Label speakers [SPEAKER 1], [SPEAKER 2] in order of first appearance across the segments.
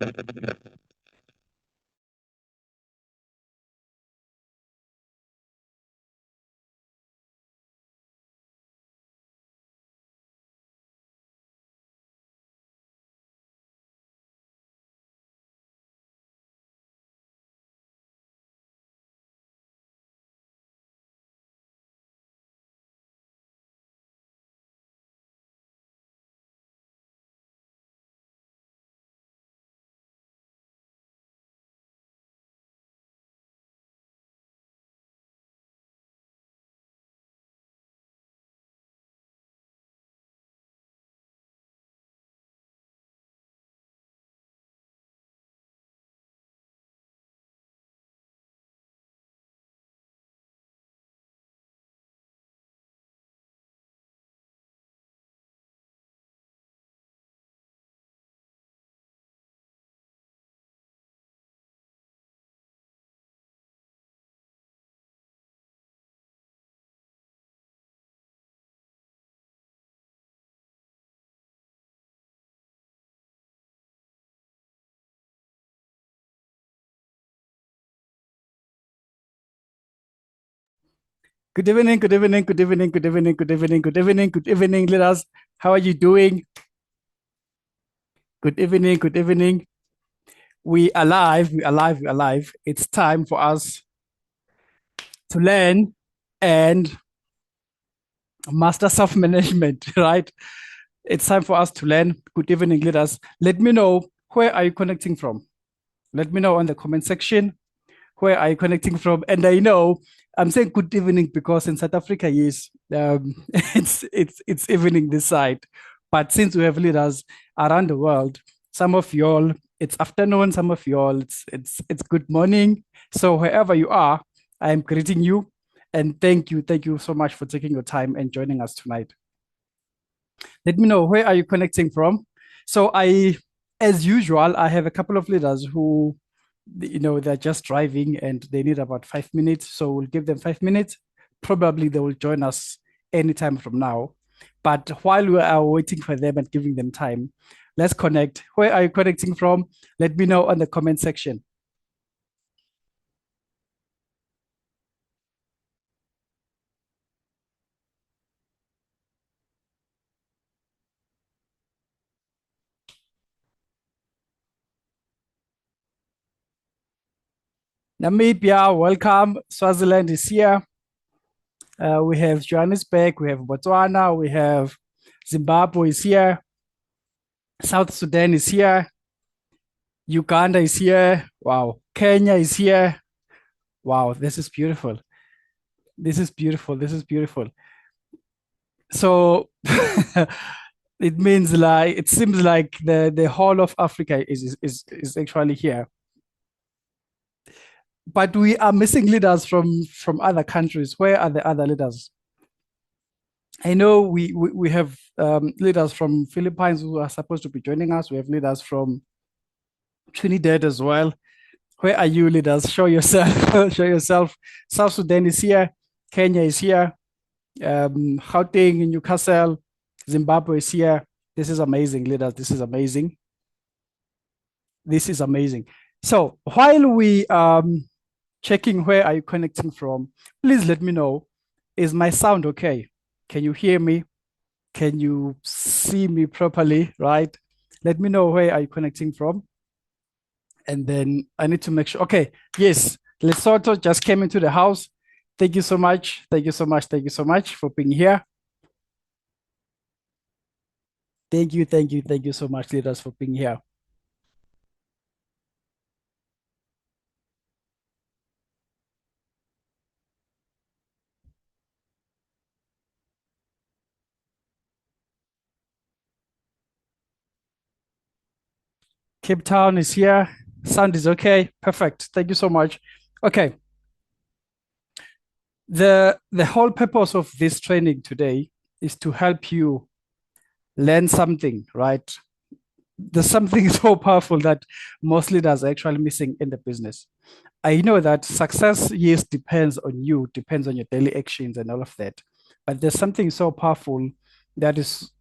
[SPEAKER 1] Good evening, good evening, good evening, good evening, good evening, good evening, good evening, leaders. How are you doing? Good evening, good evening. We are live, we are live, we are live. It's time for us to learn and master self-management, right? It's time for us to learn. Good evening, leaders. Let me know, where are you connecting from? Let me know on the comment section, where are you connecting from? And I know I'm saying good evening because in South Africa, yes, it's evening this side. But since we have leaders around the world, some of y'all it's afternoon, some of y'all it's good morning. So wherever you are, I am greeting you and thank you so much for taking your time and joining us tonight. Let me know, where are you connecting from? So as usual, I have a couple of leaders who, they're just driving and they need about 5 minutes. So we'll give them 5 minutes. Probably they will join us anytime from now. But while we are waiting for them and giving them time, let's connect. Where are you connecting from? Let me know on the comment section. Namibia, welcome. Swaziland is here. We have Johannesburg, we have Botswana, we have Zimbabwe is here. South Sudan is here. Uganda is here. Wow. Kenya is here. Wow, this is beautiful. This is beautiful. This is beautiful. So it means like it seems like the whole of Africa is actually here. But we are missing leaders from other countries. Where are the other leaders? I know we have leaders from Philippines who are supposed to be joining us. We have leaders from Trinidad as well. Where are you, leaders? Show yourself. Show yourself. South Sudan is here. Kenya is here. Gauteng, Newcastle, Zimbabwe is here. This is amazing, leaders. This is amazing. This is amazing. So while we checking where are you connecting from, please let me know. Is my sound okay? Can you hear me? Can you see me properly? Right? Let me know, where are you connecting from. And then I need to make sure. Okay, yes, Lesotho just came into the house. Thank you so much. Thank you so much. Thank you so much for being here. Thank you, thank you, thank you so much, leaders, for being here. Cape Town is here. Sound is okay. Perfect. Thank you so much. Okay. The whole purpose of this training today is to help you learn something, right? There's something so powerful that most leaders are actually missing in the business. I know that success, yes, depends on you, depends on your daily actions and all of that. But there's something so powerful that is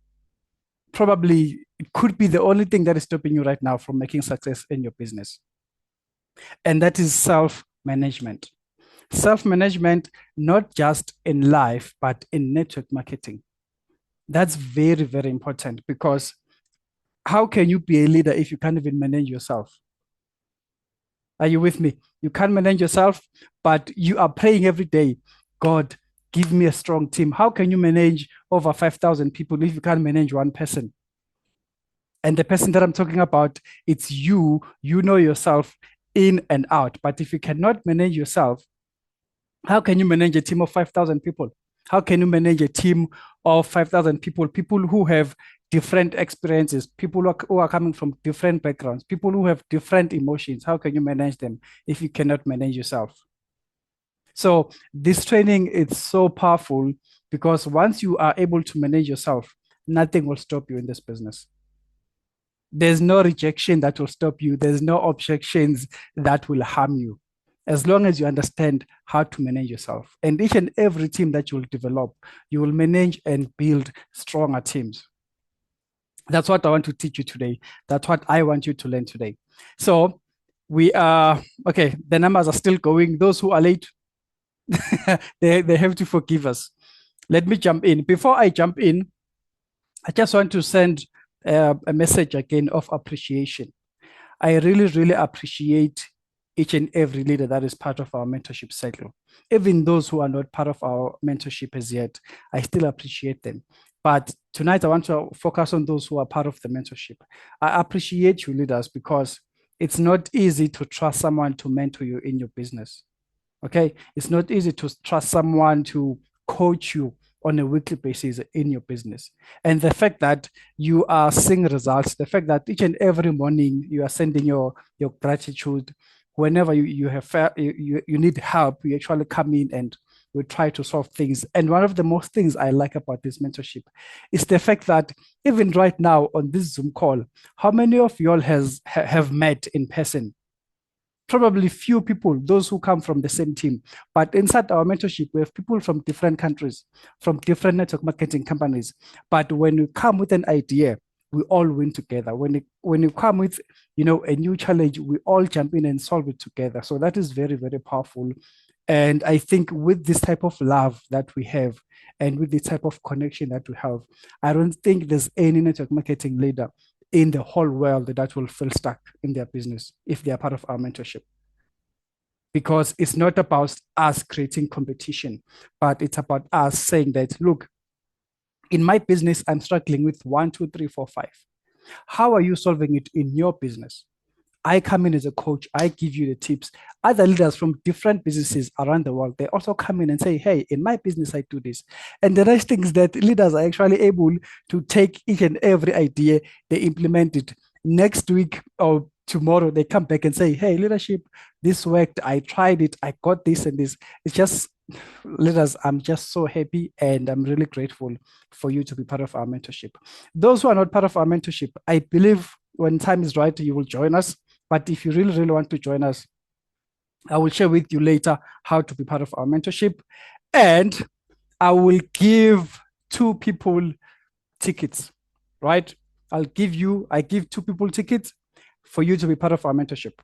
[SPEAKER 1] probably it could be the only thing that is stopping you right now from making success in your business. And that is self-management. Self-management, not just in life, but in network marketing. That's very, very important, because how can you be a leader if you can't even manage yourself? Are you with me? You can't manage yourself, but you are praying every day, God, give me a strong team. How can you manage over 5,000 people if you can't manage one person? And the person that I'm talking about, it's you. You know yourself in and out. But if you cannot manage yourself, how can you manage a team of 5,000 people? How can you manage a team of 5,000 people, people who have different experiences, people who are coming from different backgrounds, people who have different emotions? How can you manage them if you cannot manage yourself? So this training is so powerful, because once you are able to manage yourself, nothing will stop you in this business. There's no rejection that will stop you. There's no objections that will harm you, as long as you understand how to manage yourself. And each and every team that you will develop, you will manage and build stronger teams. That's what I want to teach you today. That's what I want you to learn today. So we are, okay, the numbers are still going. Those who are late, they have to forgive us. Let me jump in. Before I jump in, I just want to send a message again of appreciation. I really, really appreciate each and every leader that is part of our mentorship cycle. Even those who are not part of our mentorship as yet, I still appreciate them. But tonight, I want to focus on those who are part of the mentorship. I appreciate you, leaders, because it's not easy to trust someone to mentor you in your business. Okay, it's not easy to trust someone to coach you on a weekly basis in your business. And the fact that you are seeing results, the fact that each and every morning you are sending your gratitude, whenever you have you need help, you actually come in and we try to solve things. And one of the most things I like about this mentorship is the fact that even right now on this Zoom call, how many of you all have met in person? Probably few people, those who come from the same team. But inside our mentorship, we have people from different countries, from different network marketing companies. But when you come with an idea, we all win together. When you come with, a new challenge, we all jump in and solve it together. So that is very, very powerful. And I think with this type of love that we have, and with this type of connection that we have, I don't think there's any network marketing leader in the whole world that will feel stuck in their business if they are part of our mentorship. Because it's not about us creating competition, but it's about us saying that, look, in my business, I'm struggling with 1, 2, 3, 4, 5. How are you solving it in your business? I come in as a coach, I give you the tips. Other leaders from different businesses around the world, they also come in and say, hey, in my business, I do this. And the nice thing is that leaders are actually able to take each and every idea, they implement it. Next week or tomorrow, they come back and say, hey, leadership, this worked. I tried it. I got this and this. It's just, leaders, I'm just so happy and I'm really grateful for you to be part of our mentorship. Those who are not part of our mentorship, I believe when time is right, you will join us. But if you really, really want to join us, I will share with you later how to be part of our mentorship. And I will give 2 people tickets, right? I give 2 people tickets for you to be part of our mentorship.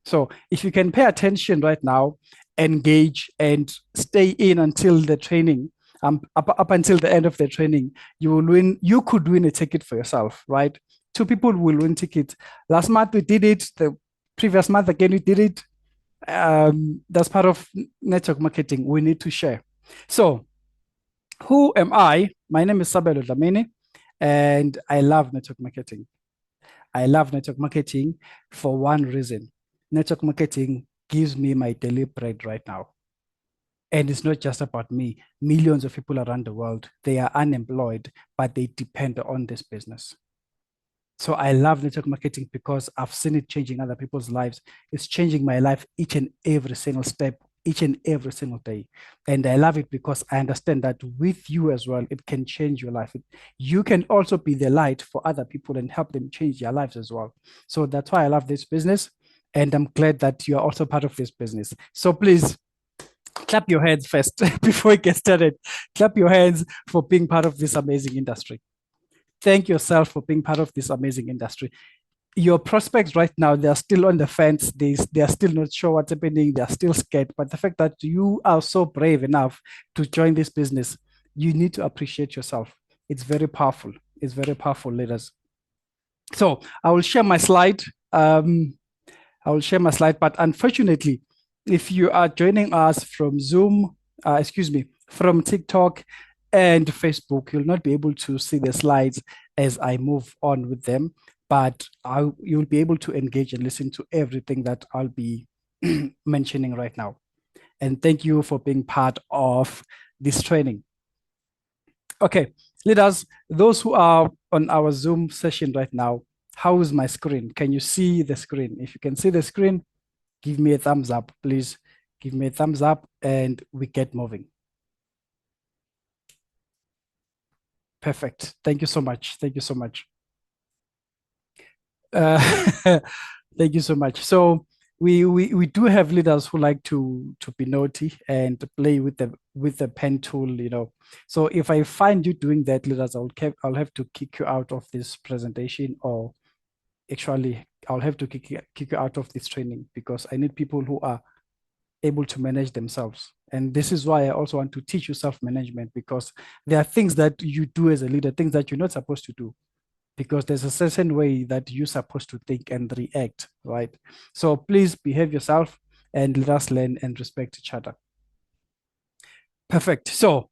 [SPEAKER 1] So if you can pay attention right now, engage and stay in until the training, up until the end of the training, you could win a ticket for yourself, right? 2 people will win tickets. Last month we did it. The previous month again we did it. That's part of network marketing. We need to share. So, who am I? My name is Sabelo Dlamini, and I love network marketing. I love network marketing for one reason. Network marketing gives me my daily bread right now. And it's not just about me. Millions of people around the world, they are unemployed, but they depend on this business. So I love network marketing because I've seen it changing other people's lives. It's changing my life each and every single step, each and every single day. And I love it because I understand that with you as well, it can change your life. You can also be the light for other people and help them change their lives as well. So that's why I love this business. And I'm glad that you are also part of this business. So please clap your hands first before we get started. Clap your hands for being part of this amazing industry. thank yourself for being part of this amazing industry. Your prospects right now, they are still on the fence. They are still not sure what's happening. They are still scared. But the fact that you are so brave enough to join this business, you need to appreciate yourself. It's very powerful. It's very powerful, leaders. So I will share my slide. But unfortunately, if you are joining us from Zoom, from TikTok and Facebook, you'll not be able to see the slides as I move on with them, but you'll be able to engage and listen to everything that I'll be mentioning right now. And thank you for being part of this training. Okay, leaders, those who are on our Zoom session right now, how is my screen? Can you see the screen? If you can see the screen, give me a thumbs up, please. Give me a thumbs up and we get moving. Perfect. Thank you so much. Thank you so much. Thank you so much. So we do have leaders who like to be naughty and play with the pen tool, you know. So if I find you doing that, leaders, I'll have to kick you out of this presentation, or actually I'll have to kick you out of this training, because I need people who are able to manage themselves. And this is why I also want to teach you self-management, because there are things that you do as a leader, things that you're not supposed to do, because there's a certain way that you're supposed to think and react, right? So please behave yourself and let us learn and respect each other. Perfect. So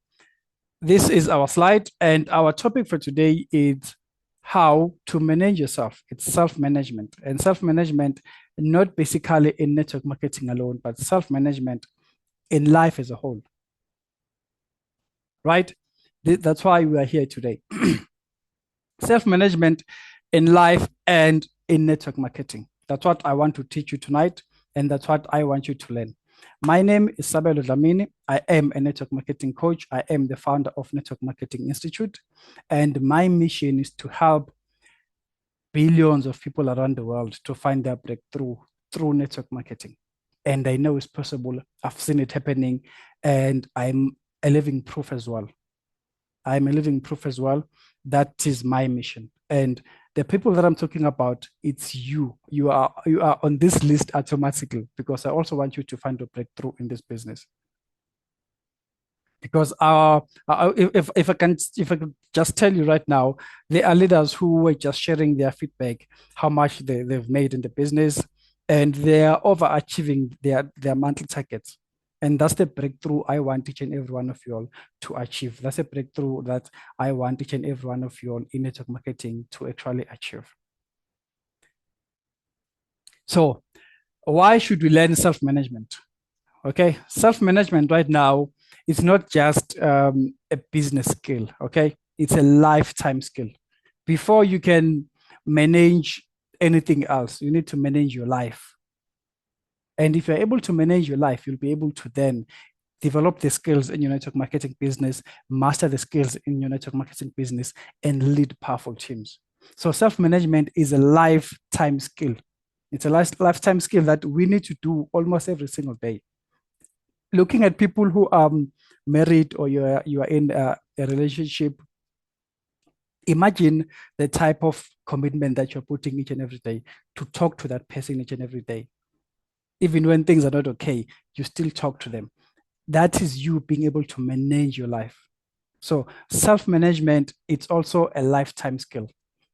[SPEAKER 1] this is our slide, and our topic for today is how to manage yourself. It's self-management, and self-management, not basically in network marketing alone, but self-management in life as a whole, right? That's why we are here today. Self-management in life and in network marketing. That's what I want to teach you tonight, and that's what I want you to learn. My name is Sabelo Dlamini. I am a network marketing coach. I am the founder of Network Marketing Institute, and my mission is to help billions of people around the world to find their breakthrough through network marketing. And I know it's possible. I've seen it happening, and I'm a living proof as well. I'm a living proof as well. That is my mission. And the people that I'm talking about, it's you. You are on this list automatically, because I also want you to find a breakthrough in this business. Because if I can just tell you right now, there are leaders who were just sharing their feedback, how much they've made in the business, and they are overachieving their monthly targets. And that's the breakthrough I want each and every one of you all to achieve. That's a breakthrough that I want each and every one of you all in network marketing to actually achieve. So why should we learn self-management? Okay, self-management right now is not just a business skill, okay? It's a lifetime skill. Before you can manage anything else, you need to manage your life. And if you're able to manage your life, you'll be able to then develop the skills in your network marketing business, master the skills in your network marketing business, and lead powerful teams. So self-management is a lifetime skill. It's a lifetime skill that we need to do almost every single day. Looking at people who are married, or you are in a relationship, imagine the type of commitment that you're putting each and every day to talk to that person each and every day. Even when things are not okay, you still talk to them. That is you being able to manage your life. So self-management, it's also a lifetime skill.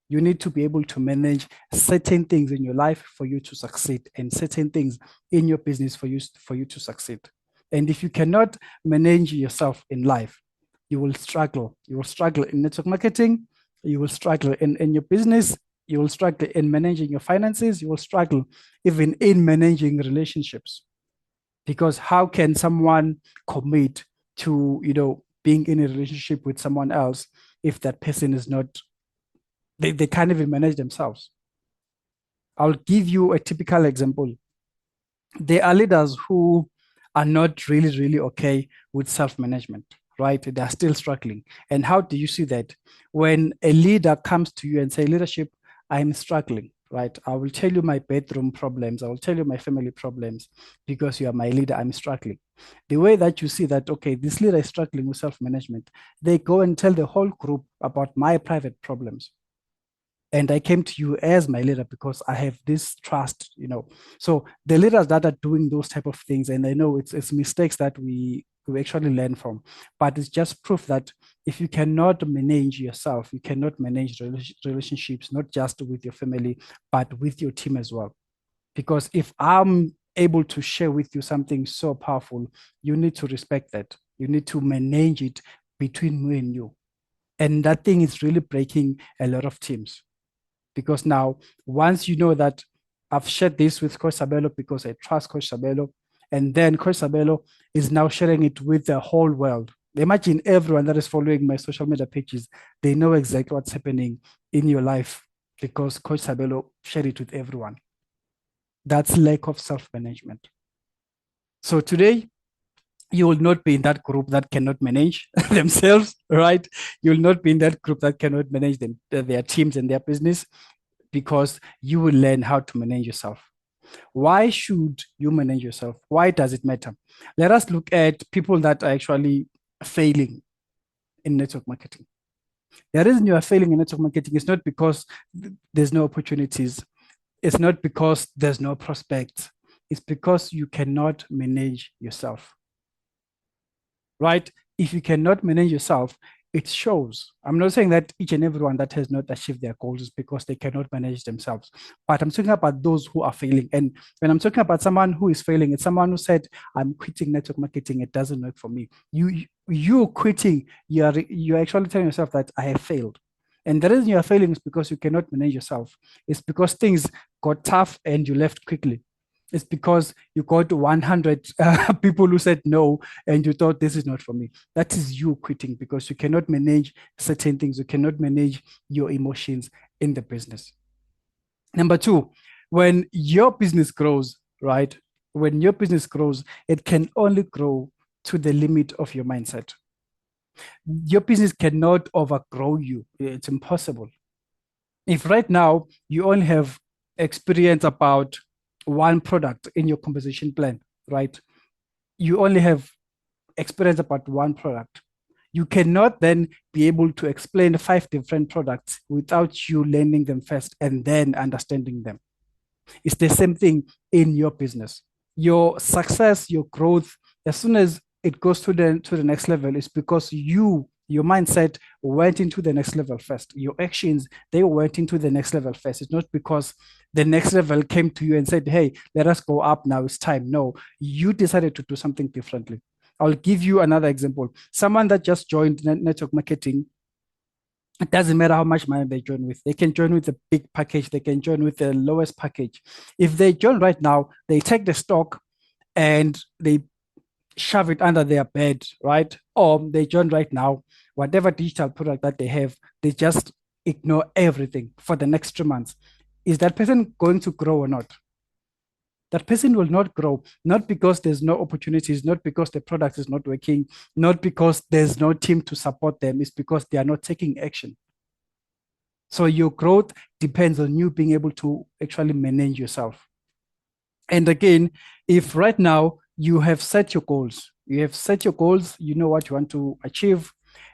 [SPEAKER 1] You need to be able to manage certain things in your life for you to succeed, and certain things in your business for you to succeed. And if you cannot manage yourself in life, you will struggle. You will struggle in network marketing. You will struggle in your business. You will struggle in managing your finances. You will struggle even in managing relationships. Because how can someone commit to, being in a relationship with someone else if that person is not, they can't even manage themselves? I'll give you a typical example. There are leaders who are not really, really okay with self-management, right? They're still struggling. And how do you see that? When a leader comes to you and say, leadership, I'm struggling, right? I will tell you my bedroom problems. I will tell you my family problems because you are my leader. I'm struggling. The way that you see that, okay, this leader is struggling with self-management, they go and tell the whole group about my private problems. And I came to you as my leader because I have this trust, So the leaders that are doing those type of things, and I know it's mistakes that we actually learn from, but it's just proof that if you cannot manage yourself, you cannot manage relationships, not just with your family, but with your team as well. Because if I'm able to share with you something so powerful, you need to respect that. You need to manage it between me and you. And that thing is really breaking a lot of teams. Because now, once you know that I've shared this with Coach Sabelo because I trust Coach Sabelo, and then Coach Sabelo is now sharing it with the whole world. Imagine everyone that is following my social media pages, they know exactly what's happening in your life because Coach Sabelo shared it with everyone. That's lack of self-management. So today, you will not be in that group that cannot manage themselves, right? You will not be in that group that cannot manage their teams and their business because you will learn how to manage yourself. Why should you manage yourself? Why does it matter? Let us look at people that are actually failing in network marketing. The reason you are failing in network marketing is not because there's no opportunities. It's not because there's no prospects. It's because you cannot manage yourself, right? If you cannot manage yourself, it shows. I'm not saying that each and everyone that has not achieved their goals is because they cannot manage themselves, but I'm talking about those who are failing. And when I'm talking about someone who is failing, it's someone who said, "I'm quitting network marketing. It doesn't work for me." You quitting. You're actually telling yourself that I have failed. And the reason you are failing is because you cannot manage yourself. It's because things got tough and you left quickly. It's because you got 100 people who said no and you thought this is not for me. That is you quitting because you cannot manage certain things. You cannot manage your emotions in the business. Number two, when your business grows, right? When your business grows, it can only grow to the limit of your mindset. Your business cannot overgrow you. It's impossible. If right now you only have experience about one product in your compensation plan, right? You only have experience about one product. You cannot then be able to explain 5 different products without you learning them first and then understanding them. It's the same thing in your business. Your success, your growth, as soon as it goes to the next level, is because your mindset went into the next level first. Your actions, they went into the next level first. It's not because the next level came to you and said, "Hey, let us go up now. It's time." No, you decided to do something differently. I'll give you another example. Someone that just joined network marketing, it doesn't matter how much money they join with. They can join with a big package. They can join with the lowest package. If they join right now, they take the stock and they shove it under their bed, right? Or they join right now, whatever digital product that they have, they just ignore everything for the next 3 months. Is that person going to grow or not? That person will not grow, not because there's no opportunities, not because the product is not working, not because there's no team to support them. It's because they are not taking action. So your growth depends on you being able to actually manage yourself. And again, if right now you have set your goals, you know what you want to achieve.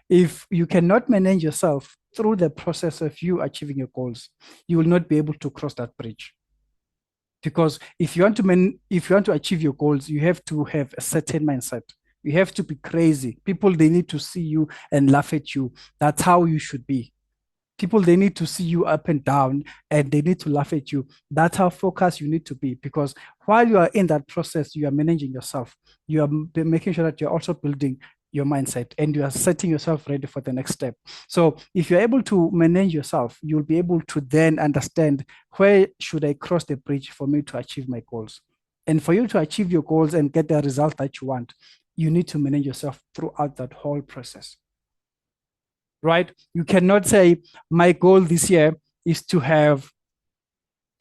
[SPEAKER 1] If you cannot manage yourself through the process of you achieving your goals, you will not be able to cross that bridge. Because if you want to achieve your goals, you have to have a certain mindset. You have to be crazy. People, they need to see you and laugh at you. That's how you should be. People, they need to see you up and down and they need to laugh at you. That's how focused you need to be, because while you are in that process, you are managing yourself. You are making sure that you're also building your mindset and you are setting yourself ready for the next step. So if you're able to manage yourself, you'll be able to then understand, where should I cross the bridge for me to achieve my goals? And for you to achieve your goals and get the result that you want, you need to manage yourself throughout that whole process, right? You cannot say, my goal this year is to have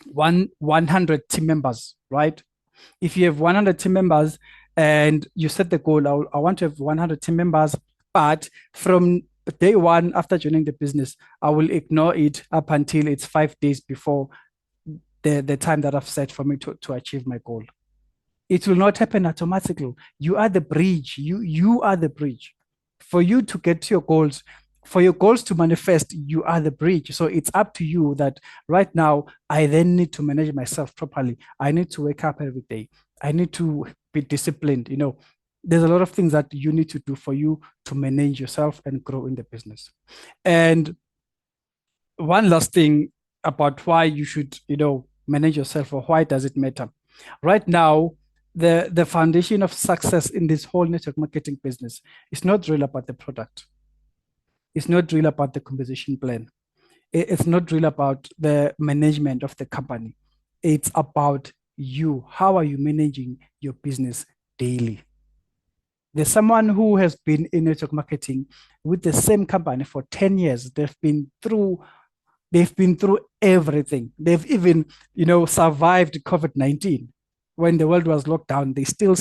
[SPEAKER 1] 100 team members, right? If you have 100 team members and you set the goal, I want to have 100 team members, but from day one after joining the business, I will ignore it up until it's 5 days before the time that I've set for me to achieve my goal. It will not happen automatically. You are the bridge. You are the bridge. For you to get to your goals, for your goals to manifest, you are the bridge. So it's up to you that right now, I then need to manage myself properly. I need to wake up every day. I need to be disciplined. There's a lot of things that you need to do for you to manage yourself and grow in the business. And one last thing about why you should, manage yourself, or why does it matter? Right now, the foundation of success in this whole network marketing business is not really about the product. It's not really about the conversation plan. It's not really about the management of the company. It's about you. How are you managing your business daily? There's someone who has been in network marketing with the same company for 10 years. They've been through everything. They've even, survived COVID-19. When the world was locked down, they still,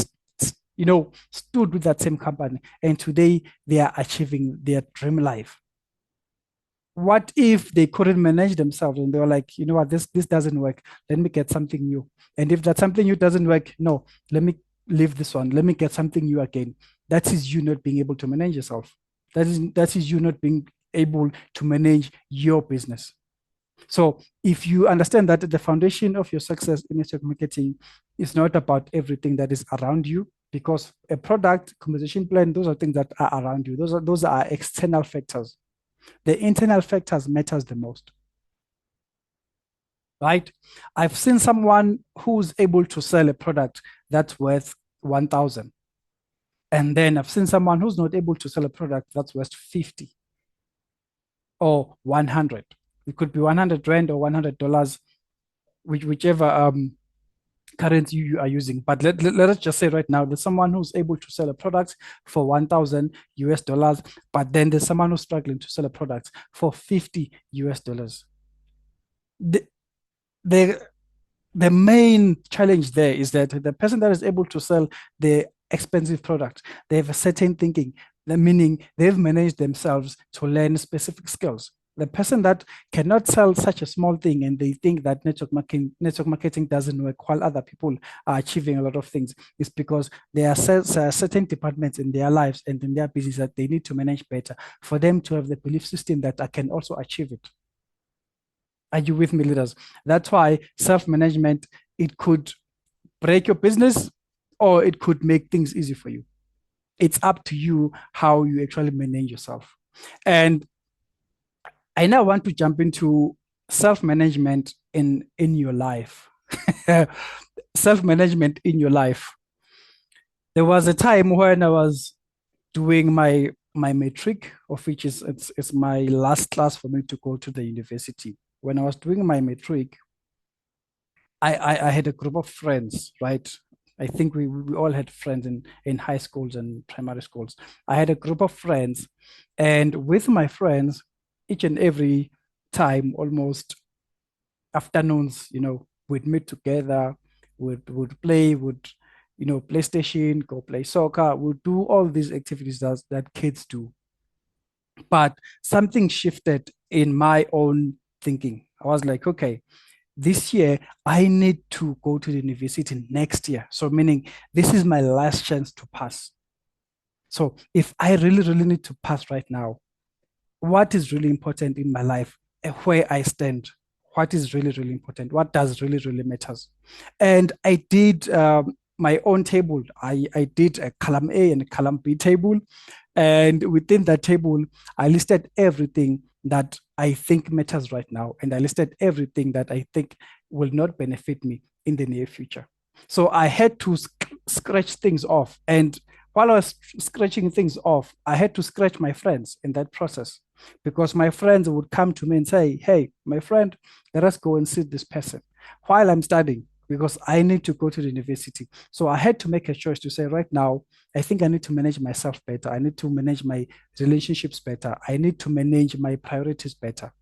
[SPEAKER 1] stood with that same company. And today they are achieving their dream life. What if they couldn't manage themselves and they were like, you know what, this doesn't work. Let me get something new. And if that something new doesn't work, no, let me leave this one. Let me get something new again. That is you not being able to manage yourself. That is you not being able to manage your business. So if you understand that the foundation of your success in network marketing is not about everything that is around you, because a product, conversation plan, those are things that are around you. Those are external factors. The internal factors matters the most. Right? I've seen someone who's able to sell a product that's worth 1,000. And then I've seen someone who's not able to sell a product that's worth 50 or 100. It could be 100 Rand or $100, whichever currency you are using. But let us just say right now, there's someone who's able to sell a product for 1,000 US dollars, but then there's someone who's struggling to sell a product for 50 US dollars. The, the main challenge there is that the person that is able to sell the expensive product, they have a certain thinking, meaning they've managed themselves to learn specific skills. The person that cannot sell such a small thing and they think that network marketing doesn't work while other people are achieving a lot of things is because there are certain departments in their lives and in their business that they need to manage better for them to have the belief system that I can also achieve it. Are you with me, leaders? That's why self-management, it could break your business or it could make things easy for you. It's up to you how you actually manage yourself. And I now want to jump into self-management in your life. Self-management in your life. There was a time when I was doing my matric, of which it's my last class for me to go to the university. When I was doing my matric, I had a group of friends, right? I think we all had friends in high schools and primary schools. I had a group of friends, and with my friends, each and every time, almost afternoons, we'd meet together, would play, PlayStation, go play soccer, would do all these activities that kids do. But something shifted in my own thinking. I was like, okay, this year I need to go to the university next year. So meaning this is my last chance to pass. So if I really, really need to pass right now, what is really important in my life, where I stand, what is really, really important, what does really, really matters. And I did my own table. I did a column A and a column B table. And within that table, I listed everything that I think matters right now. And I listed everything that I think will not benefit me in the near future. So I had to scratch things off. And while I was scratching things off, I had to scratch my friends in that process, because my friends would come to me and say, hey, my friend, let us go and see this person while I'm studying, because I need to go to the university. So I had to make a choice to say, right now, I think I need to manage myself better. I need to manage my relationships better. I need to manage my priorities better.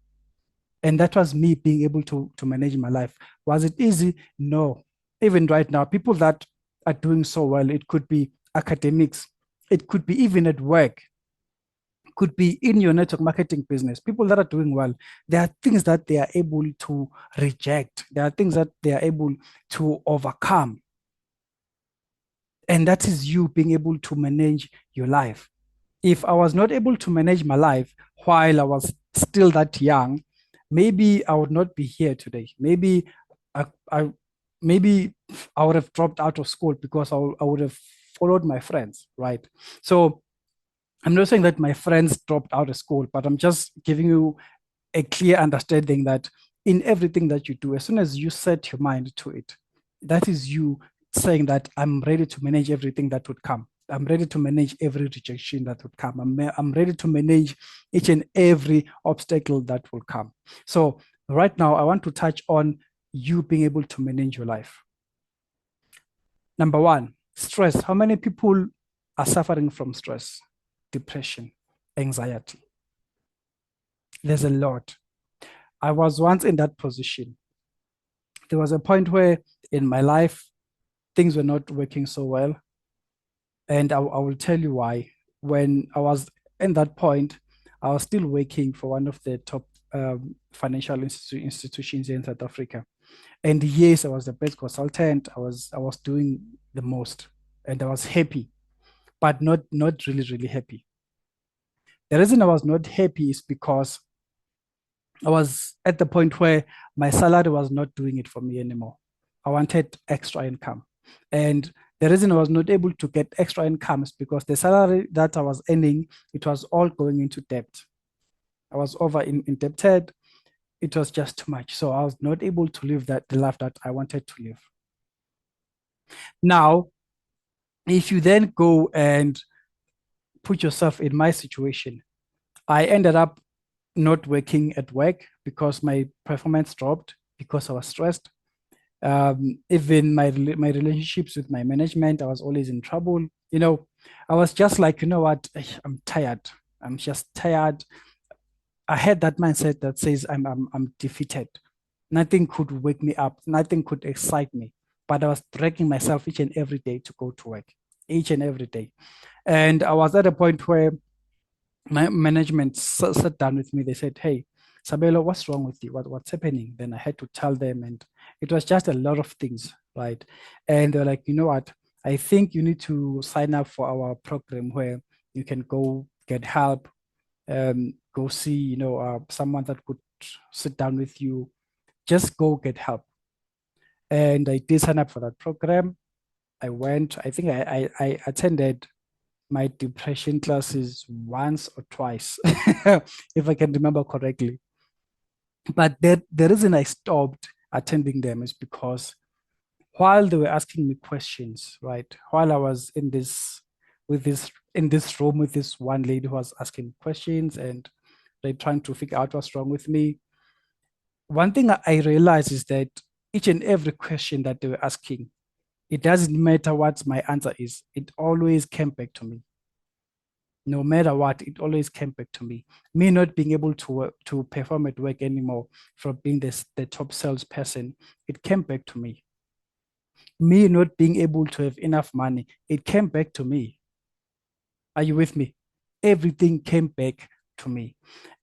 [SPEAKER 1] And that was me being able to manage my life. Was it easy? No. Even right now, people that are doing so well, it could be academics, it could be even at work. could be in your network marketing business. People that are doing well, there are things that they are able to reject. There are things that they are able to overcome. And that is you being able to manage your life. If I was not able to manage my life while I was still that young, maybe I would not be here today. Maybe I maybe I would have dropped out of school because I would have followed my friends, right? So I'm not saying that my friends dropped out of school, but I'm just giving you a clear understanding that in everything that you do, as soon as you set your mind to it, that is you saying that I'm ready to manage everything that would come. I'm ready to manage every rejection that would come. I'm ready to manage each and every obstacle that will come. So right now, I want to touch on you being able to manage your life. Number one, stress. How many people are suffering from stress, depression, anxiety? There's a lot. I was once in that position. There was a point where in my life, things were not working so well. And I will tell you why. When I was in that point, I was still working for one of the top financial institutions in South Africa. And yes, I was the best consultant. I was doing the most, and I was happy, but not really happy. The reason I was not happy is because I was at the point where my salary was not doing it for me anymore. I wanted extra income. And the reason I was not able to get extra income is because the salary that I was earning, it was all going into debt. I was over indebted. It was just too much. So I was not able to live the life that I wanted to live. Now, if you then go and put yourself in my situation, I ended up not working at work because my performance dropped because I was stressed. Even my relationships with my management, I was always in trouble. I was just like, you know what, I'm tired. I'm just tired. I had that mindset that says I'm defeated. Nothing could wake me up. Nothing could excite me. But I was dragging myself each and every day to go to work, each and every day. And I was at a point where my management sat down with me. They said, "Hey, Sabelo, what's wrong with you? What's happening?" Then I had to tell them, and it was just a lot of things, right? And they're like, "You know what? I think you need to sign up for our program where you can go get help, go see, someone that could sit down with you. Just go get help." And I did sign up for that program. I went. I think I attended my depression classes once or twice, if I can remember correctly. But the reason I stopped attending them is because while they were asking me questions, right? While I was in this room with this one lady who was asking questions and they trying to figure out what's wrong with me. One thing I realized is that each and every question that they were asking, it doesn't matter what my answer is, it always came back to me. No matter what, it always came back to me. Me not being able to perform at work anymore from being the top salesperson, it came back to me. Me not being able to have enough money, it came back to me. Are you with me? Everything came back to me.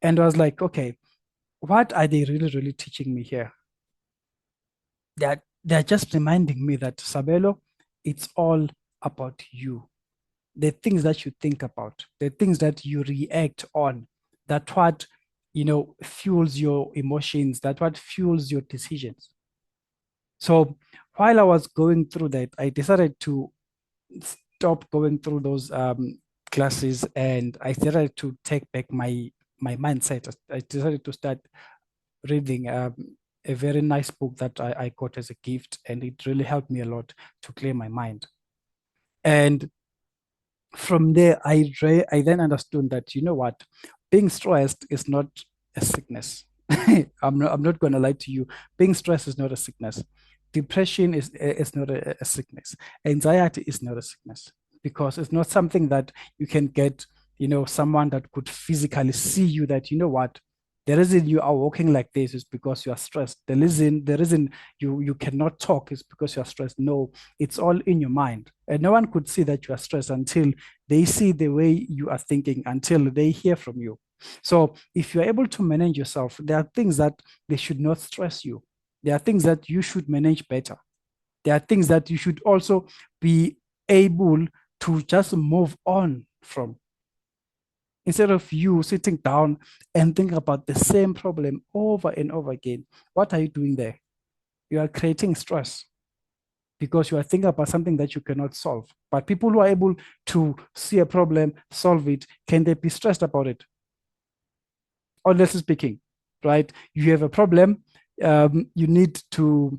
[SPEAKER 1] And I was like, okay, what are they really teaching me here? They're just reminding me that, Sabelo, it's all about you. The things that you think about, the things that you react on, that what fuels your emotions, that what fuels your decisions. So while I was going through that, I decided to stop going through those classes, and I decided to take back my mindset. I decided to start reading a very nice book that I got as a gift, and it really helped me a lot to clear my mind. And from there, I then understood that, you know what, being stressed is not a sickness. I'm not going to lie to you. Being stressed is not a sickness. Depression is not a sickness. Anxiety is not a sickness because it's not something that you can get, someone that could physically see you that, you know what, The reason you are walking like this is because you are stressed. The reason you cannot talk is because you are stressed. No, it's all in your mind. And no one could see that you are stressed until they see the way you are thinking, until they hear from you. So if you're able to manage yourself, there are things that they should not stress you. There are things that you should manage better. There are things that you should also be able to just move on from. Instead of you sitting down and thinking about the same problem over and over again, what are you doing there? You are creating stress because you are thinking about something that you cannot solve. But people who are able to see a problem, solve it, can they be stressed about it? Honestly speaking, right? You have a problem, you need to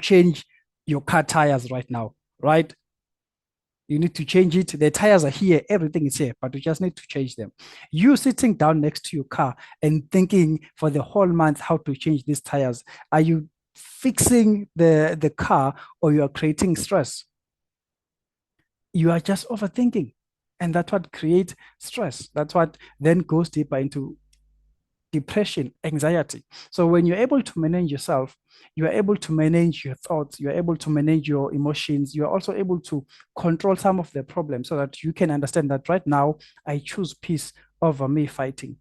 [SPEAKER 1] change your car tires right now, right? You need to change it. The tires are here, everything is here, but you just need to change them. You sitting down next to your car and thinking for the whole month how to change these tires. Are you fixing the car, or you are creating stress? You are just overthinking. And that's what creates stress. That's what then goes deeper into depression, anxiety. So when you're able to manage yourself, you are able to manage your thoughts, you're able to manage your emotions, you're also able to control some of the problems so that you can understand that right now I choose peace over me fighting.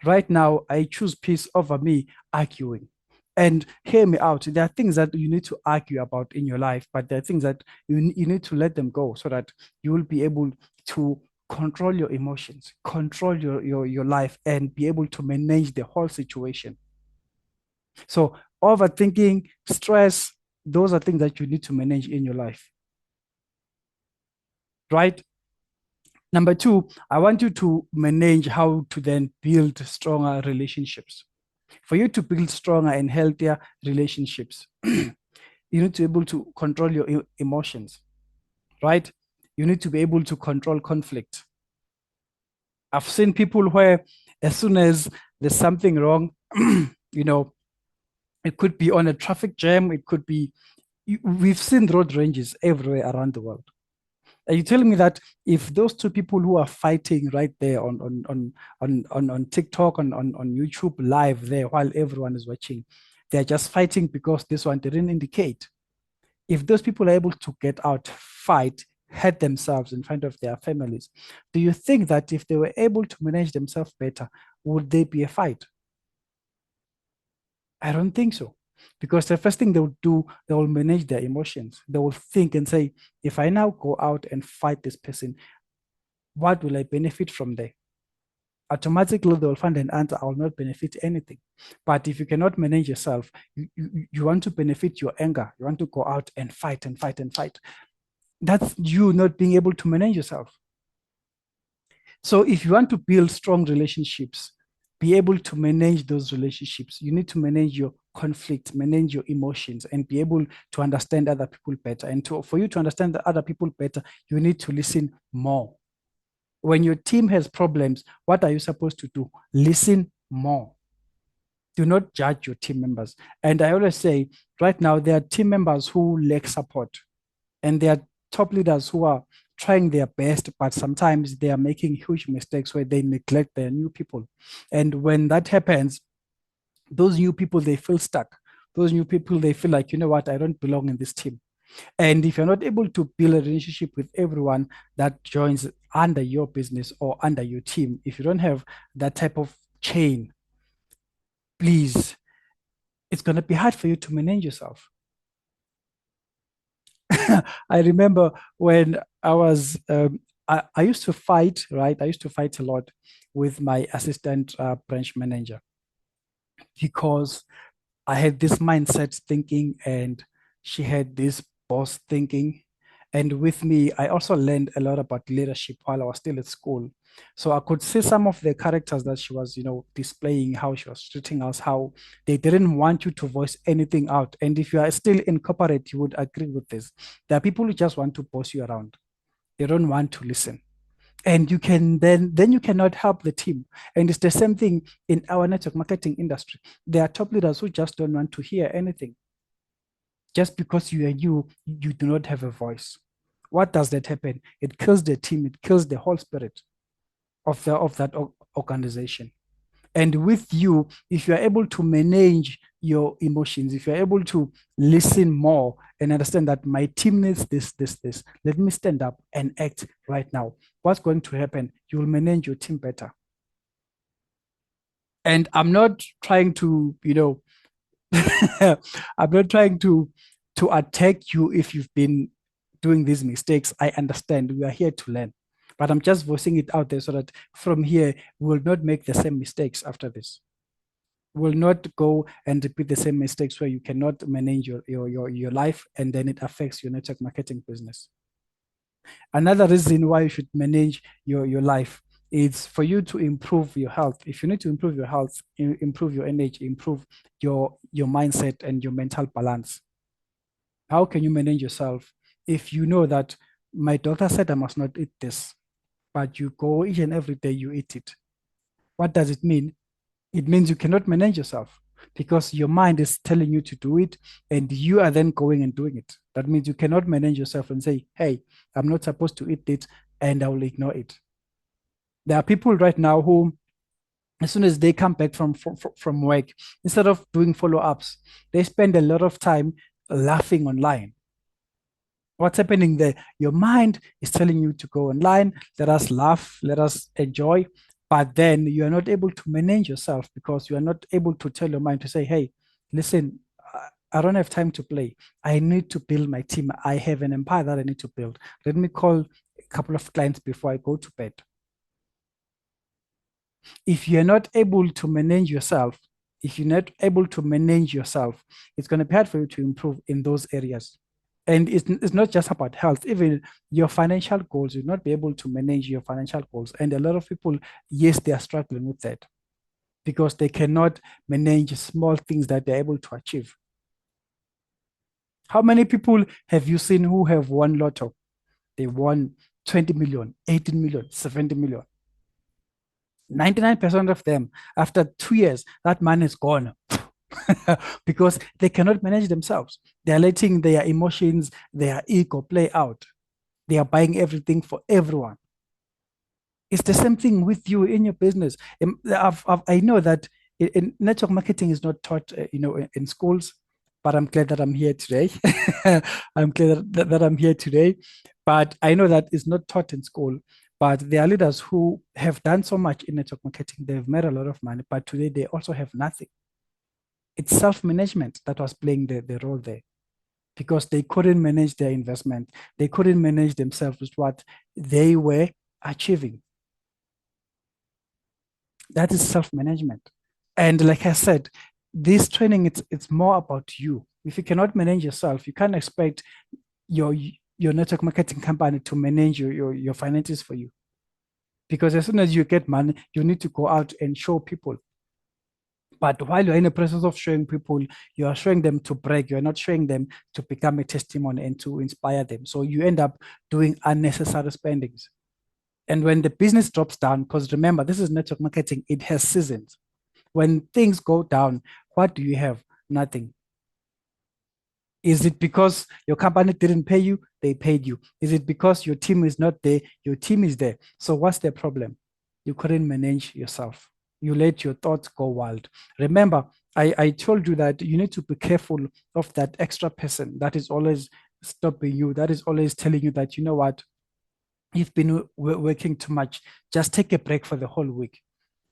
[SPEAKER 1] Right now I choose peace over me arguing. And hear me out. There are things that you need to argue about in your life, but there are things that you need to let them go so that you will be able to control your emotions, control your life, and be able to manage the whole situation. So overthinking, stress, those are things that you need to manage in your life, right? Number two, I want you to manage how to then build stronger relationships. For you to build stronger and healthier relationships, you need to be able to control your emotions, right? You need to be able to control conflict. I've seen people where as soon as there's something wrong, you know, it could be on a traffic jam, it could be, we've seen road ranges everywhere around the world. Are you telling me that if those two people who are fighting right there on TikTok, on YouTube live there while everyone is watching, they're just fighting because this one didn't indicate? If those people are able to get out, fight, hurt themselves in front of their families, do you think that if they were able to manage themselves better, would they be a fight? I don't think so. Because the first thing they will do, they will manage their emotions. They will think and say, if I now go out and fight this person, what will I benefit from there? Automatically, they will find an answer, I will not benefit anything. But if you cannot manage yourself, you want to benefit your anger. You want to go out and fight and fight and fight. That's you not being able to manage yourself. So if you want to build strong relationships, be able to manage those relationships. You need to manage your conflict, manage your emotions, and be able to understand other people better. And for you to understand the other people better, you need to listen more. When your team has problems, what are you supposed to do? Listen more. Do not judge your team members. And I always say, right now, there are team members who lack support, and there are top leaders who are trying their best, but sometimes they are making huge mistakes where they neglect their new people. And when that happens, those new people, they feel stuck. Those new people, they feel like, you know what, I don't belong in this team. And if you're not able to build a relationship with everyone that joins under your business or under your team, if you don't have that type of chain, please, it's going to be hard for you to manage yourself. I remember when I used to fight, right? I used to fight a lot with my assistant branch manager because I had this mindset thinking and she had this boss thinking. And with me, I also learned a lot about leadership while I was still at school. So I could see some of the characters that she was, displaying, how she was treating us, how they didn't want you to voice anything out. And if you are still in corporate, you would agree with this. There are people who just want to boss you around. They don't want to listen. And you can then you cannot help the team. And it's the same thing in our network marketing industry. There are top leaders who just don't want to hear anything. Just because you are you do not have a voice. What does that happen? It kills the team, it kills the whole spirit of that organization. And with you, if you're able to manage your emotions, if you're able to listen more and understand that my team needs this, let me stand up and act right now. What's going to happen? You will manage your team better. And I'm not trying to, I'm not trying to attack you if you've been doing these mistakes. I understand we are here to learn, but I'm just voicing it out there so that from here we will not make the same mistakes after this. Will not go and repeat the same mistakes where you cannot manage your life and then it affects your network marketing business. Another reason why you should manage your life is for you to improve your health. If you need to improve your health, improve your energy, improve your mindset and your mental balance. How can you manage yourself if you know that my doctor said I must not eat this, but you go each and every day you eat it? What does it mean? It means you cannot manage yourself because your mind is telling you to do it and you are then going and doing it. That means you cannot manage yourself and say, hey, I'm not supposed to eat it and I will ignore it. There are people right now who, as soon as they come back from work, instead of doing follow-ups, they spend a lot of time laughing online. What's happening there? Your mind is telling you to go online, let us laugh, let us enjoy, but then you are not able to manage yourself because you are not able to tell your mind to say, hey, listen, I don't have time to play. I need to build my team. I have an empire that I need to build. Let me call a couple of clients before I go to bed. If you're not able to manage yourself, if you're not able to manage yourself, it's going to be hard for you to improve in those areas. And it's not just about health, even your financial goals, you'll not be able to manage your financial goals. And a lot of people, yes, they are struggling with that because they cannot manage small things that they're able to achieve. How many people have you seen who have won lotto? They won 20 million, 18 million, 70 million. 99% of them, after 2 years, that money is gone because they cannot manage themselves. They are letting their emotions, their ego play out. They are buying everything for everyone. It's the same thing with you in your business. I know that network marketing is not taught, in schools, but I'm glad that I'm here today. I'm glad that I'm here today. But I know that it's not taught in school. But there are leaders who have done so much in network marketing. They've made a lot of money, but today they also have nothing. It's self-management that was playing the role there because they couldn't manage their investment. They couldn't manage themselves with what they were achieving. That is self-management. And like I said, this training, it's more about you. If you cannot manage yourself, you can't expect your network marketing company to manage your finances for you. Because as soon as you get money, you need to go out and show people. But while you're in the process of showing people, you are showing them to brag. You're not showing them to become a testimony and to inspire them. So you end up doing unnecessary spendings. And when the business drops down, because remember, this is network marketing, it has seasons. When things go down, what do you have? Nothing. Is it because your company didn't pay you? They paid you. Is it because your team is not there? Your team is there. So what's the problem? You couldn't manage yourself. You let your thoughts go wild. Remember, I told you that you need to be careful of that extra person that is always stopping you, that is always telling you that, you know what, you've been working too much. Just take a break for the whole week.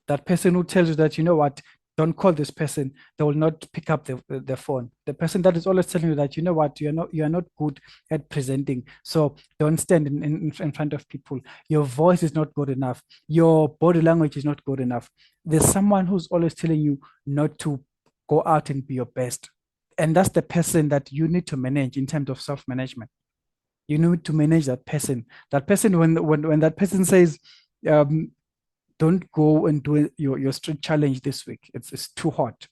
[SPEAKER 1] That person who tells you that, you know what, don't call this person, they will not pick up the phone. The person that is always telling you that, you know what, you are not good at presenting, so don't stand in front of people. Your voice is not good enough. Your body language is not good enough. There's someone who's always telling you not to go out and be your best. And that's the person that you need to manage in terms of self-management. You need to manage that person. That person, when that person says, um, don't go and do your street challenge this week. It's too hot.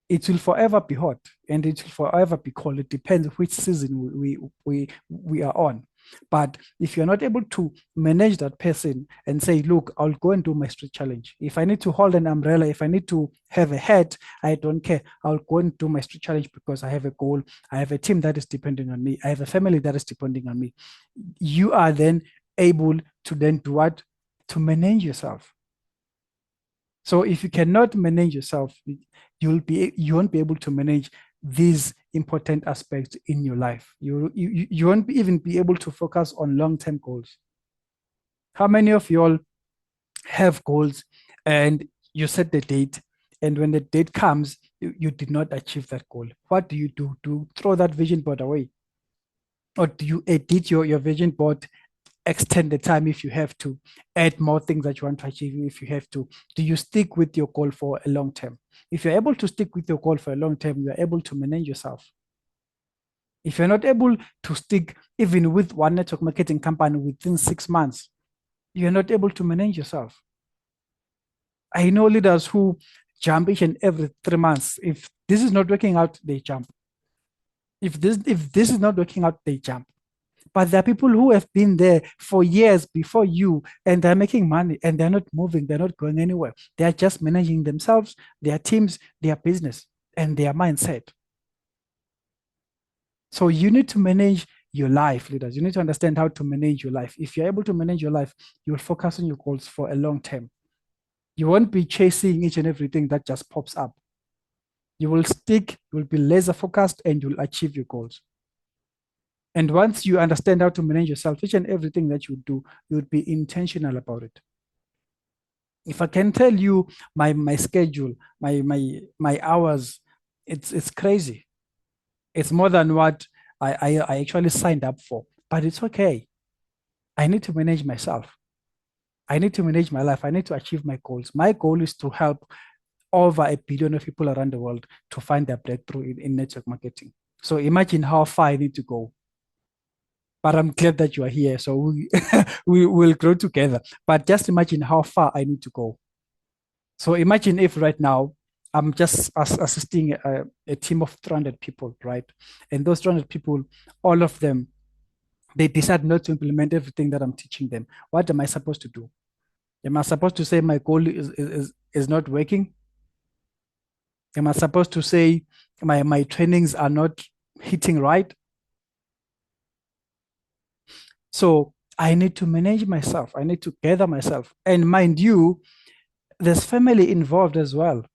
[SPEAKER 1] It will forever be hot and it will forever be cold. It depends which season we are on. But if you're not able to manage that person and say, look, I'll go and do my street challenge. If I need to hold an umbrella, if I need to have a hat, I don't care. I'll go and do my street challenge because I have a goal. I have a team that is depending on me. I have a family that is depending on me. You are then able to then do what? To manage yourself. So if you cannot manage yourself, you won't be able to manage these important aspects in your life. You won't even be able to focus on long-term goals. How many of you all have goals and you set the date, and when the date comes, you did not achieve that goal? What do you do? To throw that vision board away? Or do you edit your vision board, extend the time if you have to, add more things that you want to achieve if you have to? Do you stick with your goal for a long term? If you're able to stick with your goal for a long term, you're able to manage yourself. If you're not able to stick even with one network marketing company within 6 months, you're not able to manage yourself. I know leaders who jump each and every 3 months. If this is not working out, they jump. If this is not working out, they jump. But there are people who have been there for years before you, and they're making money, and they're not moving, they're not going anywhere. They're just managing themselves, their teams, their business, and their mindset. So you need to manage your life, leaders. You need to understand how to manage your life. If you're able to manage your life, you'll focus on your goals for a long term. You won't be chasing each and everything that just pops up. You will stick, you will be laser focused, and you'll achieve your goals. And once you understand how to manage yourself, each and everything that you do, you would be intentional about it. If I can tell you my schedule, my hours, it's crazy. It's more than what I actually signed up for, but it's okay. I need to manage myself. I need to manage my life. I need to achieve my goals. My goal is to help over 1 billion of people around the world to find their breakthrough in network marketing. So imagine how far I need to go. But I'm glad that you are here. So we will grow together. But just imagine how far I need to go. So imagine if right now I'm just assisting a team of 300 people, right? And those 300 people, all of them, they decide not to implement everything that I'm teaching them. What am I supposed to do? Am I supposed to say my goal is not working? Am I supposed to say my trainings are not hitting right? So I need to manage myself. I need to gather myself. And mind you, there's family involved as well.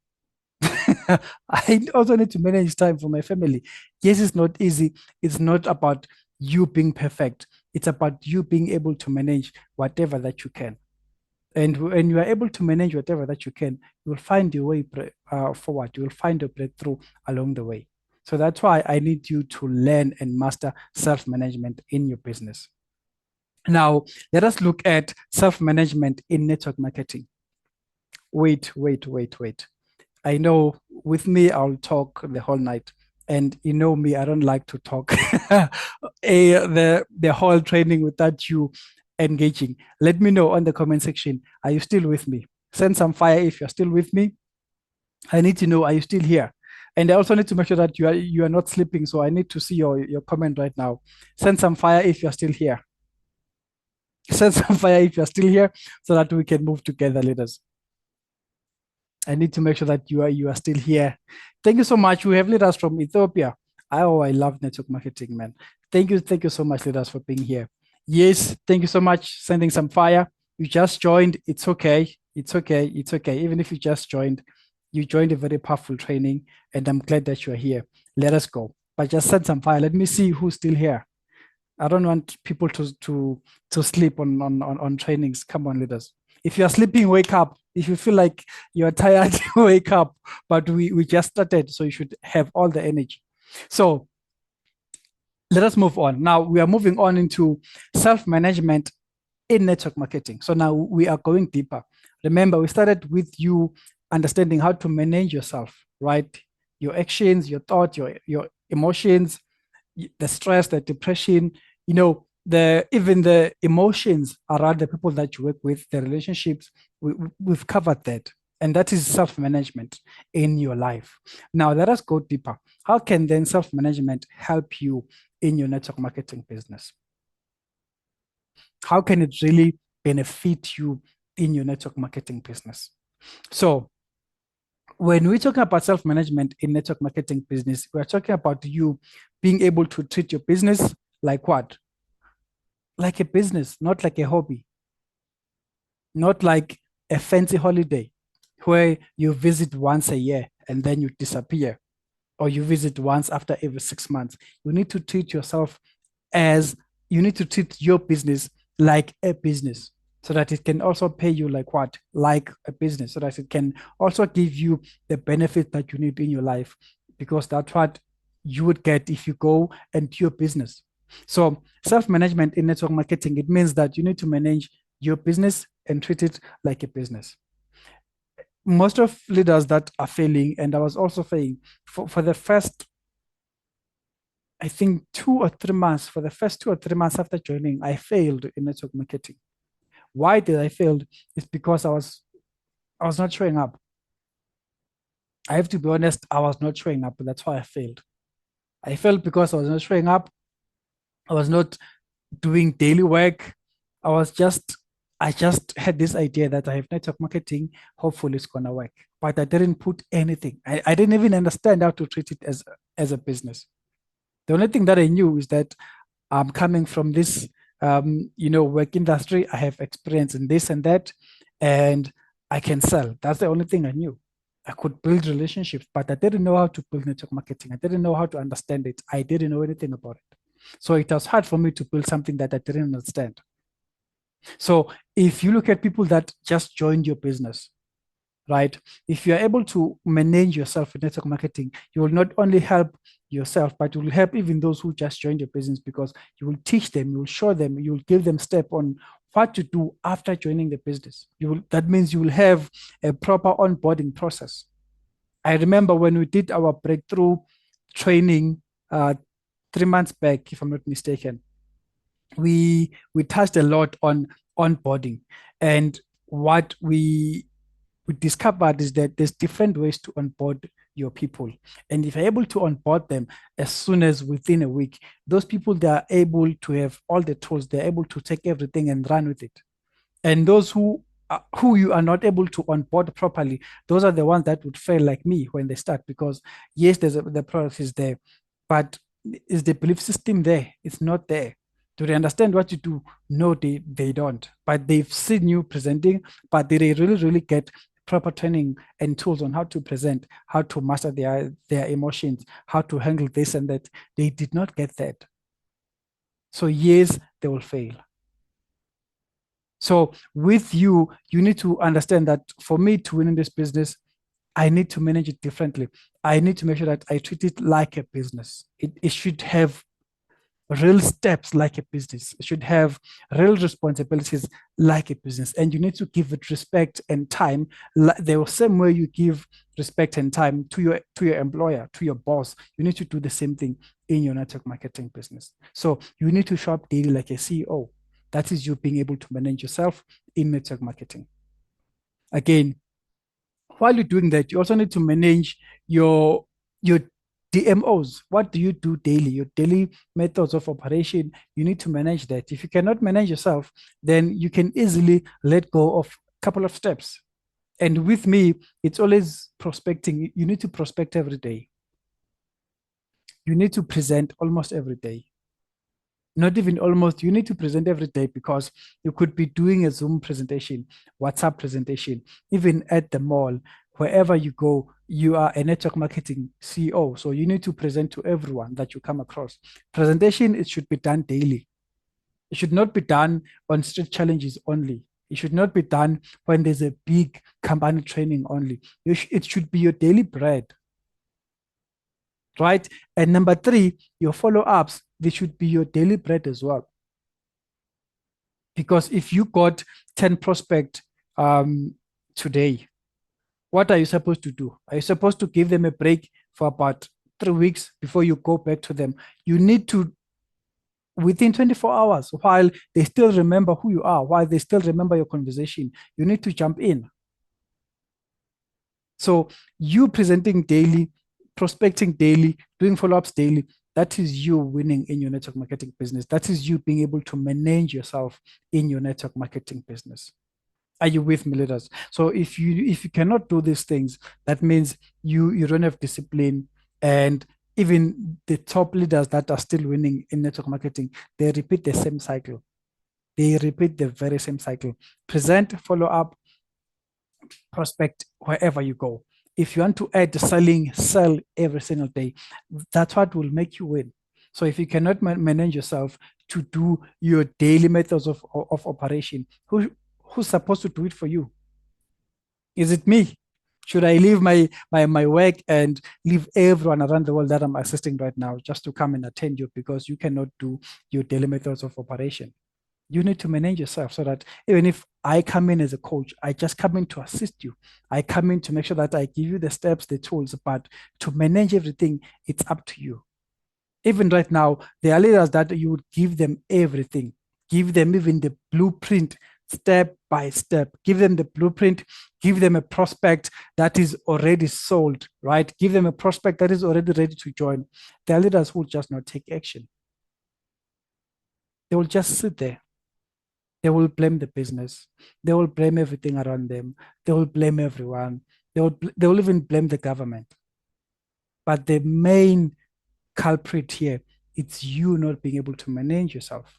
[SPEAKER 1] I also need to manage time for my family. Yes, it's not easy. It's not about you being perfect. It's about you being able to manage whatever that you can. And when you are able to manage whatever that you can, you will find your way forward. You will find a breakthrough along the way. So that's why I need you to learn and master self-management in your business. Now, let us look at self-management in network marketing. Wait. I know with me, I'll talk the whole night. And you know me, I don't like to talk the whole training without you engaging. Let me know on the comment section. Are you still with me? Send some fire if you're still with me. I need to know, are you still here? And I also need to make sure that you are not sleeping. So I need to see your comment right now. Send some fire if you're still here. Send some fire if you're still here so that we can move together, leaders. I need to make sure that you are still here. Thank you so much. We have leaders from Ethiopia. I love network marketing, man. Thank you so much, leaders, for being here. Yes, thank you so much. Sending some fire. You just joined. It's okay. It's okay. It's okay. Even if you just joined, you joined a very powerful training, and I'm glad that you are here. Let us go. But just send some fire. Let me see who's still here. I don't want people to sleep on trainings. Come on, leaders. If you are sleeping, wake up. If you feel like you're tired, wake up. But we just started, so you should have all the energy. So let us move on. Now we are moving on into self-management in network marketing. So now we are going deeper. Remember, we started with you understanding how to manage yourself, right? Your actions, your thoughts, your emotions, the stress, the depression, even the emotions around the people that you work with, the relationships. We've covered that. And that is self-management in your life. Now, let us go deeper. How can then self-management help you in your network marketing business? How can it really benefit you in your network marketing business? So, when we talk about self-management in network marketing business, we're talking about you being able to treat your business like what? Like a business, not like a hobby, not like a fancy holiday. where you visit once a year and then you disappear, or you visit once after every 6 months. You need to treat yourself as you need to treat your business like a business, so that it can also pay you like what? Like a business, so that it can also give you the benefit that you need in your life, because that's what you would get if you go and do your business. So self-management in network marketing, it means that you need to manage your business and treat it like a business. Most of leaders that are failing, and I was also failing for the first, I think 2 or 3 months, for the first 2 or 3 months after joining, I failed in network marketing. Why did I fail? It's because I was not showing up. I have to be honest, I was not showing up. That's why I failed. I failed because I was not showing up. I was not doing daily work. I just had this idea that I have network marketing. Hopefully it's gonna work. But I didn't put anything. I didn't even understand how to treat it as a business. The only thing that I knew is that I'm coming from this, work industry. I have experience in this and that, and I can sell. That's the only thing I knew. I could build relationships, but I didn't know how to build network marketing. I didn't know how to understand it. I didn't know anything about it. So it was hard for me to build something that I didn't understand. So if you look at people that just joined your business, right? If you're able to manage yourself in network marketing, you will not only help yourself, but you will help even those who just joined your business, because you will teach them, you will show them, you will give them step on what to do after joining the business. That means you will have a proper onboarding process. I remember when we did our breakthrough training 3 months back, if I'm not mistaken, we touched a lot on onboarding, and what we discovered is that there's different ways to onboard your people. And if you're able to onboard them as soon as within a week, those people, they are able to have all the tools, they're able to take everything and run with it. And those who you are not able to onboard properly, those are the ones that would fail like me when they start, because yes, the product is there, but is the belief system there? It's not there. Do they understand what you do? No, they don't. But they've seen you presenting, but did they really get proper training and tools on how to present, how to master their emotions, how to handle this and that? They did not get that. So yes, they will fail. So with you, you need to understand that for me to win in this business, I need to manage it differently. I need to make sure that I treat it like a business. It should have real steps like a business. It should have real responsibilities like a business. And you need to give it respect and time. The same way you give respect and time to your employer, to your boss, you need to do the same thing in your network marketing business. So you need to show up daily like a CEO. That is you being able to manage yourself in network marketing. Again, while you're doing that, you also need to manage your DMOs. What do you do daily? Your daily methods of operation, you need to manage that. If you cannot manage yourself, then you can easily let go of a couple of steps. And with me, it's always prospecting. You need to prospect every day. You need to present almost every day. Not even almost, you need to present every day, because you could be doing a Zoom presentation, WhatsApp presentation, even at the mall, wherever you go, you are a network marketing CEO. So you need to present to everyone that you come across. Presentation, it should be done daily. It should not be done on street challenges only. It should not be done when there's a big company training only. It should be your daily bread, right? And number three, your follow-ups, they should be your daily bread as well. Because if you got 10 prospects today, what are you supposed to do? Are you supposed to give them a break for about 3 weeks before you go back to them? You need to, within 24 hours, while they still remember who you are, while they still remember your conversation, you need to jump in. So you presenting daily, prospecting daily, doing follow-ups daily, that is you winning in your network marketing business. That is you being able to manage yourself in your network marketing business. Are you with me, leaders? So if you cannot do these things, that means you don't have discipline. And even the top leaders that are still winning in network marketing, they repeat the same cycle. They repeat the very same cycle. Present, follow up, prospect wherever you go. If you want to add selling, sell every single day. That's what will make you win. So if you cannot manage yourself to do your daily methods of operation, who's supposed to do it for you? Is it me? Should I leave my work and leave everyone around the world that I'm assisting right now just to come and attend you because you cannot do your daily methods of operation? You need to manage yourself so that even if I come in as a coach, I just come in to assist you. I come in to make sure that I give you the steps, the tools, but to manage everything, it's up to you. Even right now, there are leaders that you would give them everything, give them even the blueprint step by step, give them the blueprint, give them a prospect that is already sold, right? Give them a prospect that is already ready to join. There are leaders who will just not take action. They will just sit there. They will blame the business. They will blame everything around them. They will blame everyone. They will even blame the government. But the main culprit here, it's you not being able to manage yourself.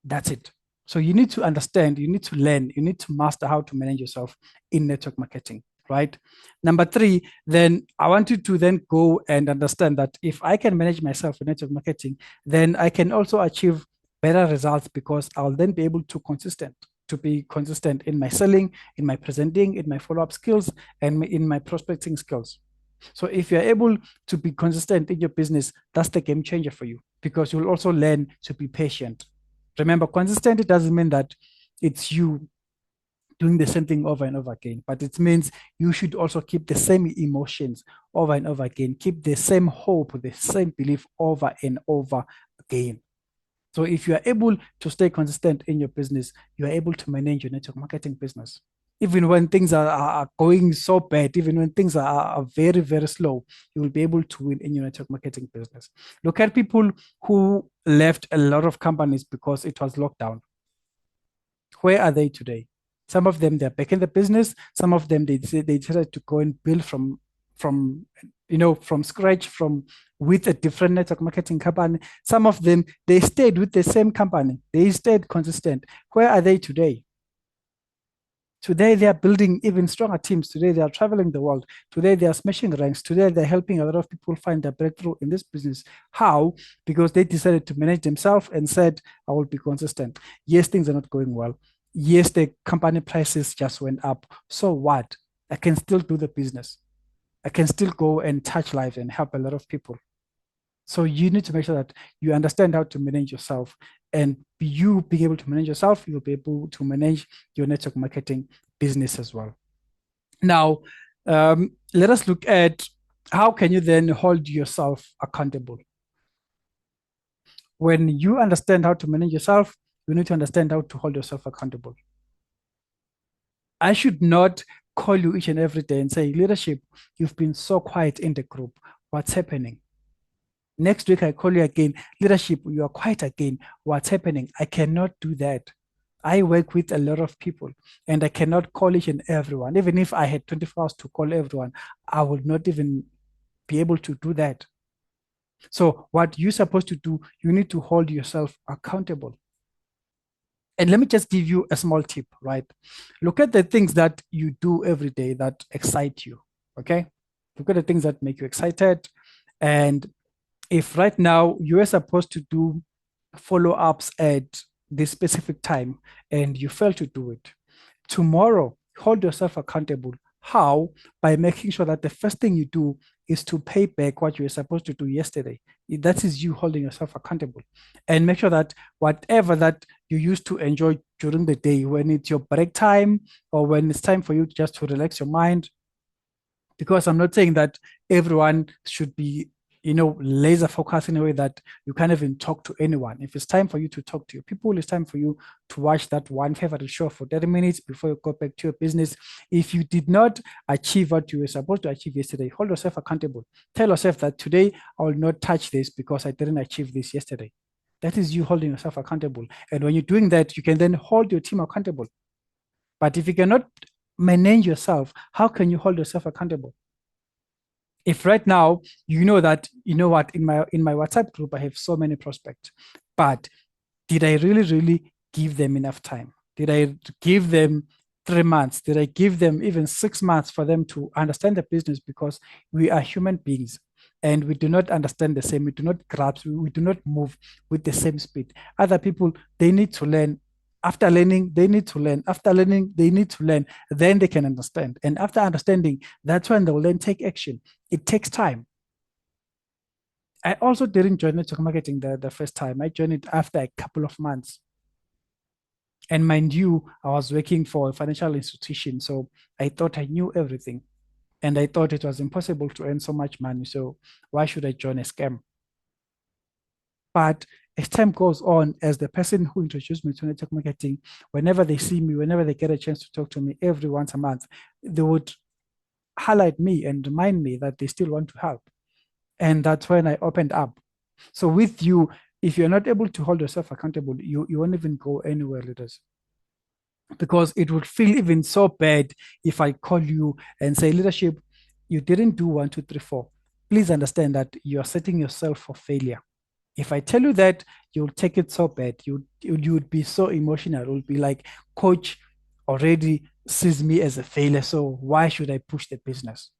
[SPEAKER 1] That's it. So you need to understand, you need to learn, you need to master how to manage yourself in network marketing, right? Number 3, then I want you to then go and understand that if I can manage myself in network marketing, then I can also achieve better results because I'll then be able to be consistent in my selling, in my presenting, in my follow-up skills, and in my prospecting skills. So if you're able to be consistent in your business, that's the game changer for you because you'll also learn to be patient. Remember, consistent, it doesn't mean that it's you doing the same thing over and over again, but it means you should also keep the same emotions over and over again, keep the same hope, the same belief over and over again. So if you are able to stay consistent in your business, you are able to manage your network marketing business. Even when things are going so bad, even when things are very, very slow, you will be able to win in your network marketing business. Look at people who left a lot of companies because it was lockdown. Where are they today? Some of them, they're back in the business. Some of them, they decided to go and build from scratch, with a different network marketing company. Some of them, they stayed with the same company. They stayed consistent. Where are they today? Today, they are building even stronger teams. Today, they are traveling the world. Today, they are smashing ranks. Today, they're helping a lot of people find their breakthrough in this business. How? Because they decided to manage themselves and said, I will be consistent. Yes, things are not going well. Yes, the company prices just went up. So what? I can still do the business. I can still go and touch lives and help a lot of people. So you need to make sure that you understand how to manage yourself. And you being able to manage yourself, you'll be able to manage your network marketing business as well. Now, let us look at how can you then hold yourself accountable. When you understand how to manage yourself, you need to understand how to hold yourself accountable. I should not call you each and every day and say, leadership, you've been so quiet in the group. What's happening? Next week, I call you again. Leadership, you are quiet again. What's happening? I cannot do that. I work with a lot of people and I cannot call each and everyone. Even if I had 24 hours to call everyone, I would not even be able to do that. So what you're supposed to do, you need to hold yourself accountable. And let me just give you a small tip, right? Look at the things that you do every day that excite you, okay? Look at the things that make you excited. And if right now you are supposed to do follow-ups at this specific time and you fail to do it, tomorrow, hold yourself accountable. How? By making sure that the first thing you do is to pay back what you were supposed to do yesterday. That is you holding yourself accountable. And make sure that whatever that you used to enjoy during the day, when it's your break time or when it's time for you just to relax your mind, because I'm not saying that everyone should be laser focused in a way that you can't even talk to anyone. If it's time for you to talk to your people, it's time for you to watch that one favorite show for 30 minutes before you go back to your business. If you did not achieve what you were supposed to achieve yesterday, hold yourself accountable. Tell yourself that today I will not touch this because I didn't achieve this yesterday. That is you holding yourself accountable. And when you're doing that, you can then hold your team accountable. But if you cannot manage yourself, how can you hold yourself accountable? If right now you know that, in my WhatsApp group, I have so many prospects, but did I really give them enough time? Did I give them 3 months? Did I give them even 6 months for them to understand the business? Because we are human beings and we do not understand the same. We do not grasp, we do not move with the same speed. Other people, they need to learn. After learning, they need to learn. After learning, they need to learn. Then they can understand. And after understanding, that's when they'll then take action. It takes time. I also didn't join network marketing the first time. I joined it after a couple of months. And mind you, I was working for a financial institution. So I thought I knew everything. And I thought it was impossible to earn so much money. So why should I join a scam? But as time goes on, as the person who introduced me to network marketing, whenever they see me, whenever they get a chance to talk to me every once a month, they would highlight me and remind me that they still want to help. And that's when I opened up. So with you, if you're not able to hold yourself accountable, you won't even go anywhere, leaders. Because it would feel even so bad if I call you and say, leadership, you didn't do 1, 2, 3, 4. Please understand that you're setting yourself for failure. If I tell you that, you'll take it so bad. You would be so emotional. It would be like, coach already sees me as a failure. So why should I push the business?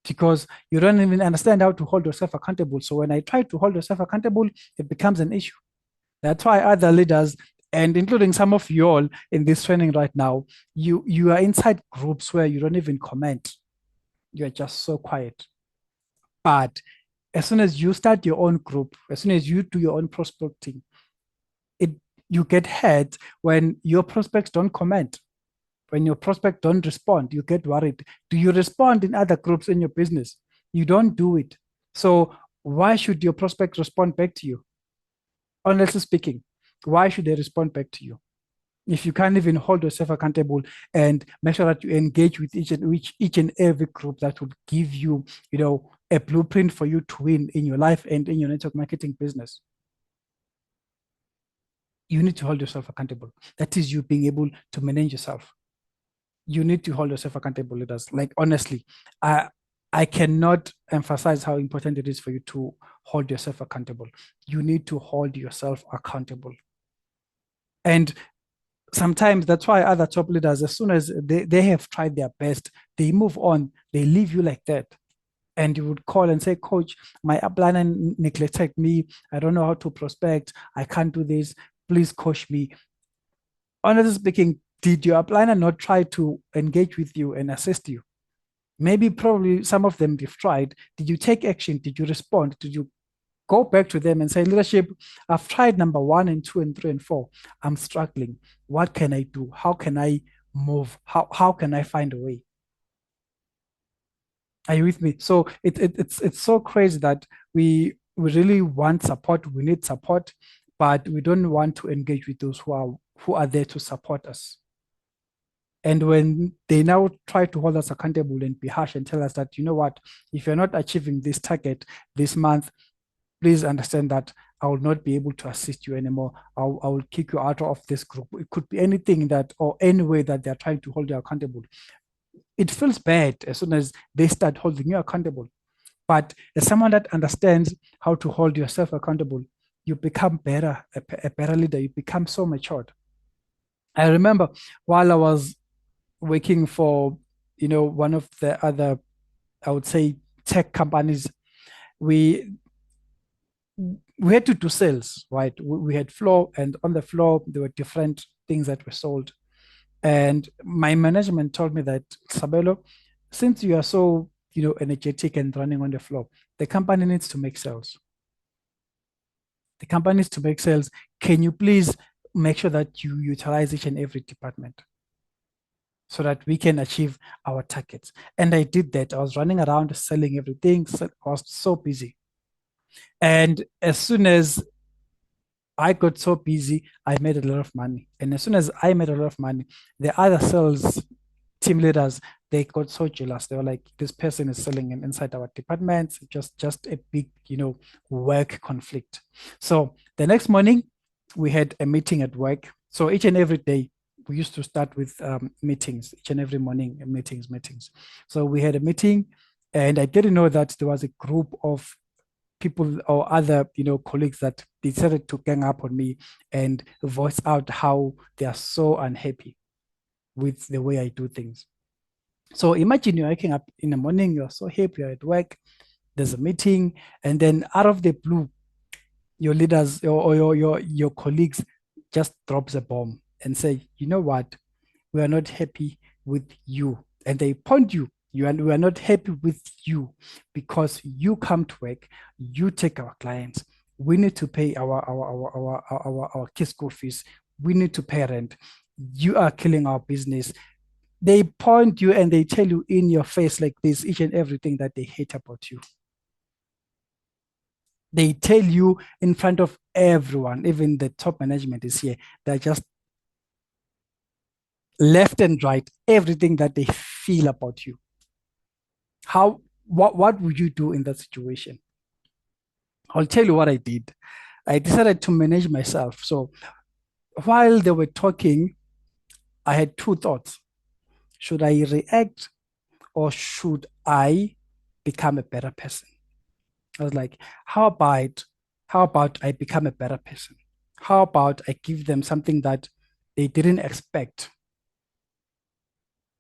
[SPEAKER 1] Because you don't even understand how to hold yourself accountable. So when I try to hold yourself accountable, it becomes an issue. That's why other leaders, and including some of you all in this training right now, you are inside groups where you don't even comment. You're just so quiet. But as soon as you start your own group, as soon as you do your own prospecting, you get hurt when your prospects don't comment. When your prospect don't respond, you get worried. Do you respond in other groups in your business? You don't do it. So why should your prospect respond back to you? Honestly speaking, why should they respond back to you? If you can't even hold yourself accountable and make sure that you engage with each and every group that would give you, a blueprint for you to win in your life and in your network marketing business. You need to hold yourself accountable. That is you being able to manage yourself. You need to hold yourself accountable, leaders. Like, honestly, I cannot emphasize how important it is for you to hold yourself accountable. You need to hold yourself accountable. And sometimes that's why other top leaders, as soon as they have tried their best, they move on, they leave you like that. And you would call and say, coach, my upline neglected me. I don't know how to prospect. I can't do this. Please coach me. Honestly speaking, did your upliner not try to engage with you and assist you? Maybe probably some of them they've tried. Did you take action? Did you respond? Did you go back to them and say, leadership, I've tried number 1 and 2 and 3 and 4. I'm struggling. What can I do? How can I move? How can I find a way? Are you with me? So it's so crazy that we really want support. We need support, but we don't want to engage with those who are there to support us. And when they now try to hold us accountable and be harsh and tell us that, you know what, if you're not achieving this target this month, please understand that I will not be able to assist you anymore. I will kick you out of this group. It could be anything that, or any way that they're trying to hold you accountable. It feels bad as soon as they start holding you accountable. But as someone that understands how to hold yourself accountable, you become better, a better leader. You become so matured. I remember while I was working for, one of the other, I would say, tech companies, we we had to do sales, right? We had floor, and on the floor there were different things that were sold. And my management told me that, Sabelo, since you are so, energetic and running on the floor, the company needs to make sales. The company needs to make sales. Can you please make sure that you utilize each and every department so that we can achieve our targets? And I did that. I was running around selling everything. So I was so busy. And as soon as I got so busy, I made a lot of money. And as soon as I made a lot of money, the other sales team leaders, they got so jealous. They were like, this person is selling inside our department. Just a big, work conflict. So the next morning, we had a meeting at work. So each and every day, we used to start with meetings, each and every morning, meetings. So we had a meeting, and I didn't know that there was a group of people or other colleagues that decided to gang up on me and voice out how they are so unhappy. with the way I do things. So imagine you're waking up in the morning, you're so happy, you're at work, there's a meeting, and then out of the blue, your leaders or your colleagues just drops a bomb and say, you know what, we are not happy with you. And they point we are not happy with you because you come to work, you take our clients. We need to pay our kids' school fees. We need to pay rent. You are killing our business. They point you and they tell you in your face like this each and everything that they hate about you. They tell you in front of everyone, even the top management is here. They're just left and right, everything that they feel about you. What would you do in that situation? I'll tell you what I did. I decided to manage myself. So while they were talking, I had two thoughts. Should I react or should I become a better person? I was like, how about I become a better person? How about I give them something that they didn't expect?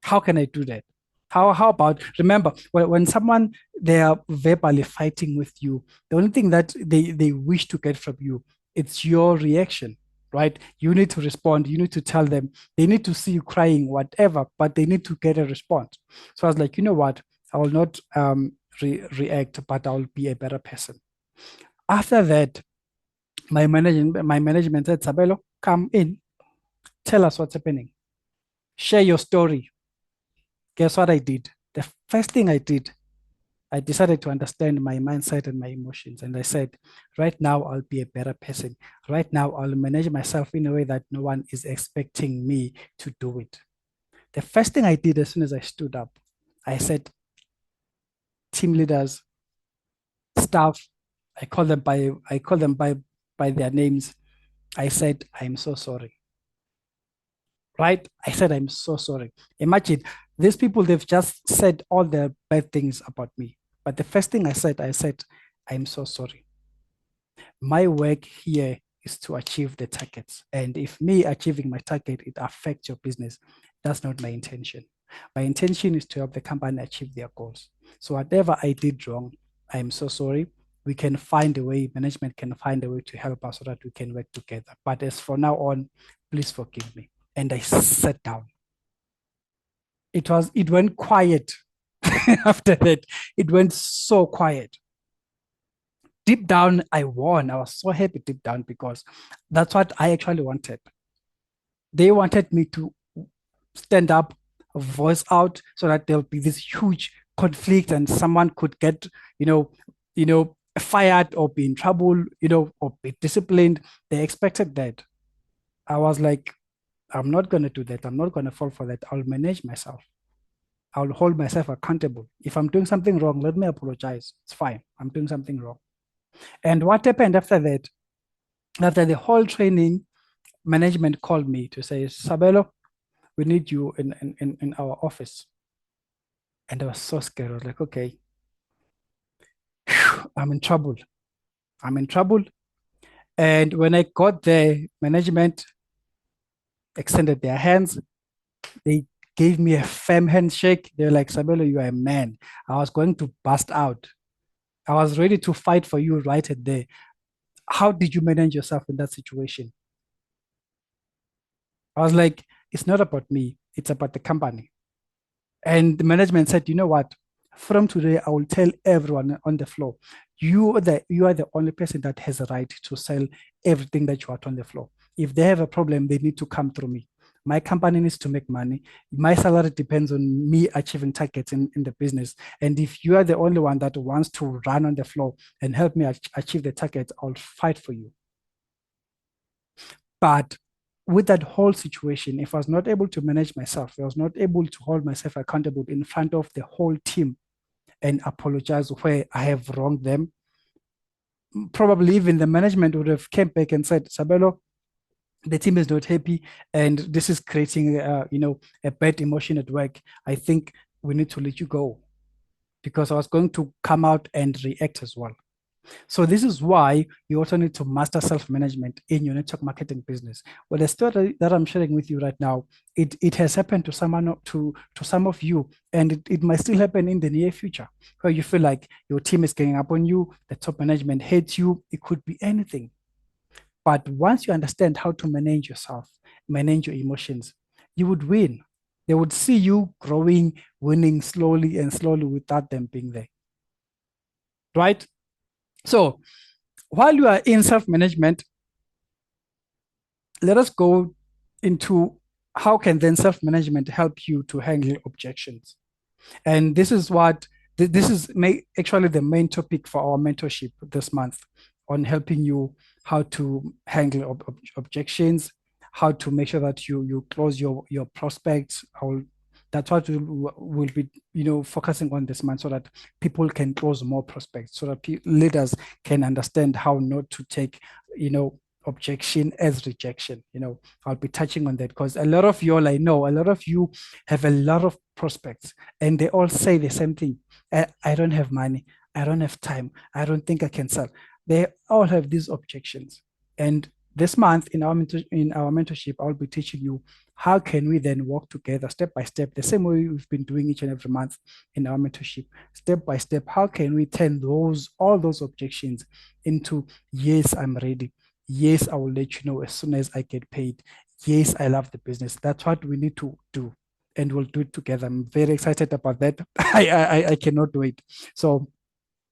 [SPEAKER 1] How can I do that? How about, remember, when someone, they are verbally fighting with you, the only thing that they wish to get from you, it's your reaction, right? You need to respond. You need to tell them. They need to see you crying, whatever, but they need to get a response. So I was like, you know what? I will not react, but I'll be a better person. After that, my management said, Sabelo, come in, tell us what's happening, share your story. Guess what I did? The first thing I did, I decided to understand my mindset and my emotions. And I said, right now, I'll be a better person. Right now, I'll manage myself in a way that no one is expecting me to do it. The first thing I did as soon as I stood up, I said, team leaders, staff, I call them by their names. I said, I'm so sorry. Right? I said, I'm so sorry. Imagine these people, they've just said all the bad things about me. But the first thing I said, I'm so sorry. My work here is to achieve the targets. And if me achieving my target, it affects your business, that's not my intention. My intention is to help the company achieve their goals. So whatever I did wrong, I'm so sorry. We can find a way, management can find a way to help us so that we can work together. But as for now on, please forgive me. And I sat down. It went quiet after that. It went so quiet. Deep down, I won. I was so happy deep down because that's what I actually wanted. They wanted me to stand up, voice out, so that there'll be this huge conflict and someone could get, fired or be in trouble, or be disciplined. They expected that. I was like, I'm not going to do that. I'm not going to fall for that. I'll manage myself. I'll hold myself accountable. If I'm doing something wrong, let me apologize. It's fine. I'm doing something wrong. And what happened after that? After the whole training, management called me to say, Sabelo, we need you in our office. And I was so scared. I was like, okay, I'm in trouble. I'm in trouble. And when I got there, management extended their hands. They gave me a firm handshake. They're like, Sabelo, you are a man. I was going to bust out. I was ready to fight for you right there. How did you manage yourself in that situation? I was like, it's not about me, it's about the company. And the management said, you know what? From today, I will tell everyone on the floor, you are the only person that has a right to sell everything that you are on the floor. If they have a problem, they need to come through me. My company needs to make money. My salary depends on me achieving targets in the business. And if you are the only one that wants to run on the floor and help me achieve the targets, I'll fight for you. But with that whole situation, if I was not able to manage myself, I was not able to hold myself accountable in front of the whole team and apologize where I have wronged them, probably even the management would have came back and said, Sabelo, the team is not happy and this is creating a bad emotion at work. I think we need to let you go, because I was going to come out and react as well. So this is why you also need to master self-management in your network marketing business. Well, the story that I'm sharing with you right now, it has happened to someone, to some of you, and it might still happen in the near future, where you feel like your team is ganging up on you, the top management hates you. It could be anything. But once you understand how to manage yourself, manage your emotions, you would win. They would see you growing, winning slowly and slowly without them being there. Right? So while you are in self-management, let us go into how can then self-management help you to handle objections. And this is what this is actually the main topic for our mentorship this month, on helping you how to handle objections, how to make sure that you close your prospects. That's what we'll be focusing on this month, so that people can close more prospects, so that leaders can understand how not to take objection as rejection. I'll be touching on that, because a lot of you all, I know a lot of you have a lot of prospects, and they all say the same thing. I don't have money, I don't have time, I don't think I can sell. They all have these objections. And this month in our mentorship, I'll be teaching you how can we then work together step by step, the same way we've been doing each and every month in our mentorship, step by step. How can we turn all those objections into, yes, I'm ready. Yes, I will let you know as soon as I get paid. Yes, I love the business. That's what we need to do, and we'll do it together. I'm very excited about that. I cannot wait. So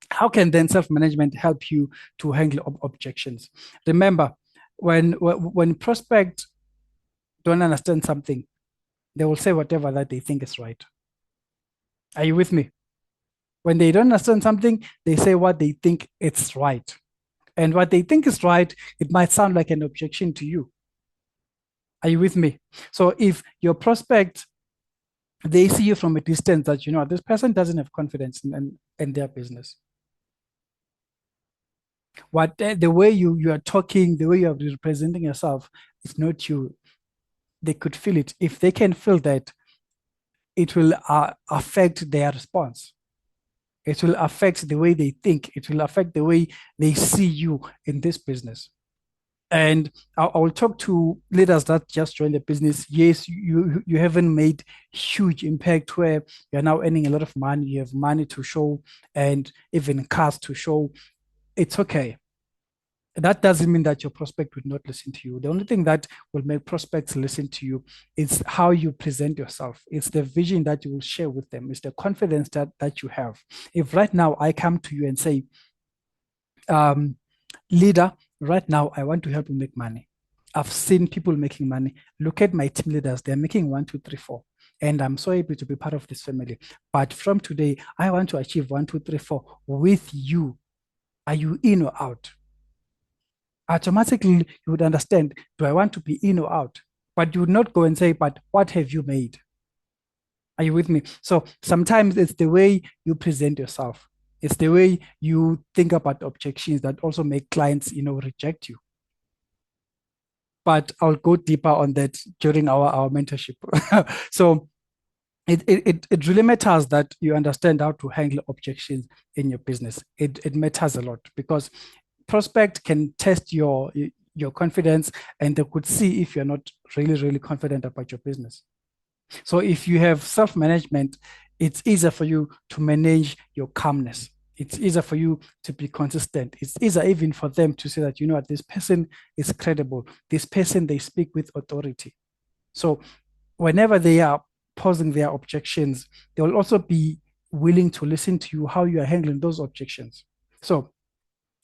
[SPEAKER 1] how can then self-management help you to handle objections? Remember, when prospects don't understand something, they will say whatever that they think is right. Are you with me? When they don't understand something, they say what they think it's right. And what they think is right, it might sound like an objection to you. Are you with me? So if your prospect, they see you from a distance, that this person doesn't have confidence in their business. The way you are talking, the way you are representing yourself, it's not you. They could feel it. If they can feel that, it will affect their response. It will affect the way they think. It will affect the way they see you in this business. And I will talk to leaders that just joined the business. Yes, you haven't made huge impact where you're now earning a lot of money. You have money to show, and even cars to show. It's okay. That doesn't mean that your prospect would not listen to you. The only thing that will make prospects listen to you is how you present yourself. It's the vision that you will share with them. It's the confidence that you have. If right now I come to you and say, leader, right now I want to help you make money. I've seen people making money. Look at my team leaders. They're making 1, 2, 3, 4. And I'm so happy to be part of this family. But from today, I want to achieve 1, 2, 3, 4 with you. Are you in or out? Automatically, you would understand, do I want to be in or out? But you would not go and say, but what have you made? Are you with me? So sometimes it's the way you present yourself. It's the way you think about objections that also make clients, reject you. But I'll go deeper on that during our mentorship. So it really matters that you understand how to handle objections in your business. It matters a lot, because prospect can test your confidence, and they could see if you're not really confident about your business. So if you have self-management, it's easier for you to manage your calmness. It's easier for you to be consistent. It's easier even for them to say that, what, this person is credible. This person, they speak with authority. So whenever they are posing their objections, they will also be willing to listen to you, how you are handling those objections. So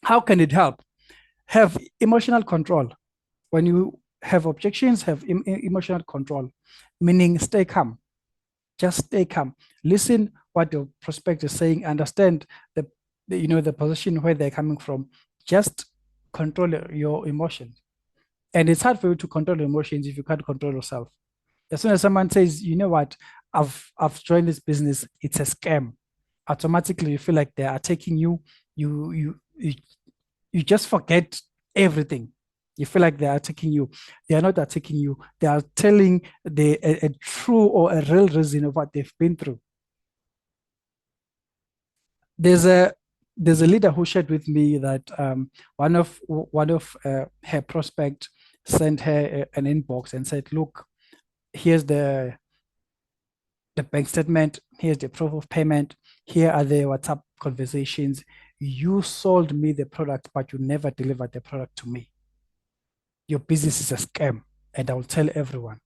[SPEAKER 1] how can it help? Have emotional control. When you have objections, have emotional control, meaning stay calm. Just stay calm. Listen what your prospect is saying. Understand the position where they're coming from. Just control your emotions. And it's hard for you to control your emotions if you can't control yourself. As soon as someone says, you know what, I've joined this business, it's a scam, automatically you feel like they are taking you. You just forget everything. You feel like they are attacking you. They are not attacking you. They are telling a true or a real reason of what they've been through. There's a there's a leader who shared with me that one of her prospect sent her an inbox and said, "Look, here's the bank statement. Here's the proof of payment. Here are the WhatsApp conversations. You sold me the product, but you never delivered the product to me. Your business is a scam, and I will tell everyone."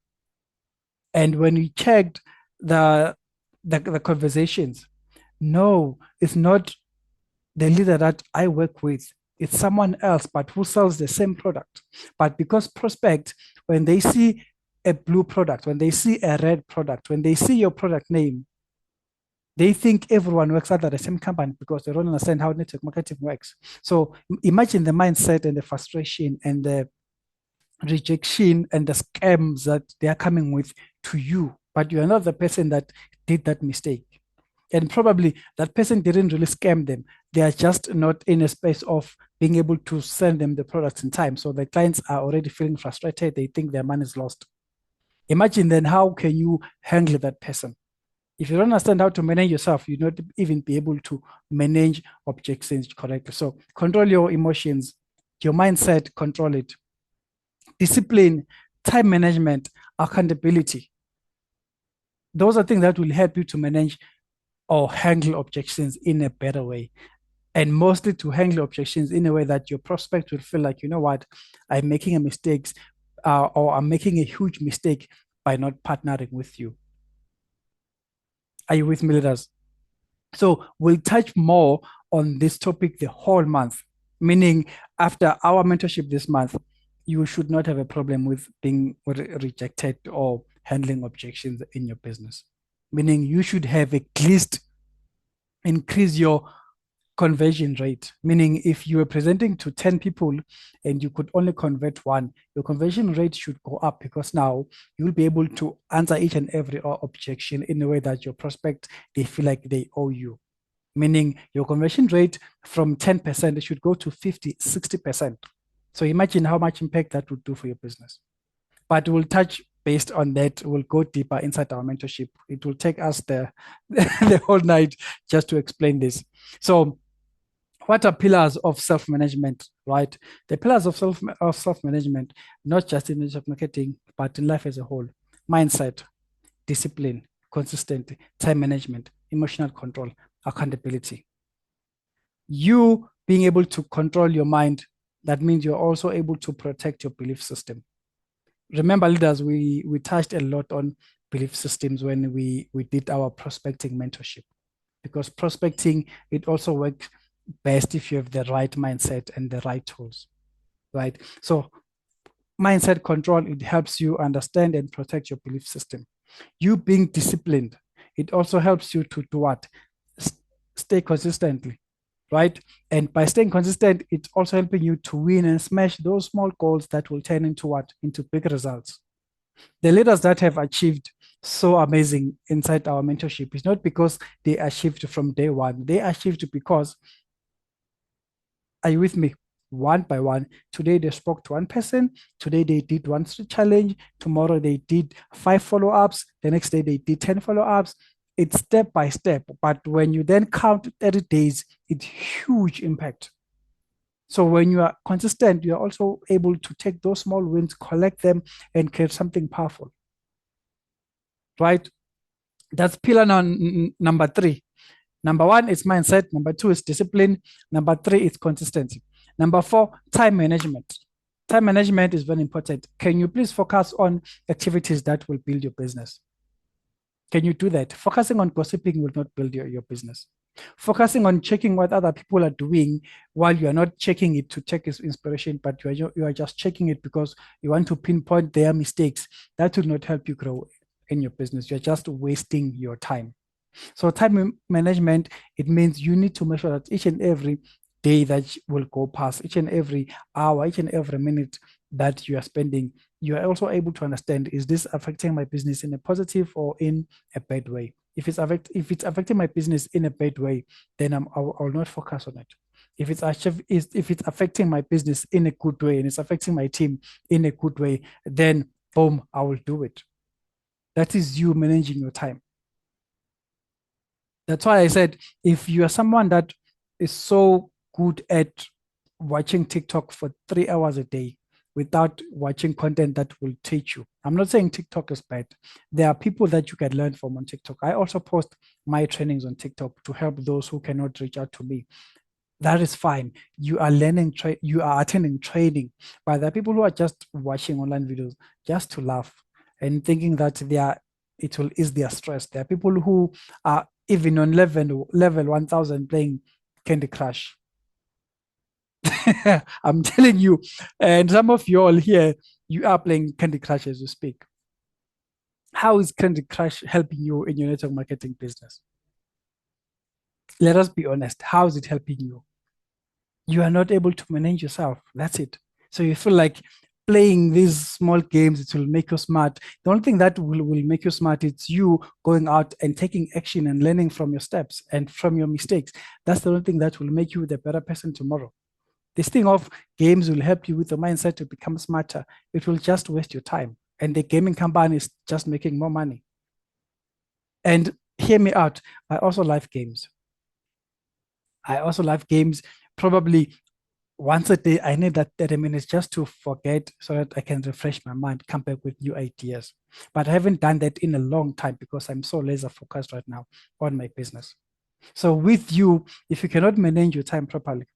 [SPEAKER 1] And when we checked the the conversations, no, it's not the leader that I work with. It's someone else, but who sells the same product. But because prospect, when they see a blue product, when they see a red product, when they see your product name, they think everyone works under the same company because they don't understand how network marketing works. So imagine the mindset and the frustration and the rejection and the scams that they are coming with to you, but you are not the person that did that mistake. And probably that person didn't really scam them. They are just not in a space of being able to send them the products in time. So the clients are already feeling frustrated. They think their money is lost. Imagine then how can you handle that person? If you don't understand how to manage yourself, you not even be able to manage objections correctly. So control your emotions, your mindset, control it. Discipline, time management, accountability. Those are things that will help you to manage or handle objections in a better way. And mostly to handle objections in a way that your prospect will feel like, you know what, I'm making a mistake or I'm making a huge mistake by not partnering with you. Are you with me, leaders? So we'll touch more on this topic the whole month, meaning after our mentorship this month, you should not have a problem with being rejected or handling objections in your business. Meaning you should have at least increase your conversion rate. Meaning if you were presenting to 10 people and you could only convert one, your conversion rate should go up because now you'll be able to answer each and every objection in a way that your prospect, they feel like they owe you. Meaning your conversion rate from 10% should go to 50, 60%. So imagine how much impact that would do for your business. But we'll touch based on that. We'll go deeper inside our mentorship. It will take us the whole night just to explain this. So what are pillars of self-management, right? The pillars of self-management, not just in network marketing, but in life as a whole: mindset, discipline, consistency, time management, emotional control, accountability. You being able to control your mind, that means you're also able to protect your belief system. Remember, leaders, we touched a lot on belief systems when we did our prospecting mentorship, because prospecting, it also works best if you have the right mindset and the right tools, right? So mindset control, it helps you understand and protect your belief system. You being disciplined, it also helps you to do what? Stay consistently, right? And by staying consistent, it's also helping you to win and smash those small goals that will turn into what? Into big results. The leaders that have achieved so amazing inside our mentorship is not because they achieved from day one. They achieved because, are you with me? One by one. Today they spoke to one person. Today they did one challenge. Tomorrow they did 5 follow-ups. The next day they did 10 follow-ups. It's step by step. But when you then count 30 days, it's huge impact. So when you are consistent, you are also able to take those small wins, collect them, and create something powerful. Right? That's pillar number 3. Number 1 is mindset. Number 2 is discipline. Number 3 is consistency. Number 4, time management. Time management is very important. Can you please focus on activities that will build your business? Can you do that? Focusing on gossiping will not build your business. Focusing on checking what other people are doing while you are not checking it to check its inspiration, but you are just checking it because you want to pinpoint their mistakes, that will not help you grow in your business. You're just wasting your time. So time management, it means you need to make sure that each and every day that will go past, each and every hour, each and every minute that you are spending, you are also able to understand, is this affecting my business in a positive or in a bad way? If it's affecting my business in a bad way, then I will not focus on it. If it's affecting my business in a good way and it's affecting my team in a good way, then boom, I will do it. That is you managing your time. That's why I said, if you are someone that is so good at watching TikTok for 3 hours a day without watching content that will teach you. I'm not saying TikTok is bad. There are people that you can learn from on TikTok. I also post my trainings on TikTok to help those who cannot reach out to me. That is fine. You are learning, you are attending training, but there are people who are just watching online videos just to laugh and thinking that it will ease their stress. There are people who are even on level 1000 playing Candy Crush. I'm telling you, and some of you all here, you are playing Candy Crush as you speak. How is Candy Crush helping you in your network marketing business? Let us be honest. How is it helping you? You are not able to manage yourself. That's it. So you feel like playing these small games, it will make you smart. The only thing that will make you smart, it's you going out and taking action and learning from your steps and from your mistakes. That's the only thing that will make you the better person tomorrow. This thing of games will help you with the mindset to become smarter. It will just waste your time. And the gaming company is just making more money. And hear me out. I also love games. Probably once a day. I need that 30 minutes just to forget so that I can refresh my mind, come back with new ideas. But I haven't done that in a long time because I'm so laser focused right now on my business. So with you, if you cannot manage your time properly,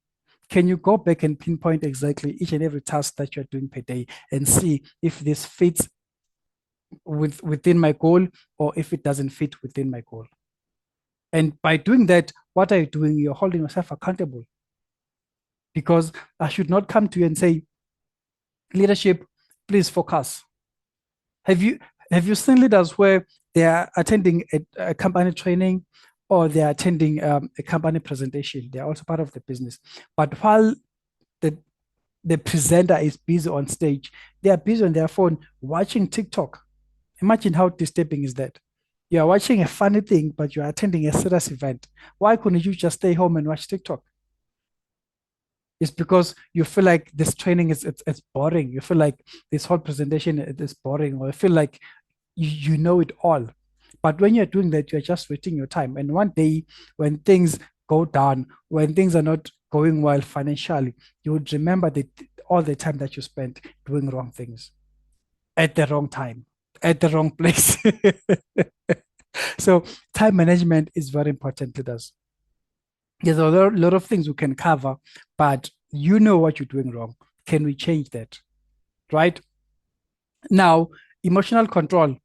[SPEAKER 1] can you go back and pinpoint exactly each and every task that you're doing per day and see if this fits within my goal or if it doesn't fit within my goal? And by doing that, what are you doing? You're holding yourself accountable, because I should not come to you and say, leadership, please focus. Have you seen leaders where they are attending a company training or they are attending a company presentation? They are also part of the business. But while the the presenter is busy on stage, they are busy on their phone watching TikTok. Imagine how disturbing is that? You are watching a funny thing, but you are attending a serious event. Why couldn't you just stay home and watch TikTok? It's because you feel like this training it's boring. You feel like this whole presentation is boring, or you feel like you know it all. But when you're doing that, you're just wasting your time. And one day, when things go down, when things are not going well financially, you would remember that all the time that you spent doing wrong things at the wrong time, at the wrong place. So time management is very important to us. There's a lot of things we can cover, but you know what you're doing wrong. Can we change that? Right? Now, emotional control.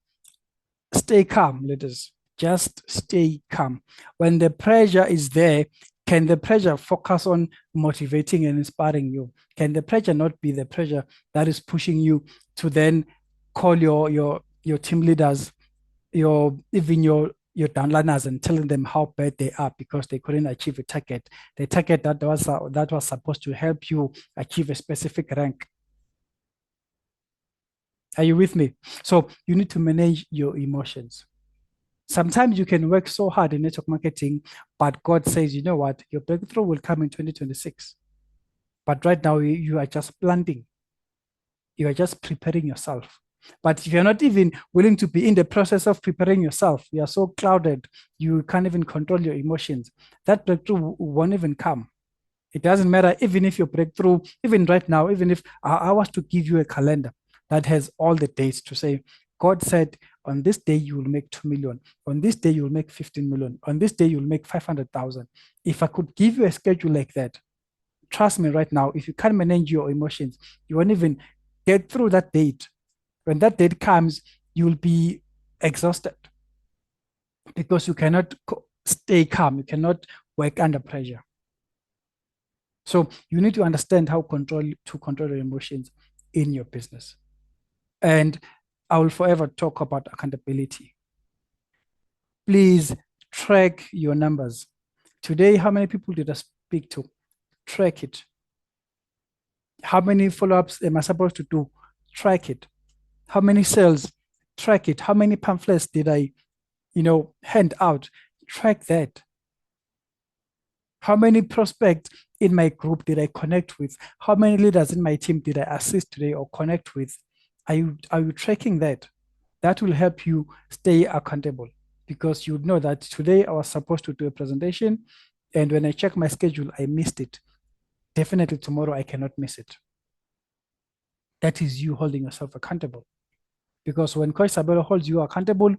[SPEAKER 1] Stay calm, leaders. Just stay calm. When the pressure is there, can the pressure focus on motivating and inspiring you? Can the pressure not be the pressure that is pushing you to then call your team leaders, your downliners, and telling them how bad they are because they couldn't achieve a target, the target that was supposed to help you achieve a specific rank? Are you with me? So you need to manage your emotions. Sometimes you can work so hard in network marketing, but God says, you know what, your breakthrough will come in 2026. But right now, you are just planting, you are just preparing yourself. But if you're not even willing to be in the process of preparing yourself, you are so clouded, you can't even control your emotions. That breakthrough won't even come. It doesn't matter, even if your breakthrough, even right now, even if I was to give you a calendar that has all the dates to say, God said, on this day you will make 2 million. On this day you will make 15 million. On this day you will make 500,000. If I could give you a schedule like that, trust me right now, if you can't manage your emotions, you won't even get through that date. When that date comes, you will be exhausted because you cannot stay calm. You cannot work under pressure. So you need to understand how to control your emotions in your business. And I will forever talk about accountability. Please track your numbers. Today, how many people did I speak to? Track it. How many follow-ups am I supposed to do? Track it. How many sales? Track it. How many pamphlets did I, hand out? Track that. How many prospects in my group did I connect with? How many leaders in my team did I assist today or connect with? Are you tracking that? That will help you stay accountable, because you know that today I was supposed to do a presentation And when I check my schedule, I missed it. Definitely tomorrow, I cannot miss it. That is you holding yourself accountable. Because when Coach Sabelo holds you accountable,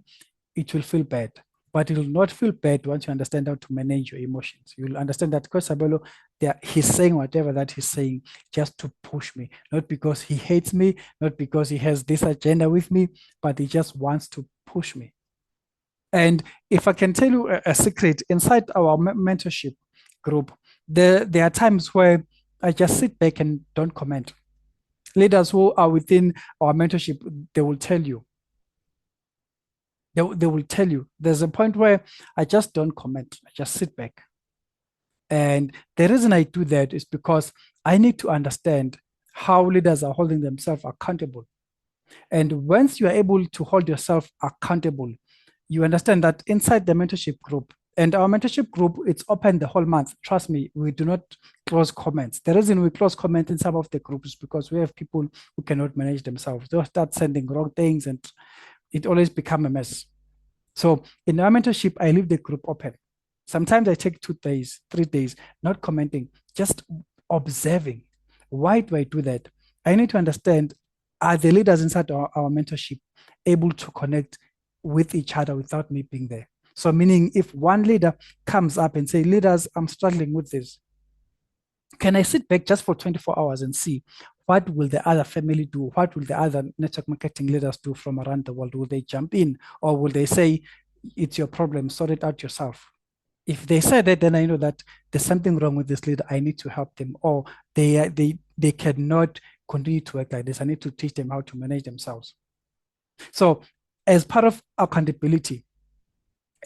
[SPEAKER 1] it will feel bad. But it will not feel bad once you understand how to manage your emotions. You'll understand that Coach Sabelo, he's saying whatever that he's saying just to push me, not because he hates me, not because he has this agenda with me, but he just wants to push me. And if I can tell you a secret, inside our mentorship group, there are times where I just sit back and don't comment. Leaders who are within our mentorship, they will tell you. They will tell you. There's a point where I just don't comment. I just sit back. And the reason I do that is because I need to understand how leaders are holding themselves accountable. And once you are able to hold yourself accountable, you understand that inside the mentorship group, and our mentorship group, it's open the whole month. Trust me, we do not close comments. The reason we close comments in some of the groups is because we have people who cannot manage themselves. They'll start sending wrong things and it always become a mess. So in our mentorship, I leave the group open. Sometimes I take 2 days, 3 days, not commenting, just observing. Why do I do that? I need to understand, are the leaders inside our mentorship able to connect with each other without me being there? So meaning if one leader comes up and say, leaders, I'm struggling with this. Can I sit back just for 24 hours and see what will the other family do? What will the other network marketing leaders do from around the world? Will they jump in or will they say, it's your problem, sort it out yourself? If they say that, then I know that there's something wrong with this leader. I need to help them, or they cannot continue to work like this. I need to teach them how to manage themselves. So as part of accountability,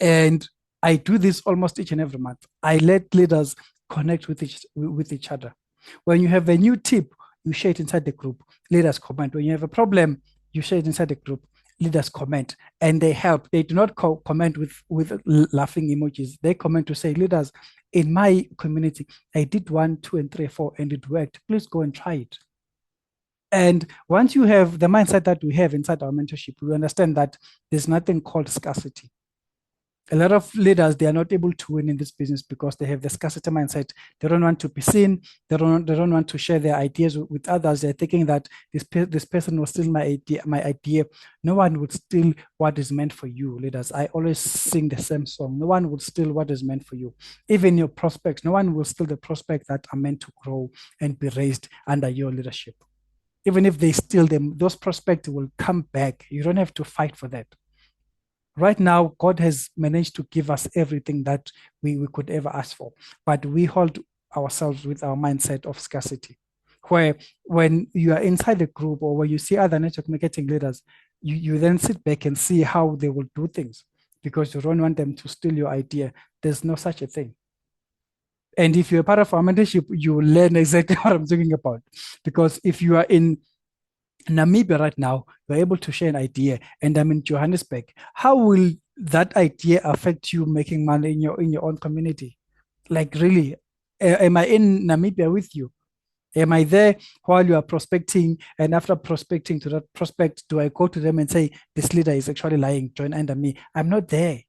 [SPEAKER 1] and I do this almost each and every month, I let leaders connect with each other. When you have a new tip, you share it inside the group. Leaders comment. When you have a problem, you share it inside the group. Leaders comment and they help. They do not comment with laughing emojis. They comment to say, leaders, in my community, I did 1, 2, and 3, 4, and it worked. Please go and try it. And once you have the mindset that we have inside our mentorship, we understand that there's nothing called scarcity. A lot of leaders, they are not able to win in this business because they have the scarcity mindset. They don't want to be seen. They don't want to share their ideas with others. They're thinking that this person will steal my idea. No one would steal what is meant for you, leaders. I always sing the same song. No one would steal what is meant for you. Even your prospects, no one will steal the prospects that are meant to grow and be raised under your leadership. Even if they steal them, those prospects will come back. You don't have to fight for that. Right now, God has managed to give us everything that we could ever ask for, but we hold ourselves with our mindset of scarcity, where when you are inside the group or when you see other network marketing leaders, you then sit back and see how they will do things because you don't want them to steal your idea. There's no such a thing. And if you're part of our mentorship, you will learn exactly what I'm talking about. Because if you are in Namibia right now, you're able to share an idea, and I'm in Johannesburg. How will that idea affect you making money in your own community? Like really, am I in Namibia with you? Am I there while you are prospecting? And after prospecting to that prospect, do I go to them and say, this leader is actually lying, join under me? I'm not there.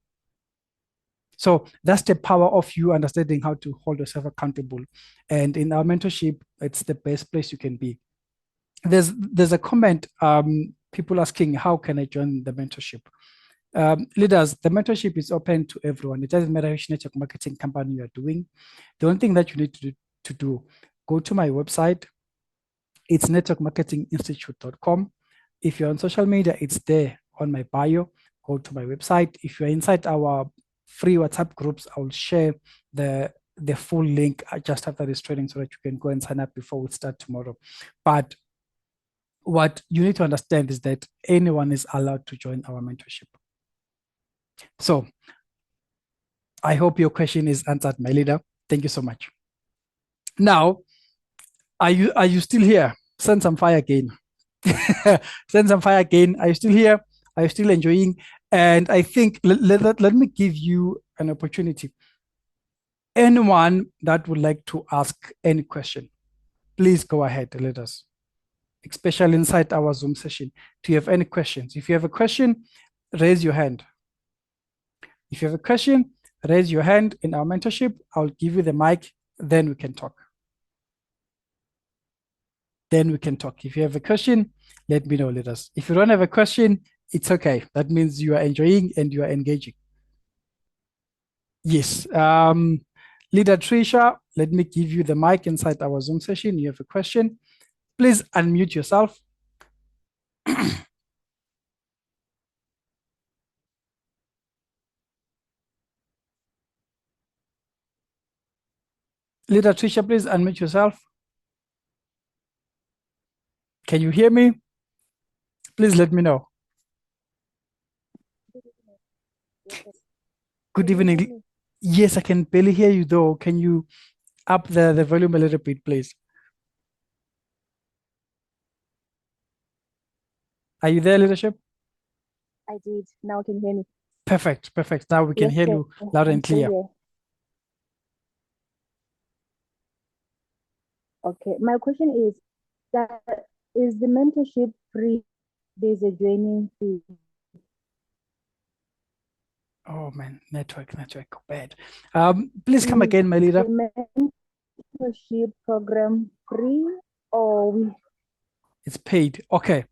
[SPEAKER 1] So that's the power of you understanding how to hold yourself accountable. And in our mentorship, it's the best place you can be. There's a comment, people asking, how can I join the mentorship? Leaders, the mentorship is open to everyone. It doesn't matter which network marketing company you are doing. The only thing that you need to do, go to my website. It's networkmarketinginstitute.com. If you're on social media, it's there on my bio. Go to my website. If you're inside our free WhatsApp groups, I will share the full link just after this training so that you can go and sign up before we start tomorrow. But what you need to understand is that anyone is allowed to join our mentorship. So I hope your question is answered, my leader. Thank you so much. Now, are you still here? Send some fire again. Send some fire again. Are you still here? Are you still enjoying? And I think let me give you an opportunity. Anyone that would like to ask any question, please go ahead, let us. Especially inside our Zoom session. Do you have any questions? If you have a question, raise your hand. If you have a question, raise your hand in our mentorship. I'll give you the mic, then we can talk. If you have a question, let me know, leaders. If you don't have a question, it's okay. That means you are enjoying and you are engaging. Yes. Leader Trisha, let me give you the mic inside our Zoom session. You have a question. Please unmute yourself. Leader Trisha, please unmute yourself. Can you hear me? Please let me know. Good evening. Yes, I can barely hear you though. Can you up the volume a little bit, please? Are you there, leadership?
[SPEAKER 2] I did. Now can you hear me?
[SPEAKER 1] Perfect. Now we can hear you loud and clear.
[SPEAKER 2] Okay. My question is that is the mentorship free? There's a joining fee.
[SPEAKER 1] Oh man, network bad. Please come again, my leader.
[SPEAKER 2] The mentorship program free or
[SPEAKER 1] it's paid? Okay.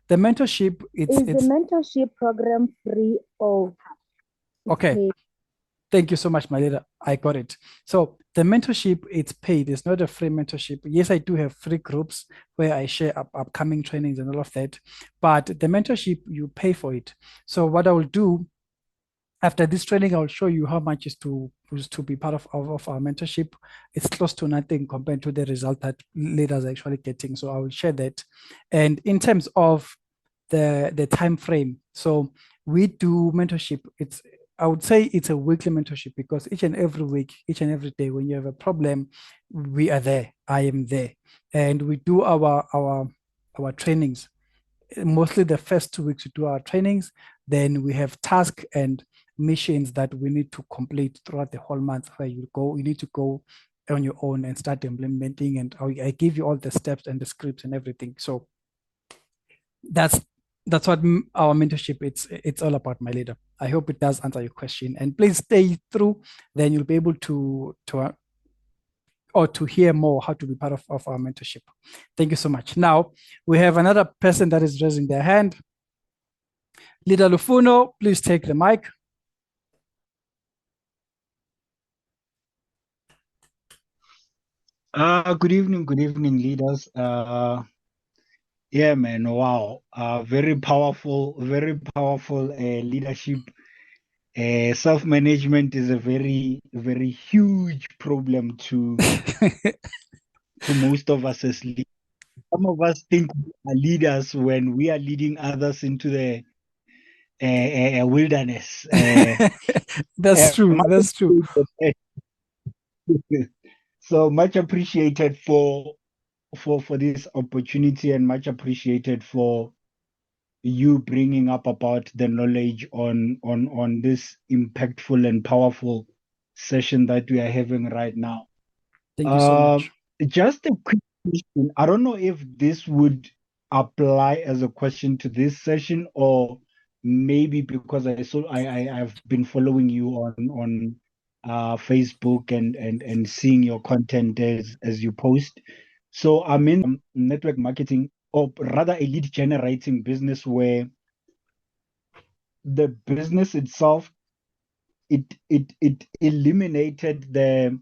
[SPEAKER 1] The mentorship, it's
[SPEAKER 2] the mentorship program free or
[SPEAKER 1] okay. Paid? Thank you so much, my leader. I got it. So the mentorship, it's paid. It's not a free mentorship. Yes, I do have free groups where I share upcoming trainings and all of that. But the mentorship, you pay for it. So what I will do after this training, I'll show you how much is to be part of our mentorship. It's close to nothing compared to the result that leaders are actually getting. So I will share that. And in terms of the time frame, so we do mentorship. I would say it's a weekly mentorship because each and every week, each and every day, when you have a problem, we are there. I am there, and we do our trainings. Mostly the first 2 weeks we do our trainings. Then we have tasks and missions that we need to complete throughout the whole month. Where you need to go on your own and start implementing. And I give you all the steps and the scripts and everything. So that's what our mentorship it's all about, my leader. I hope it does answer your question, and please stay through, then you'll be able to hear more how to be part of our mentorship. Thank you so much. Now we have another person that is raising their hand. Leader Lufuno, please take the mic.
[SPEAKER 3] Good evening, leaders. Yeah, man, wow. Very powerful leadership. Self-management is a very, very huge problem to most of us as leaders. Some of us think we are leaders when we are leading others into the wilderness.
[SPEAKER 1] That's true. That's true.
[SPEAKER 3] So much appreciated for this opportunity, and much appreciated for you bringing up about the knowledge on this impactful and powerful session that we are having right now.
[SPEAKER 1] Thank you so much.
[SPEAKER 3] Just a quick question. I don't know if this would apply as a question to this session, or maybe because I've been following you on Facebook and seeing your content as you post. So I'm in network marketing, or rather a lead generating business, where the business itself, it eliminated the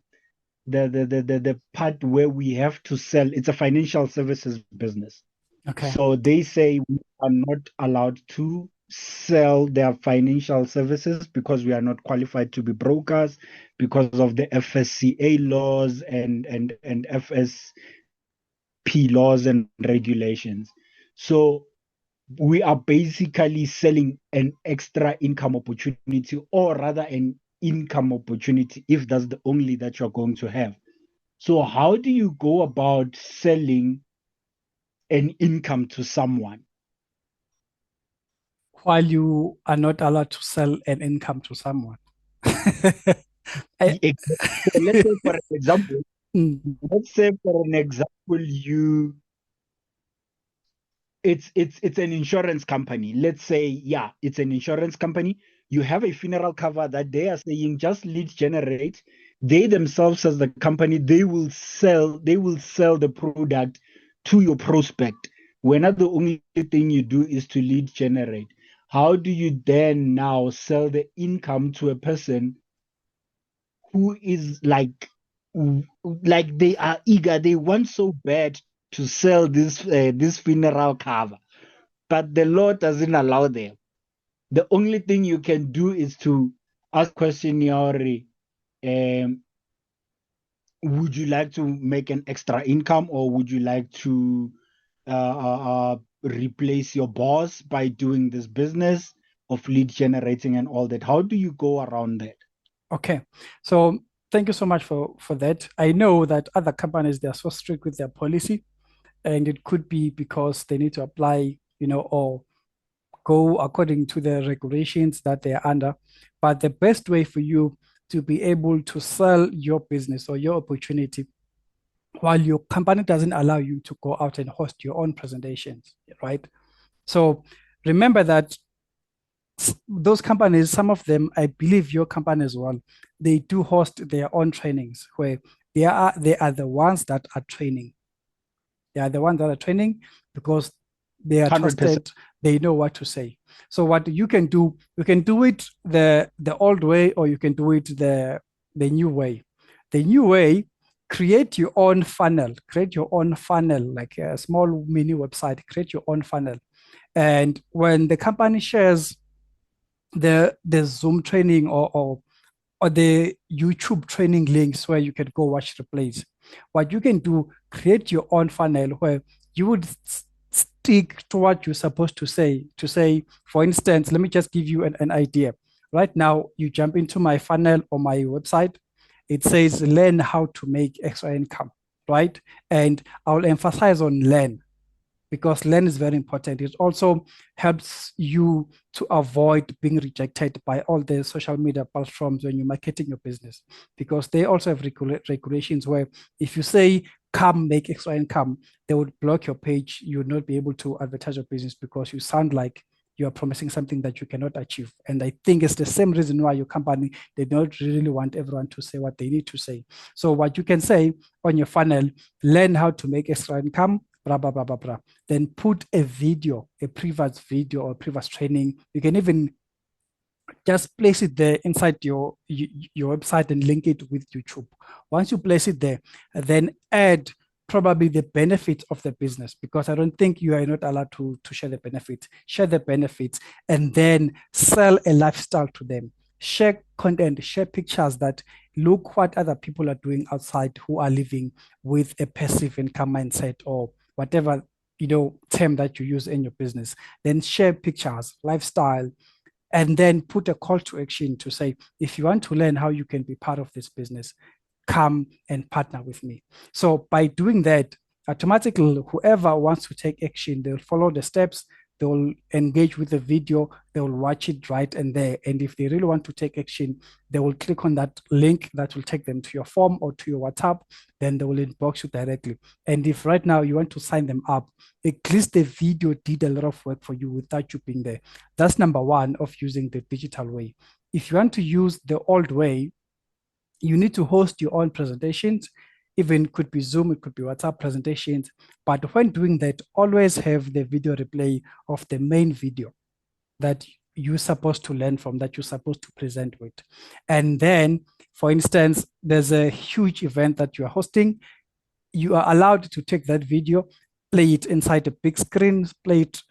[SPEAKER 3] part where we have to sell. It's a financial services business.
[SPEAKER 1] Okay.
[SPEAKER 3] So they say we are not allowed to sell their financial services because we are not qualified to be brokers because of the FSCA laws and FSP laws and regulations. So we are basically selling an extra income opportunity, or rather an income opportunity, if that's the only that you're going to have. So how do you go about selling an income to someone?
[SPEAKER 1] While you are not allowed to sell an income to someone.
[SPEAKER 3] So let's say for an example, it's an insurance company. Let's say, it's an insurance company. you have a funeral cover that they are saying just lead generate. They themselves as the company, they will sell the product to your prospect. When not the only thing you do is to lead generate. How do you then now sell the income to a person who is like they are eager, they want so bad to sell this funeral cover, but the law doesn't allow them. The only thing you can do is to ask question, Yori, would you like to make an extra income, or would you like to replace your boss by doing this business of lead generating and all that? How do you go around that?
[SPEAKER 1] Okay, so thank you so much for that. I know that other companies, they are so strict with their policy, and it could be because they need to apply, or go according to the regulations that they're under. But the best way for you to be able to sell your business or your opportunity while your company doesn't allow you to go out and host your own presentations, right? So remember that those companies, some of them, I believe your company as well, they do host their own trainings where they are the ones that are training. They are the ones that are training because they are 100%. Trusted. They know what to say. So what you can do it the old way, or you can do it the new way. The new way, create your own funnel. Create your own funnel, like a small mini website. Create your own funnel. And when the company shares the Zoom training or the YouTube training links where you can go watch the plays, what you can do, create your own funnel where you would stick to what you're supposed to say. To say, for instance, let me just give you an idea. Right now, you jump into my funnel or my website, it says learn how to make extra income, right? And I'll emphasize on learn, because learn is very important. It also helps you to avoid being rejected by all the social media platforms when you're marketing your business, because they also have regulations where if you say, come make extra income, they would block your page. You would not be able to advertise your business because you sound like you are promising something that you cannot achieve. And I think it's the same reason why your company, they don't really want everyone to say what they need to say. So what you can say on your funnel, learn how to make extra income, blah, blah, blah, blah, blah. Then put a video, a previous video or previous training. You can even just place it there inside your website and link it with YouTube. Once you place it there, then add probably the benefits of the business, because I don't think you are not allowed to share the benefits. Share the benefits and then sell a lifestyle to them. Share content, share pictures that look what other people are doing outside who are living with a passive income mindset or whatever term that you use in your business. Then share pictures, lifestyle, and then put a call to action to say, if you want to learn how you can be part of this business, come and partner with me. So by doing that, automatically, whoever wants to take action, they'll follow the steps, they'll engage with the video, they'll watch it right and there. And if they really want to take action, they will click on that link that will take them to your form or to your WhatsApp, then they will inbox you directly. And if right now you want to sign them up, at least the video did a lot of work for you without you being there. That's number one of using the digital way. If you want to use the old way, you need to host your own presentations. Even could be Zoom, it could be WhatsApp presentations. But when doing that, always have the video replay of the main video that you're supposed to learn from, that you're supposed to present with. And then, for instance, there's a huge event that you are hosting. You are allowed to take that video, play it inside a big screen, play it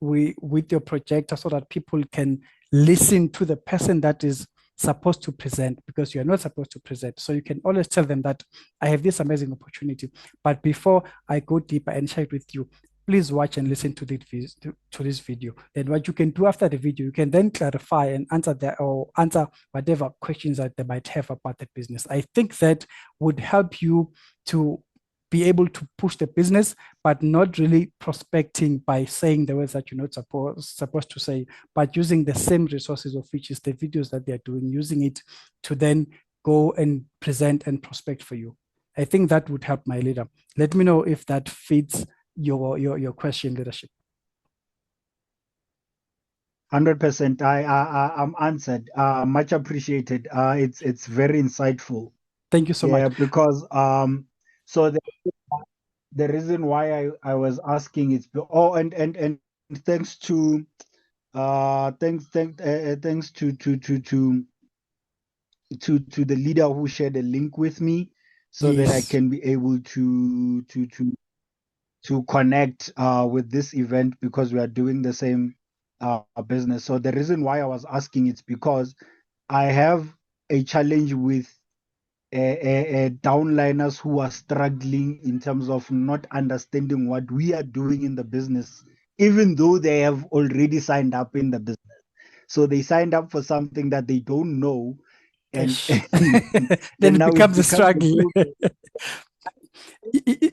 [SPEAKER 1] with your projector so that people can listen to the person that is supposed to present, because you're not supposed to present. So you can always tell them that I have this amazing opportunity, but before I go deeper and share it with you, please watch and listen to this video. Then what you can do after the video, you can then clarify and answer whatever questions that they might have about the business. I think that would help you to be able to push the business, but not really prospecting by saying the words that you're not supposed to say, but using the same resources, of which is the videos that they're doing, using it to then go and present and prospect for you. I think that would help, my leader. Let me know if that fits your question, leadership.
[SPEAKER 3] 100%. I'm answered. Much appreciated. It's very insightful.
[SPEAKER 1] Thank you so much.
[SPEAKER 3] Yeah, because so the reason why I was asking is and thanks to thanks to the leader who shared a link with me so that I
[SPEAKER 1] Yes.
[SPEAKER 3] can be able to connect with this event because we are doing the same business. So the reason why I was asking it's because I have a challenge with downliners who are struggling in terms of not understanding what we are doing in the business, even though they have already signed up in the business. So they signed up for something that they don't know, and,
[SPEAKER 1] Ish.
[SPEAKER 3] and
[SPEAKER 1] Then it
[SPEAKER 3] now it
[SPEAKER 1] becomes a
[SPEAKER 3] becomes a
[SPEAKER 1] struggle.
[SPEAKER 3] problem.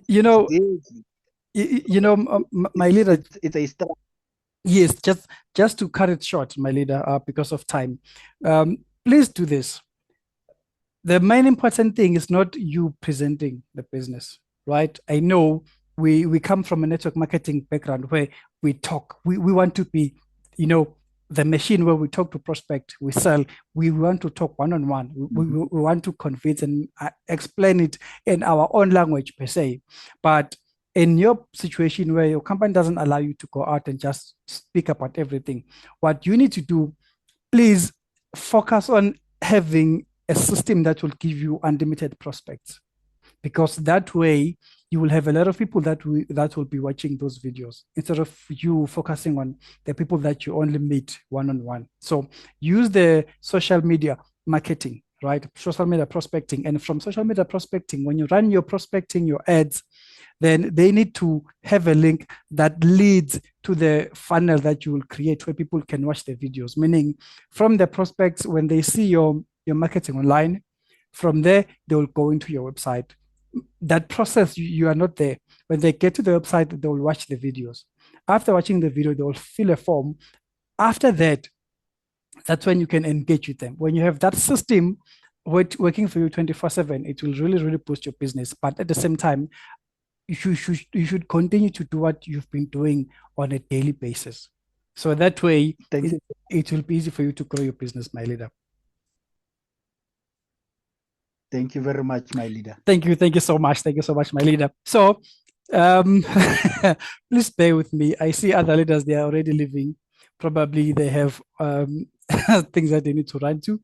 [SPEAKER 1] You know,
[SPEAKER 3] Exactly.
[SPEAKER 1] my leader.
[SPEAKER 3] It's a struggle.
[SPEAKER 1] Yes, just to cut it short, my leader, because of time. Please do this. The main important thing is not you presenting the business, right? I know we come from a network marketing background where we talk. We want to be, the machine where we talk to prospect, we sell. We want to talk one-on-one. We want to convince and explain it in our own language per se. But in your situation where your company doesn't allow you to go out and just speak about everything, what you need to do, please focus on having a system that will give you unlimited prospects, because that way you will have a lot of people that will be watching those videos instead of you focusing on the people that you only meet one-on-one. So use the social media marketing, right? Social media prospecting. And from social media prospecting, when you run your prospecting, your ads, then they need to have a link that leads to the funnel that you will create where people can watch the videos. Meaning, from the prospects, when they see your marketing online, from there, they will go into your website. That process, you are not there. When they get to the website, they will watch the videos. After watching the video, they will fill a form. After that, that's when you can engage with them. When you have that system working for you 24/7, it will really, really boost your business. But at the same time, you should continue to do what you've been doing on a daily basis. So that way,
[SPEAKER 3] Thank you.
[SPEAKER 1] it will be easy for you to grow your business, my leader.
[SPEAKER 3] Thank you very much, my leader.
[SPEAKER 1] Thank you so much. Thank you so much, my leader. So, please bear with me. I see other leaders, they are already leaving. Probably they have things that they need to run to,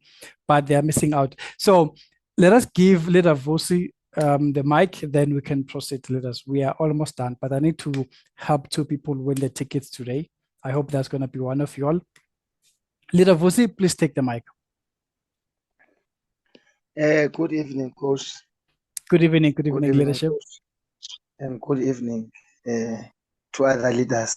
[SPEAKER 1] but they are missing out. So let us give Leader Vosi the mic, then we can proceed, leaders. We are almost done, but I need to help 2 people win the tickets today. I hope that's going to be one of you all. Leader Vosi, please take the mic.
[SPEAKER 4] Good evening, Coach.
[SPEAKER 1] Good evening, leadership.
[SPEAKER 4] Coach. And good evening to other leaders.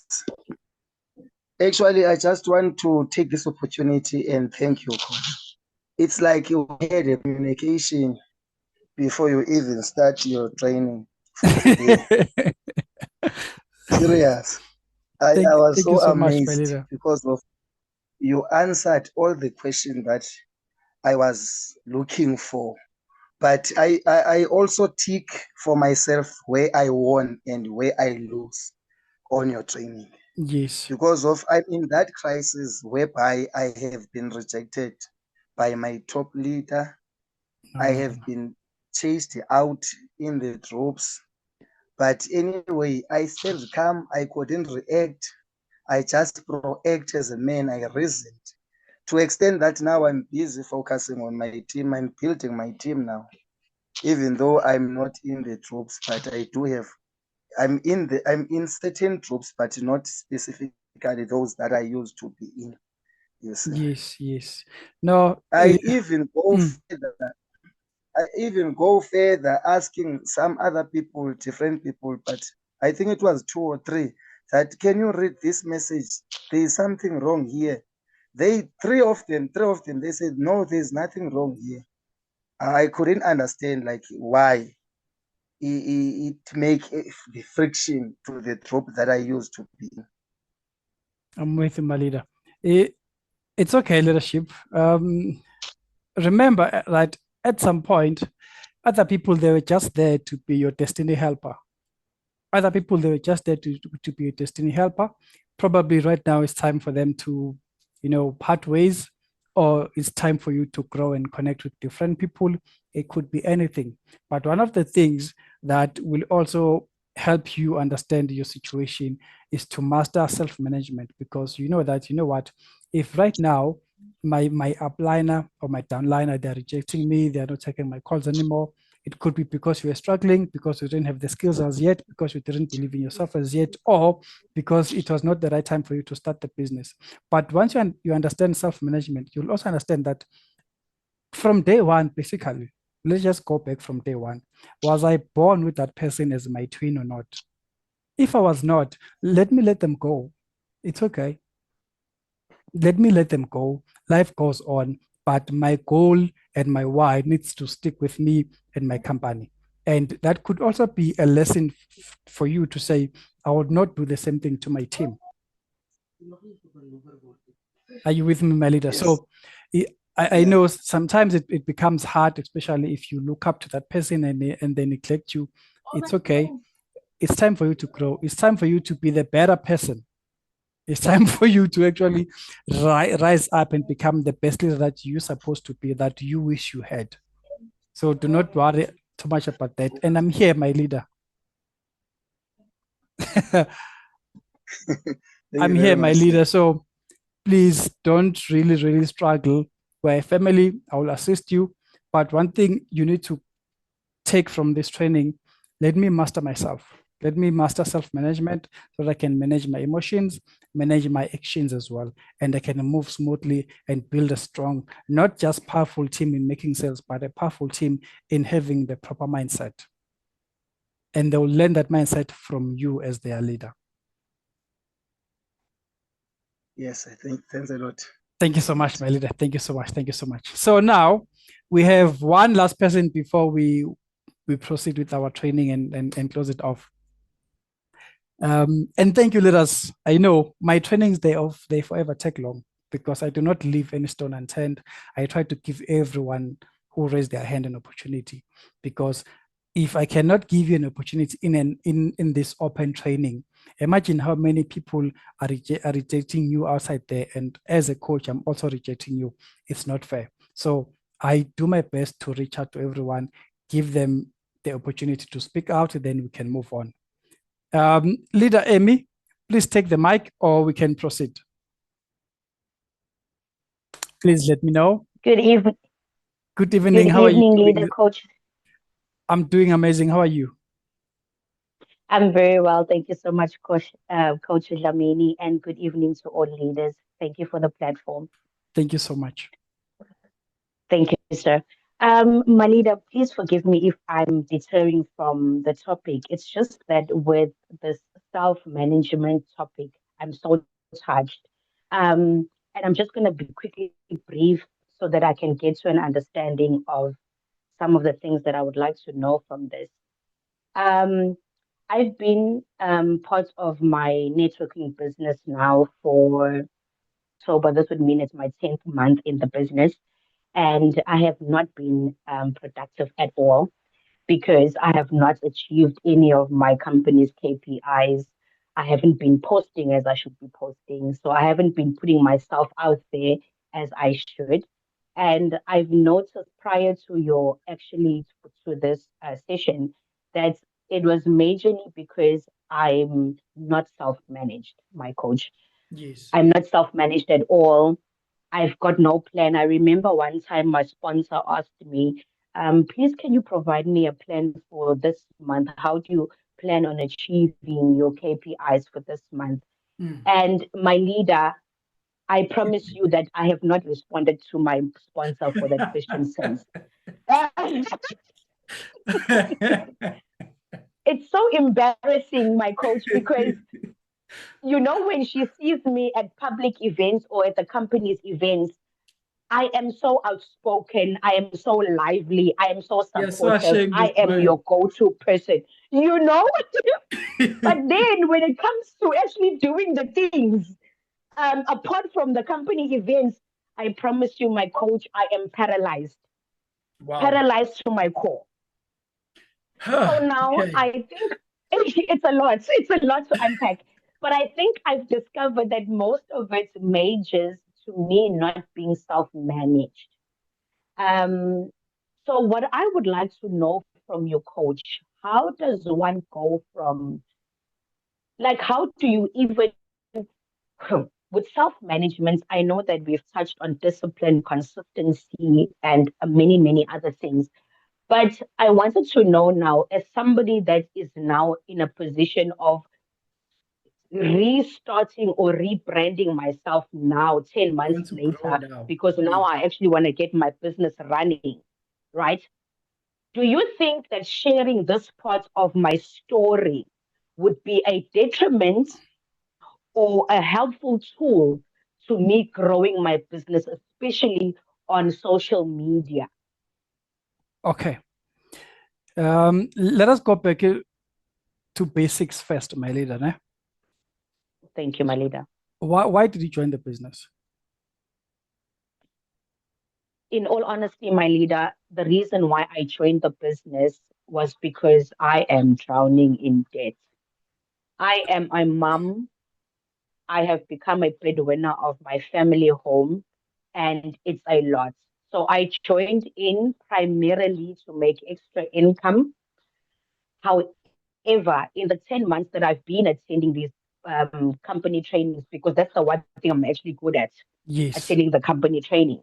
[SPEAKER 4] Actually, I just want to take this opportunity and thank you, Coach. It's like you had a communication before you even start your training for today. Serious. I was
[SPEAKER 1] thank
[SPEAKER 4] so
[SPEAKER 1] you so
[SPEAKER 4] amazed
[SPEAKER 1] much, my leader.
[SPEAKER 4] because of you answered all the questions that I was looking for. But I also tick for myself where I won and where I lose on your training.
[SPEAKER 1] Yes.
[SPEAKER 4] Because of I'm in that crisis whereby I have been rejected by my top leader. I have been chased out in the troops. But anyway, I stayed calm. I couldn't react. I just proact as a man. I reasoned. To extend that now I'm busy focusing on my team. I'm building my team now. Even though I'm not in the troops, but I do have, I'm in certain troops, but not specifically those that I used to be in. You see.
[SPEAKER 1] Yes. No,
[SPEAKER 4] I even go further asking some other people, different people, but I think it was 2 or 3 that can you read this message? There is something wrong here. Three of them, they said, no, there's nothing wrong here. I couldn't understand like why it make the friction to the trope that I used to be.
[SPEAKER 1] I'm with you, my leader. It's okay, leadership. Remember, right, at some point, other people, they were just there to be your destiny helper. Other people, they were just there to be a destiny helper. Probably right now it's time for them to part ways, or it's time for you to grow and connect with different people. It could be anything. But one of the things that will also help you understand your situation is to master self-management, because you know that, if right now my upliner or my downliner, they're rejecting me, they're not taking my calls anymore, it could be because you were struggling, because you didn't have the skills as yet, because you didn't believe in yourself as yet, or because it was not the right time for you to start the business. But once you understand self-management, you'll also understand that from day one, basically, let's just go back from day one. Was I born with that person as my twin or not? If I was not, let me let them go. It's okay. Let me let them go. Life goes on, but my goal and my why needs to stick with me and my company. And that could also be a lesson for you to say, I would not do the same thing to my team. Are you with me, my leader?
[SPEAKER 4] Yes.
[SPEAKER 1] So I know sometimes it becomes hard, especially if you look up to that person and they neglect you. It's okay. It's time for you to grow. It's time for you to be the better person. It's time for you to actually rise up and become the best leader that you're supposed to be, that you wish you had. So do not worry too much about that. And I'm here, my leader. I'm here, my leader. So please don't really struggle. We're a family. I will assist you. But one thing you need to take from this training, let me master myself. Let me master self-management so that I can manage my emotions, manage my actions as well. And I can move smoothly and build a strong, not just powerful team in making sales, but a powerful team in having the proper mindset. And they will learn that mindset from you as their leader.
[SPEAKER 4] Yes, I think. Thanks a lot.
[SPEAKER 1] Thank you so much, my leader. Thank you so much. Thank you so much. So now we have one last person before we proceed with our training and close it off. And thank you, leaders. I know my trainings, they forever take long, because I do not leave any stone unturned. I try to give everyone who raised their hand an opportunity, because if I cannot give you an opportunity in this open training, imagine how many people are rejecting you outside there. And as a coach, I'm also rejecting you. It's not fair. So I do my best to reach out to everyone, give them the opportunity to speak out, then we can move on. Leader Amy, please take the mic, or we can proceed. Please let me know.
[SPEAKER 5] Good evening.
[SPEAKER 1] Good evening. How
[SPEAKER 5] Good evening,
[SPEAKER 1] are you
[SPEAKER 5] leader
[SPEAKER 1] doing?
[SPEAKER 5] coach.
[SPEAKER 1] I'm doing amazing. How are you?
[SPEAKER 5] I'm very well. Thank you so much, Coach Dlamini, and good evening to all leaders. Thank you for the platform.
[SPEAKER 1] Thank you so much.
[SPEAKER 5] Thank you, sir. My leader, please forgive me if I'm deterring from the topic. It's just that with this self-management topic, I'm so touched. And I'm just going to be quickly brief so that I can get to an understanding of some of the things that I would like to know from this. I've been part of my networking business now for October. This would mean it's my 10th month in the business. And I have not been productive at all because I have not achieved any of my company's KPIs. I haven't been posting as I should be posting. So I haven't been putting myself out there as I should. And I've noticed prior to your actually to this session that it was majorly because I'm not self-managed, my coach.
[SPEAKER 1] Yes.
[SPEAKER 5] I'm not self-managed at all. I've got no plan. I remember one time my sponsor asked me, please, can you provide me a plan for this month? How do you plan on achieving your KPIs for this month? And my leader, I promise you that I have not responded to my sponsor for that question since. It's so embarrassing, my coach, because when she sees me at public events or at the company's events, I am so outspoken. I am so lively. I am so supportive. I am your go-to person, But then when it comes to actually doing the things, apart from the company events, I promise you, my coach, I am paralyzed.
[SPEAKER 1] Wow.
[SPEAKER 5] Paralyzed to my core. So now I think it's a lot. It's a lot to unpack. But I think I've discovered that most of it majors to me not being self-managed. So what I would like to know from your coach, how does one go from, like, how do you even, with self-management, I know that we've touched on discipline, consistency, and many, many other things. But I wanted to know now, as somebody that is now in a position of restarting or rebranding myself now, 10 months later, because now I actually want to get my business running, right? Do you think that sharing this part of my story would be a detriment or a helpful tool to me growing my business, especially on social media?
[SPEAKER 1] Okay. Let us go back to basics first, my leader. Ne?
[SPEAKER 5] Thank you, my leader.
[SPEAKER 1] Why did you join the business?
[SPEAKER 5] In all honesty, my leader, the reason why I joined the business was because I am drowning in debt. I am a mom. I have become a breadwinner of my family home, and it's a lot. So I joined in primarily to make extra income. However, in the 10 months that I've been attending these company trainings, because that's the one thing I'm actually good at,
[SPEAKER 1] Yes.
[SPEAKER 5] attending the company training.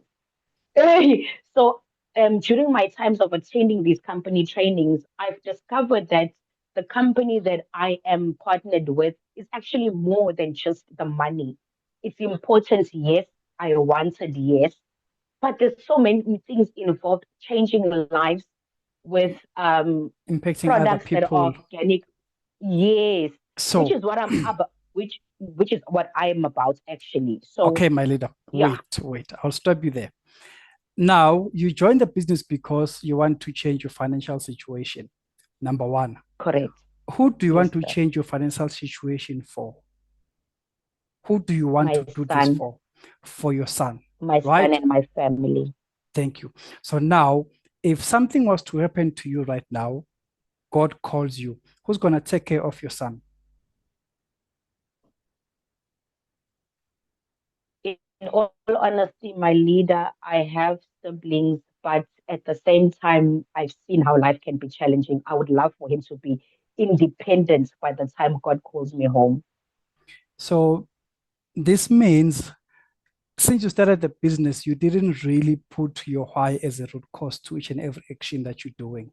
[SPEAKER 5] So during my times of attending these company trainings, I've discovered that the company that I am partnered with is actually more than just the money. It's important, yes. I wanted, yes. But there's so many things involved, changing lives with
[SPEAKER 1] Impacting other
[SPEAKER 5] products that are
[SPEAKER 1] people.
[SPEAKER 5] organic. Yes.
[SPEAKER 1] So,
[SPEAKER 5] Which is what I'm about, which is what I am about actually. So
[SPEAKER 1] okay, my leader,
[SPEAKER 5] yeah.
[SPEAKER 1] wait. I'll stop you there. Now, you joined the business because you want to change your financial situation. Number one.
[SPEAKER 5] Correct.
[SPEAKER 1] Who do you
[SPEAKER 5] Yes,
[SPEAKER 1] want to
[SPEAKER 5] sir.
[SPEAKER 1] change your financial situation for? Who do you want
[SPEAKER 5] My
[SPEAKER 1] to do this
[SPEAKER 5] son.
[SPEAKER 1] for? For your son.
[SPEAKER 5] My
[SPEAKER 1] right?
[SPEAKER 5] son and my family.
[SPEAKER 1] Thank you. So now, if something was to happen to you right now, God calls you, who's going to take care of your son?
[SPEAKER 5] In all honesty, my leader, I have siblings, but at the same time, I've seen how life can be challenging. I would love for him to be independent by the time God calls me home.
[SPEAKER 1] So this means since you started the business, you didn't really put your why as a root cause to each and every action that you're doing.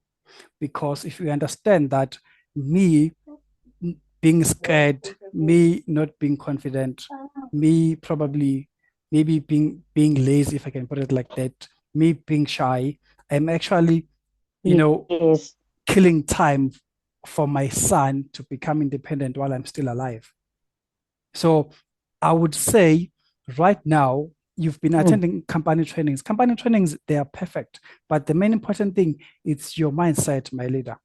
[SPEAKER 1] Because if you understand that me being scared, me not being confident, me probably maybe being lazy, if I can put it like that, me being shy, I'm actually,
[SPEAKER 5] Yes.
[SPEAKER 1] killing time for my son to become independent while I'm still alive. So I would say right now, you've been attending company trainings. Company trainings, they are perfect. But the main important thing, it's your mindset, my leader.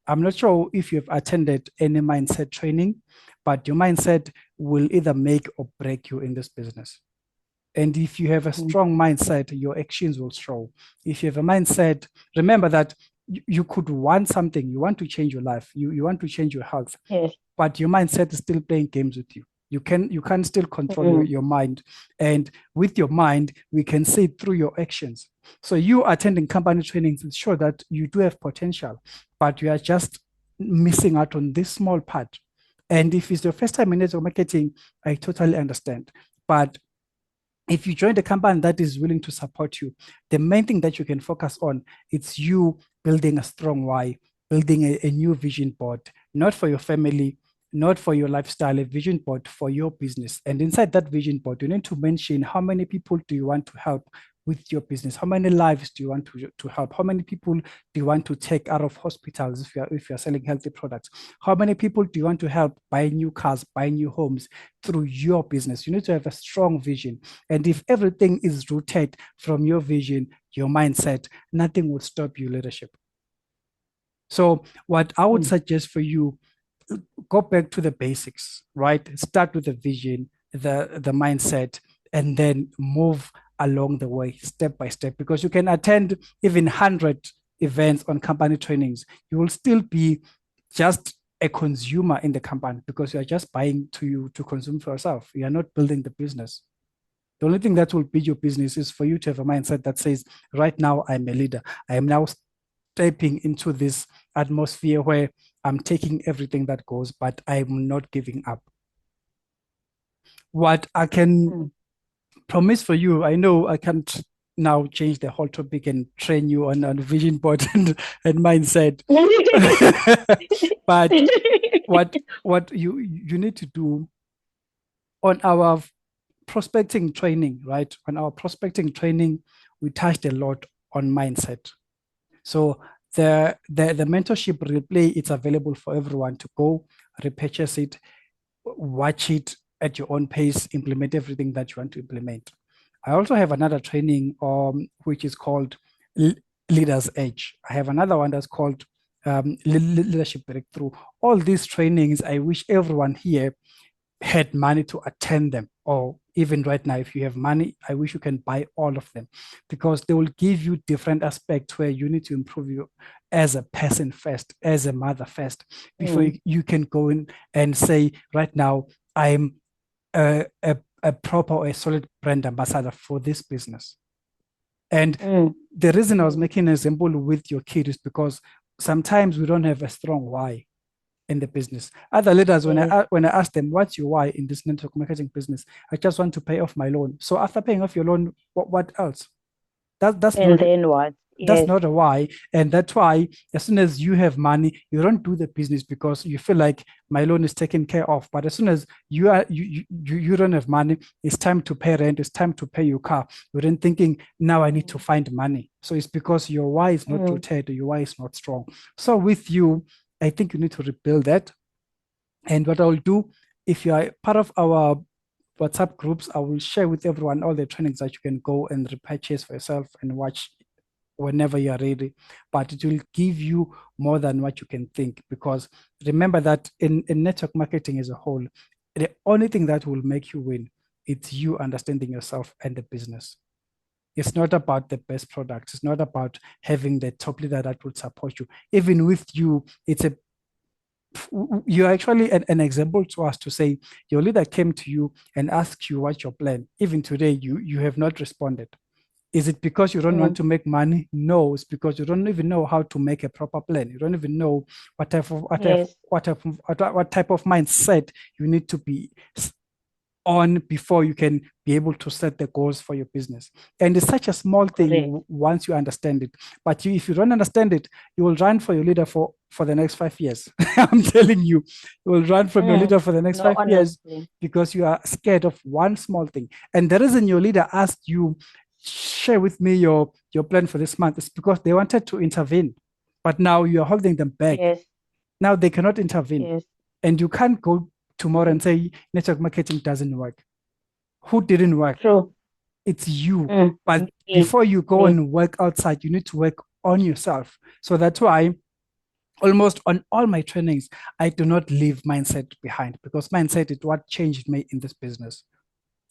[SPEAKER 1] I'm not sure if you've attended any mindset training, but your mindset will either make or break you in this business. And if you have a strong mindset, your actions will show. If you have a mindset, remember that you could want something, you want to change your life, you want to change your health,
[SPEAKER 5] Yes.
[SPEAKER 1] but your mindset is still playing games with you. You can still control your mind. And with your mind, we can see it through your actions. So you attending company trainings is sure that you do have potential, but you are just missing out on this small part. And if it's your first time in network marketing, I totally understand. But if you join the company that is willing to support you, the main thing that you can focus on, it's you building a strong why, building a new vision board, not for your family, not for your lifestyle, a vision board for your business. And inside that vision board, you need to mention how many people do you want to help with your business? How many lives do you want to help? How many people do you want to take out of hospitals if you're selling healthy products? How many people do you want to help buy new cars, buy new homes through your business? You need to have a strong vision. And if everything is rooted from your vision, your mindset, nothing will stop your leadership. So what I would suggest for you, go back to the basics, right? Start with the vision, the mindset, and then move along the way, step by step, because you can attend even 100 events on company trainings. You will still be just a consumer in the company because you are just buying to consume for yourself. You are not building the business. The only thing that will beat your business is for you to have a mindset that says, right now, I'm a leader. I am now stepping into this atmosphere where I'm taking everything that goes, but I'm not giving up. What I can promise for you, I know I can't now change the whole topic and train you on vision board and mindset. But what you need to do on our prospecting training, right? On our prospecting training, we touched a lot on mindset. So the mentorship replay, it's available for everyone to go repurchase it, watch it at your own pace, implement everything that you want to implement. I also have another training which is called Leader's Edge. I have another one that's called Leadership Breakthrough. All these trainings, I wish everyone here had money to attend them, or even right now, if you have money, I wish you can buy all of them, because they will give you different aspects where you need to improve you as a person first, as a mother first, before you can go in and say, right now, I'm a proper or a solid brand ambassador for this business. And the reason I was making an example with your kid is because sometimes we don't have a strong why in the business. Other leaders, when I ask them, what's your why in this network marketing business? I just want to pay off my loan. So after paying off your loan, what else? That's
[SPEAKER 5] and not, then what?
[SPEAKER 1] That's not a why. And that's why as soon as you have money, you don't do the business because you feel like my loan is taken care of. But as soon as you don't have money, it's time to pay rent, it's time to pay your car. You're then thinking, now I need to find money. So it's because your why is not rooted, your why is not strong. So with you, I think you need to rebuild that. And what I will do, if you are part of our WhatsApp groups, I will share with everyone all the trainings that you can go and repurchase for yourself and watch whenever you are ready. But it will give you more than what you can think, because remember that in network marketing as a whole, the only thing that will make you win, it's you understanding yourself and the business. It's not about the best products. It's not about having the top leader that would support you. Even with you, you're actually an example to us, to say your leader came to you and asked you what's your plan. Even today, you have not responded. Is it because you don't want to make money? No, it's because you don't even know how to make a proper plan. You don't even know what type of mindset you need to be on before you can be able to set the goals for your business. And it's such a small thing once you understand it. But if you don't understand it, you will run for your leader for the next 5 years. I'm telling you, you will run from your leader for the next 5 years because you are scared of one small thing. And the reason your leader asked you, share with me your plan for this month, is because they wanted to intervene. But now you are holding them back. Now they cannot intervene. And you can't go tomorrow and say network marketing doesn't work. Who didn't work?
[SPEAKER 5] True.
[SPEAKER 1] It's you. But before you go and work outside, you need to work on yourself. So that's why almost on all my trainings, I do not leave mindset behind, because mindset is what changed me in this business.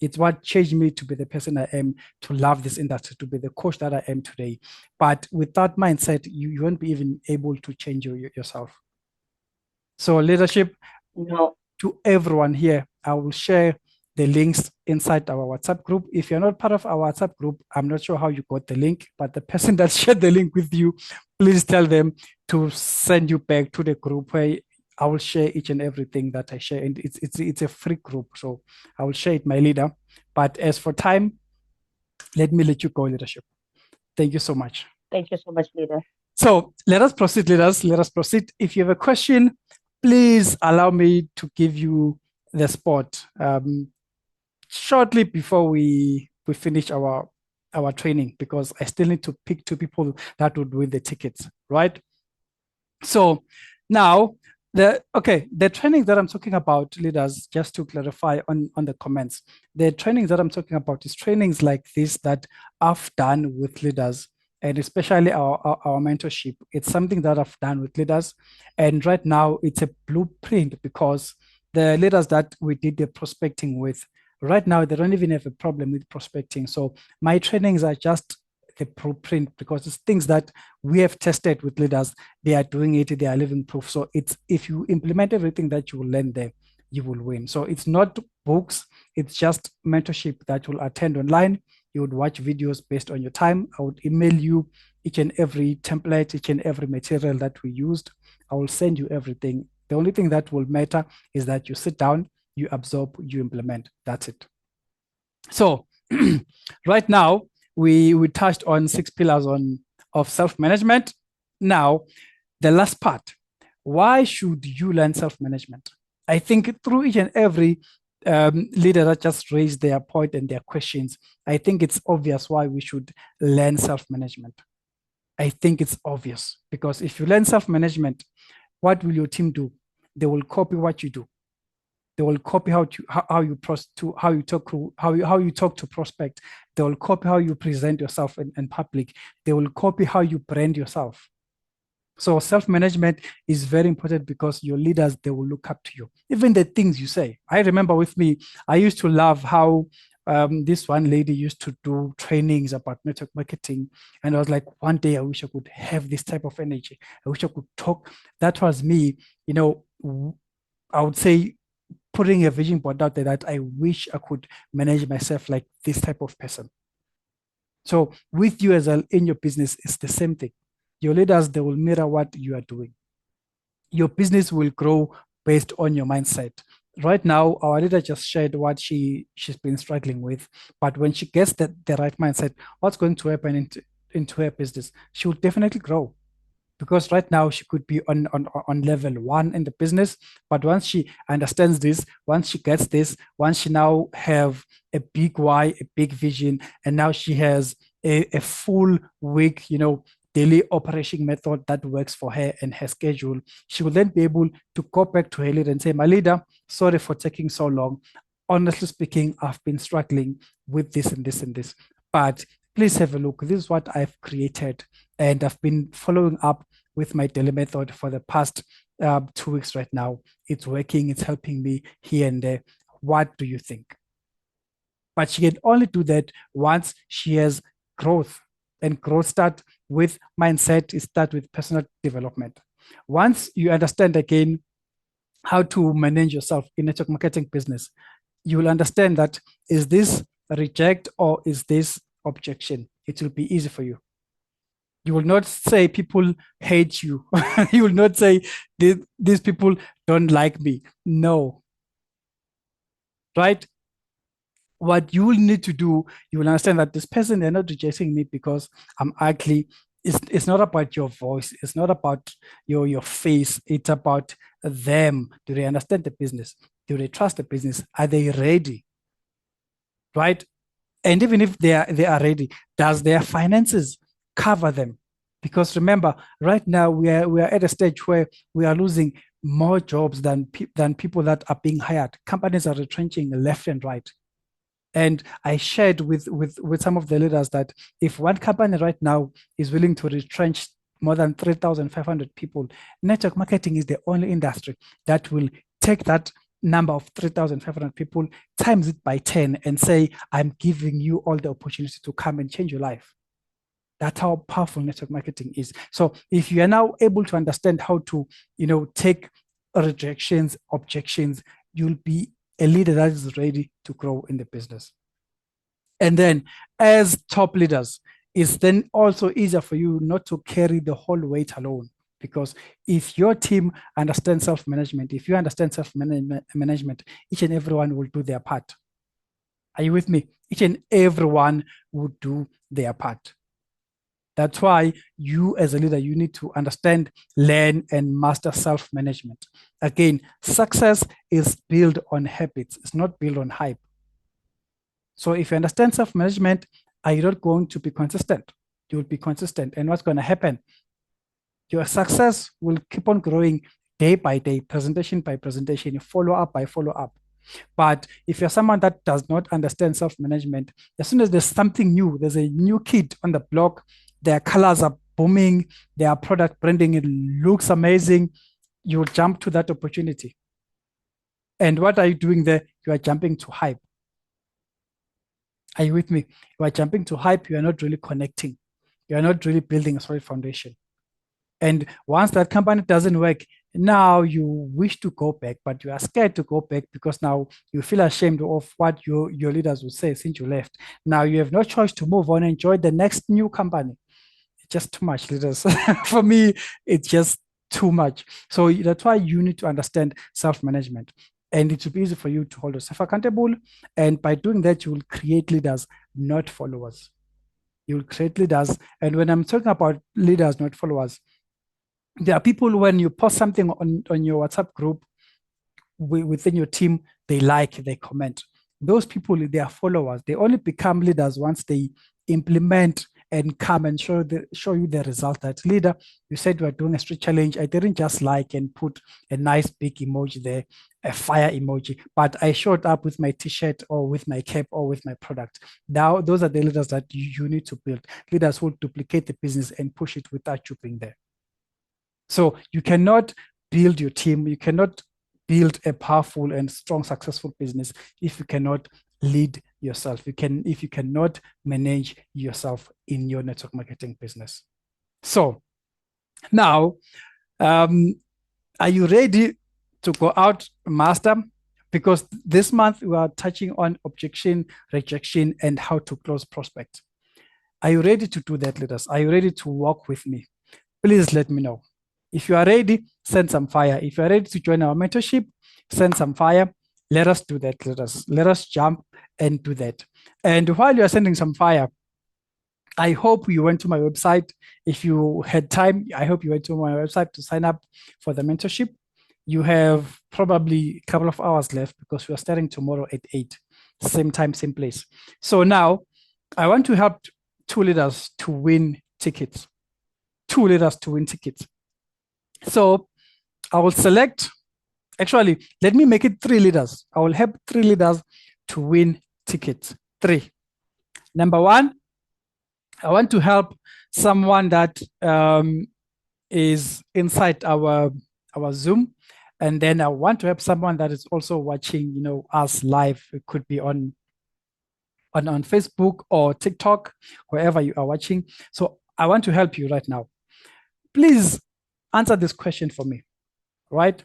[SPEAKER 1] It's what changed me to be the person I am, to love this industry, to be the coach that I am today. But without mindset, you won't be even able to change yourself. So leadership, to everyone here, I will share the links inside our WhatsApp group. If you're not part of our WhatsApp group, I'm not sure how you got the link, but the person that shared the link with you, please tell them to send you back to the group where I will share each and everything that I share. And it's a free group, so I will share it, my leader. But as for time, let me let you go, leadership. Thank you so much.
[SPEAKER 5] Thank you so much, leader.
[SPEAKER 1] So let us proceed, leaders. Let us proceed. If you have a question, please allow me to give you the spot shortly before we finish our training, because I still need to pick 2 people that would win the tickets, right? So now, the trainings that I'm talking about, leaders, just to clarify on the comments, the trainings that I'm talking about is trainings like this that I've done with leaders, and especially our mentorship. It's something that I've done with leaders, and right now it's a blueprint, because the leaders that we did the prospecting with, right now they don't even have a problem with prospecting. So my trainings are just the blueprint, because it's things that we have tested with leaders. They are doing it, they are living proof. So it's, if you implement everything that you will learn there, you will win. So it's not books. It's just mentorship that will attend online. You would watch videos based on your time. I would email you each and every template, each and every material that we used. I will send you everything. The only thing that will matter is that you sit down, you absorb, you implement. That's it. So right now, we touched on 6 pillars of self-management. Now, the last part, why should you learn self-management? I think through each and every leader that just raised their point and their questions, I think it's obvious why we should learn self-management. I think it's obvious because if you learn self-management, what will your team do? They will copy what you do. They will copy how you talk to prospect. They will copy how you present yourself in public. They will copy how you brand yourself. So self-management is very important because your leaders, they will look up to you. Even the things you say. I remember with me, I used to love how this one lady used to do trainings about network marketing. And I was like, one day I wish I could have this type of energy. I wish I could talk. That was me, I would say, putting a vision board out there that I wish I could manage myself like this type of person. So with you as in your business, it's the same thing. Your leaders, they will mirror what you are doing. Your business will grow based on your mindset. Right now, our leader just shared what she's been struggling with. But when she gets the right mindset, what's going to happen into her business? She will definitely grow. Because right now she could be on level 1 in the business, but once she understands this, once she gets this, once she now have a big why, a big vision, and now she has a full week, daily operation method that works for her and her schedule, she will then be able to go back to her leader and say, my leader, sorry for taking so long. Honestly speaking, I've been struggling with this and this and this, but please have a look. This is what I've created. And I've been following up with my daily method for the past 2 weeks right now. It's working. It's helping me here and there. What do you think? But she can only do that once she has growth. And growth starts with mindset. It starts with personal development. Once you understand again how to manage yourself in network marketing business, you will understand that is this reject or is this objection? It will be easy for you. You will not say people hate you. You will not say these people don't like me. No. Right? What you will need to do, you will understand that this person, they're not rejecting me because I'm ugly. It's not about your voice. It's not about your face. It's about them. Do they understand the business? Do they trust the business? Are they ready? Right? And even if they are ready, does their finances cover them? Because remember, right now we are at a stage where we are losing more jobs than people that are being hired. Companies are retrenching left and right. And I shared with some of the leaders that if one company right now is willing to retrench more than 3,500 people, network marketing is the only industry that will take that number of 3,500 people, times it by 10 and say, I'm giving you all the opportunity to come and change your life. That's how powerful network marketing is. So if you are now able to understand how to, take rejections, objections, you'll be a leader that is ready to grow in the business. And then as top leaders, it's then also easier for you not to carry the whole weight alone. Because if your team understands self-management, if you understand self-management, each and everyone will do their part. Are you with me? Each and everyone will do their part. That's why you as a leader, you need to understand, learn, and master self-management. Again, success is built on habits. It's not built on hype. So if you understand self-management, are you not going to be consistent? You will be consistent. And what's going to happen? Your success will keep on growing day by day, presentation by presentation, follow up by follow up. But if you're someone that does not understand self-management, as soon as there's something new, there's a new kid on the block, their colors are booming, their product branding, it looks amazing, you'll jump to that opportunity. And what are you doing there? You are jumping to hype. Are you with me? You are jumping to hype, you are not really connecting. You are not really building a solid foundation. And once that company doesn't work, Now you wish to go back, but you are scared to go back because now you feel ashamed of what your leaders will say since you left. Now you have no choice to move on and join the next new company. It's just too much, leaders. For me, it's just too much. So that's why you need to understand self-management. And it will be easy for you to hold yourself accountable. And by doing that, you will create leaders, not followers. You will create leaders. And when I'm talking about leaders, not followers, there are people, when you post something on your WhatsApp group within your team, they comment. Those people, they are followers. They only become leaders once they implement and come and show you the result. That leader, you said you are doing a street challenge. I didn't just like and put a nice big emoji there, a fire emoji, but I showed up with my t-shirt or with my cap or with my product. Now, those are the leaders that you need to build. Leaders will duplicate the business and push it without you being there. So you cannot build your team. You cannot build a powerful and strong, successful business if you cannot lead yourself. If you cannot manage yourself in your network marketing business. So now, are you ready to go out, master? Because this month we are touching on objection, rejection, and how to close prospects. Are you ready to do that, leaders? Are you ready to walk with me? Please let me know. If you are ready, send some fire. If you are ready to join our mentorship, send some fire. Let us do that. Let us jump and do that. And while you are sending some fire, I hope you went to my website. If you had time, I hope you went to my website to sign up for the mentorship. You have probably a couple of hours left because we are starting tomorrow at 8, same time, same place. So now I want to help 2 leaders to win tickets. 2 leaders to win tickets. So I will select, actually, let me make it 3 leaders. I will help 3 leaders to win tickets. 3. Number 1, I want to help someone that is inside our Zoom. And then I want to help someone that is also watching, us live. It could be on Facebook or TikTok, wherever you are watching. So I want to help you right now. Please answer this question for me, right?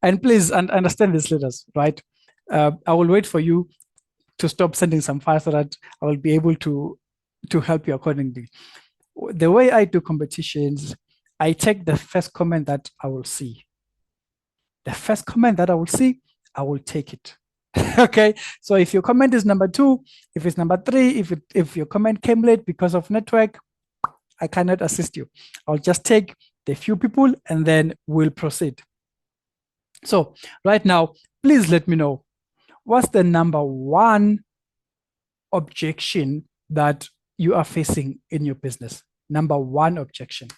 [SPEAKER 1] And please understand this, leaders, right? I will wait for you to stop sending some fire so that I will be able to help you accordingly. The way I do competitions, I take the first comment that I will see. The first comment that I will see, I will take it. Okay, so if your comment is number 2, if it's number 3, if your comment came late because of network, I cannot assist you. I'll just take the few people and then we'll proceed. So right now, please let me know, what's the number 1 objection that you are facing in your business? Number 1 objection.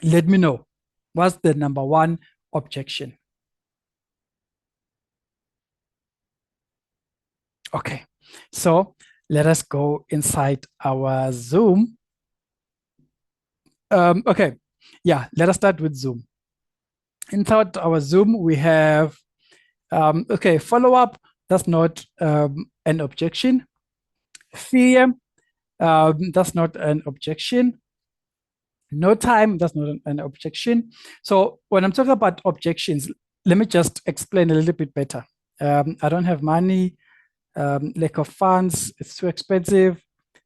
[SPEAKER 1] Let me know, what's the number 1 objection? Okay, so let us go inside our Zoom. Okay, yeah, let us start with Zoom. Inside our Zoom, we have, okay, follow-up, that's not an objection. Fear, that's not an objection. No time, that's not an objection. So when I'm talking about objections, let me just explain a little bit better. I don't have money, lack of funds, it's too expensive,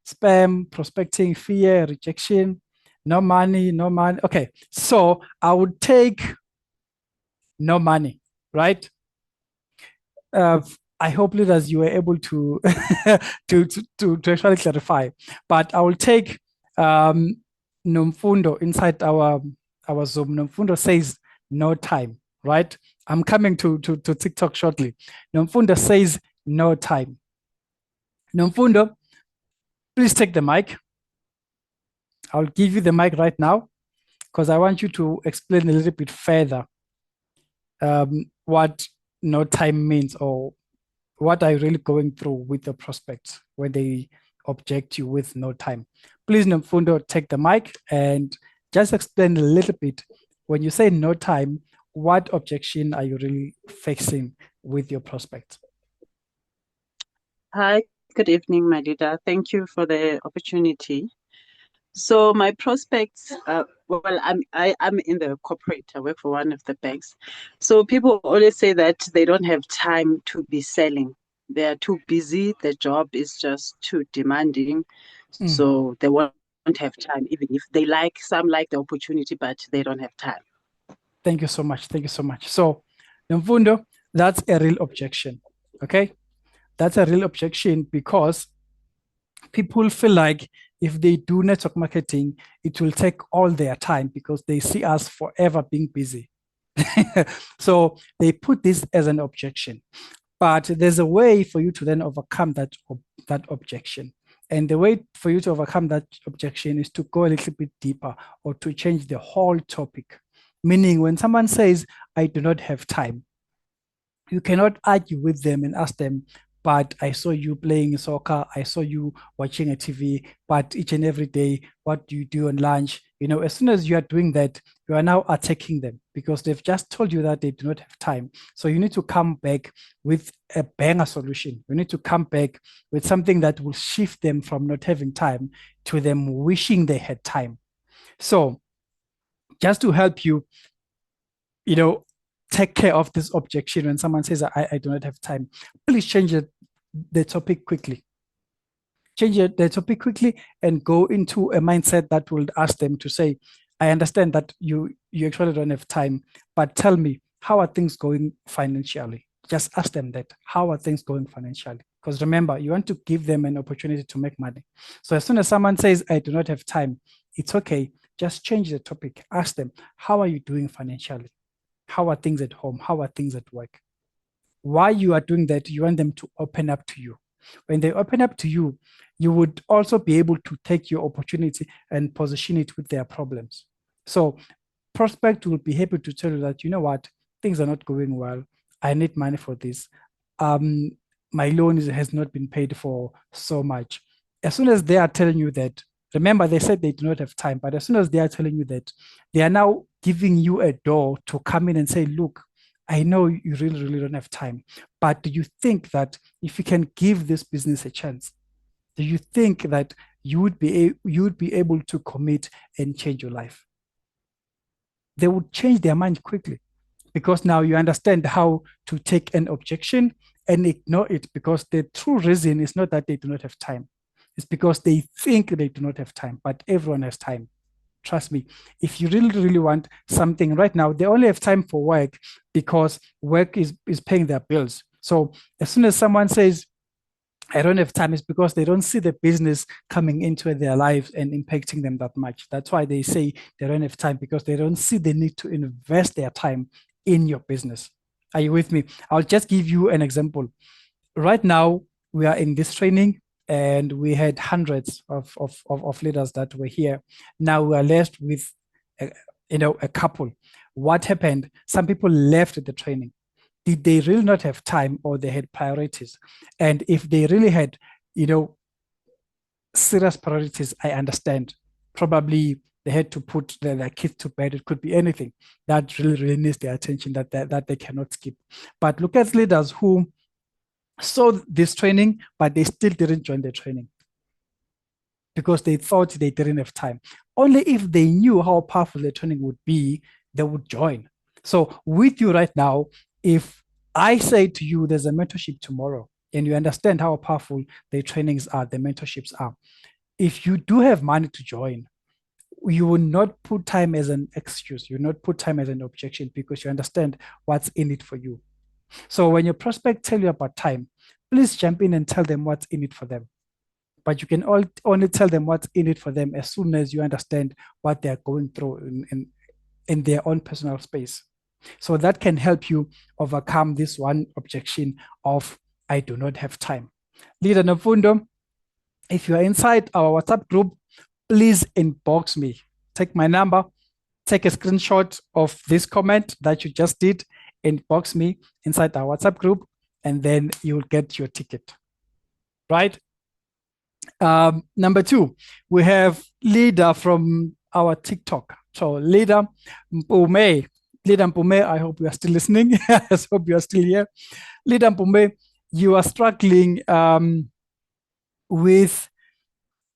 [SPEAKER 1] spam, prospecting, fear, rejection, no money. Okay, so I would take no money, right? I hope, leaders, you were able to to actually clarify, but I will take Nomfundo inside our Zoom. Nomfundo says no time, right? I'm coming to TikTok shortly. Nomfundo says no time. Nomfundo, please take the mic. I'll give you the mic right now because I want you to explain a little bit further what no time means, or what are you really going through with the prospects when they object you with no time. Please, Nomfundo, take the mic and just explain a little bit. When you say no time, what objection are you really facing with your prospects?
[SPEAKER 6] Hi, good evening, my leader. Thank you for the opportunity. So my prospects, well, I'm in the corporate. I work for one of the banks. So people always say that they don't have time to be selling. They are too busy. The job is just too demanding. So they won't have time, even if they like, some like the opportunity, but they don't have time.
[SPEAKER 1] Thank you so much. Thank you so much. So, Mfundo, that's a real objection. Okay? That's a real objection because people feel like if they do network marketing, it will take all their time because they see us forever being busy. So they put this as an objection. But there's a way for you to then overcome that objection. And the way for you to overcome that objection is to go a little bit deeper or to change the whole topic. Meaning, when someone says, I do not have time, you cannot argue with them and ask them, but I saw you playing soccer, I saw you watching a TV, but each and every day, what do you do on lunch? As soon as you are doing that, you are now attacking them because they've just told you that they do not have time. So you need to come back with a banger solution. You need to come back with something that will shift them from not having time to them wishing they had time. So just to help you, take care of this objection when someone says, I do not have time, please change the topic quickly. Change the topic quickly and go into a mindset that will ask them to say, I understand that you actually don't have time, but tell me, how are things going financially? Just ask them that. How are things going financially? Because remember, you want to give them an opportunity to make money. So as soon as someone says, I do not have time, it's okay. Just change the topic. Ask them, how are you doing financially? How are things at home? How are things at work? Why you are doing that, you want them to open up to you. When they open up to you, you would also be able to take your opportunity and position it with their problems. So prospect will be happy to tell you that, you know what, things are not going well. I need money for this. My loan has not been paid for so much. As soon as they are telling you that, remember, they said they do not have time, but as soon as they are telling you that, they are now giving you a door to come in and say, look, I know you really, really don't have time, but do you think that if you can give this business a chance, do you think that you would be able to commit and change your life? They would change their mind quickly because now you understand how to take an objection and ignore it, because the true reason is not that they do not have time. It's because they think they do not have time, but everyone has time. Trust me, if you really, really want something right now, they only have time for work because work is paying their bills. So as soon as someone says, I don't have time, it's because they don't see the business coming into their lives and impacting them that much. That's why they say they don't have time, because they don't see the need to invest their time in your business. Are you with me? I'll just give you an example. Right now, we are in this training and we had hundreds of leaders that were here. Now we are left with a couple. What happened? Some people left the training. Did they really not have time, or they had priorities? And if they really had, serious priorities, I understand. Probably they had to put their kids to bed. It could be anything that really, really needs their attention that they cannot skip. But look at leaders who saw this training, but they still didn't join the training because they thought they didn't have time. Only if they knew how powerful the training would be, they would join. So with you right now, if I say to you, there's a mentorship tomorrow, and you understand how powerful the trainings are, the mentorships are, if you do have money to join, you will not put time as an excuse. You will not put time as an objection, because you understand what's in it for you. So when your prospect tell you about time, please jump in and tell them what's in it for them. But you can only tell them what's in it for them as soon as you understand what they're going through in their own personal space. So that can help you overcome this one objection of, I do not have time. Leader Mfundo, if you are inside our WhatsApp group, please inbox me. Take my number, take a screenshot of this comment that you just did, inbox me inside our WhatsApp group, and then you'll get your ticket. Right? Number 2, we have Leader from our TikTok. So Leader Mpume, I hope you are still listening. I hope you are still here. Leader Mpume, you are struggling with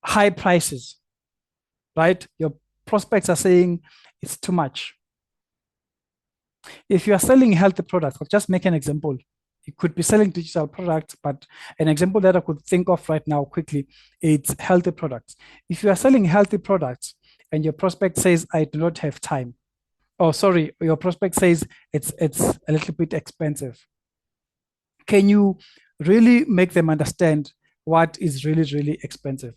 [SPEAKER 1] high prices. right? Your prospects are saying it's too much. If you are selling healthy products, I'll just make an example. You could be selling digital products, but an example that I could think of right now quickly, it's healthy products. If you are selling healthy products and your prospect says, I do not have time, your prospect says it's a little bit expensive. Can you really make them understand what is really, really expensive?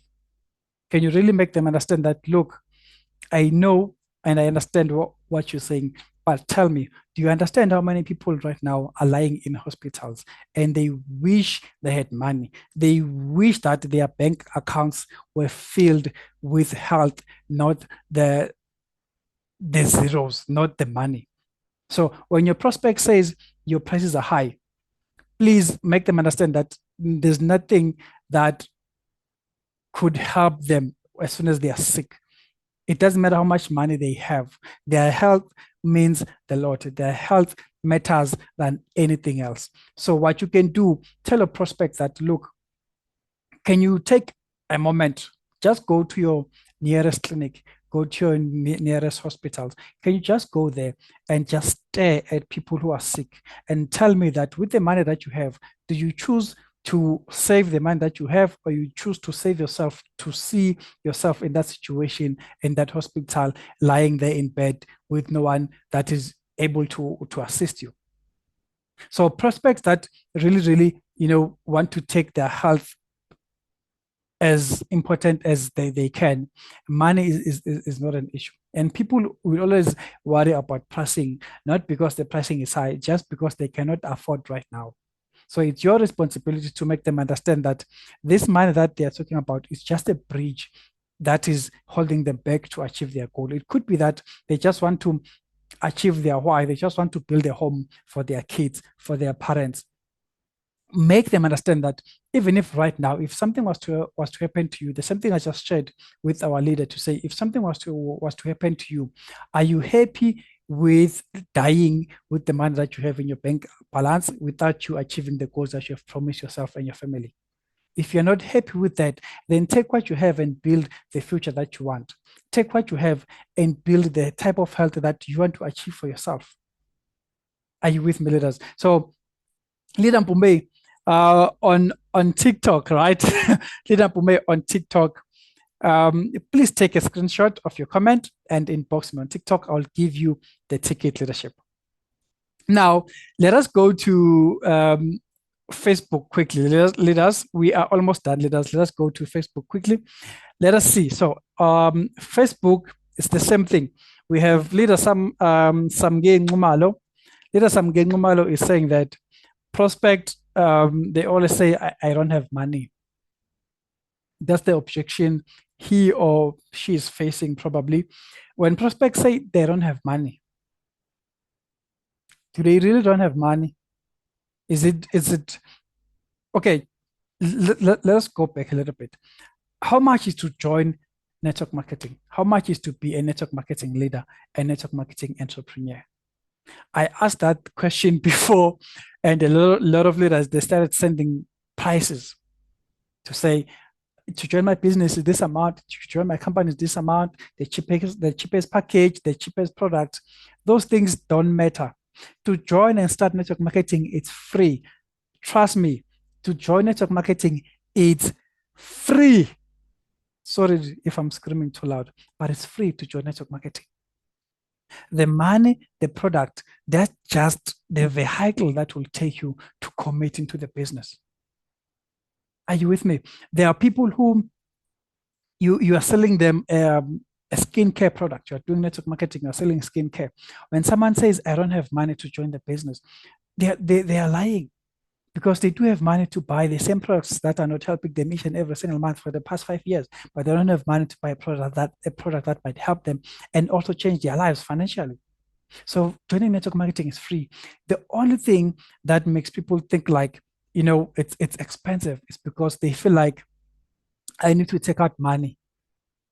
[SPEAKER 1] Can you really make them understand that, look, I know and I understand what you're saying, but tell me, do you understand how many people right now are lying in hospitals and they wish they had money? They wish that their bank accounts were filled with health, not the zeros, not the money. So when your prospect says your prices are high, please make them understand that there's nothing that could help them as soon as they are sick. It doesn't matter how much money they have. Their health means the lot. Their health matters than anything else. So what you can do, tell a prospect that, look, can you take a moment, just go to your nearest clinic, go to your nearest hospitals. Can you just go there and just stare at people who are sick and tell me that with the money that you have, do you choose to save the money that you have, or you choose to save yourself, to see yourself in that situation, in that hospital, lying there in bed with no one that is able to assist you? So prospects that really, really, want to take their health as important as they can, money is not an issue. And people will always worry about pricing, not because the pricing is high, just because they cannot afford right now. So it's your responsibility to make them understand that this money that they are talking about is just a bridge that is holding them back to achieve their goal. It could be that they just want to achieve their why. They just want to build a home for their kids, for their parents. Make them understand that even if right now, if something was to happen to you, the same thing I just shared with our leader to say, if something was to happen to you, are you happy with dying with the money that you have in your bank balance without you achieving the goals that you have promised yourself and your family? If you're not happy with that, then take what you have and build the future that you want. Take what you have and build the type of health that you want to achieve for yourself. Are you with me, leaders? So, Leader Mpumbe, on TikTok, right? Leader Mpumbe on TikTok, please take a screenshot of your comment and inbox me on TikTok. I'll give you the ticket, leadership. Now, let us go to Facebook quickly. Leaders, we are almost done, leaders. Let us go to Facebook quickly. Let us see. So Facebook is the same thing. We have Leader Samge Ngumalo. Leader Samge Ngumalo is saying that prospect, they always say, I don't have money. That's the objection he or she is facing probably. When prospects say they don't have money, do they really don't have money? Is it okay? Let us go back a little bit. How much is to join network marketing? How much is to be a network marketing leader, a network marketing entrepreneur? I asked that question before, and a lot of leaders, they started sending prices to say, to join my business is this amount, to join my company is this amount, the cheapest package, the cheapest product. Those things don't matter. To join and start network marketing, it's free. Trust me, to join network marketing, it's free. Sorry if I'm screaming too loud, but it's free to join network marketing. The money, the product, that's just the vehicle that will take you to commit into the business. Are you with me? There are people who you are selling them a skincare product. You're doing network marketing, you're selling skincare. When someone says, I don't have money to join the business, they are lying, because they do have money to buy the same products that are not helping them each and every single month for the past 5 years, but they don't have money to buy a product that might help them and also change their lives financially. So joining network marketing is free. The only thing that makes people think like, it's expensive is because they feel like, I need to take out money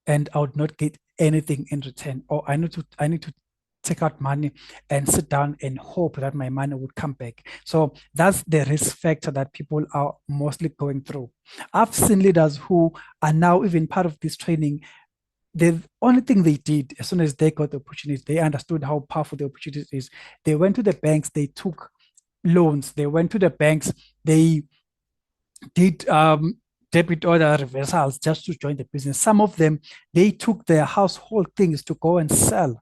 [SPEAKER 1] and I would not get anything in return, or I need to take out money and sit down and hope that my money would come back. So that's the risk factor that people are mostly going through. I've seen leaders who are now even part of this training the only thing they did, as soon as they got the opportunity, they understood how powerful the opportunity is. They went to the banks, they took loans, they went to the banks, they did debit order reversals just to join the business. Some of them, they took their household things to go and sell.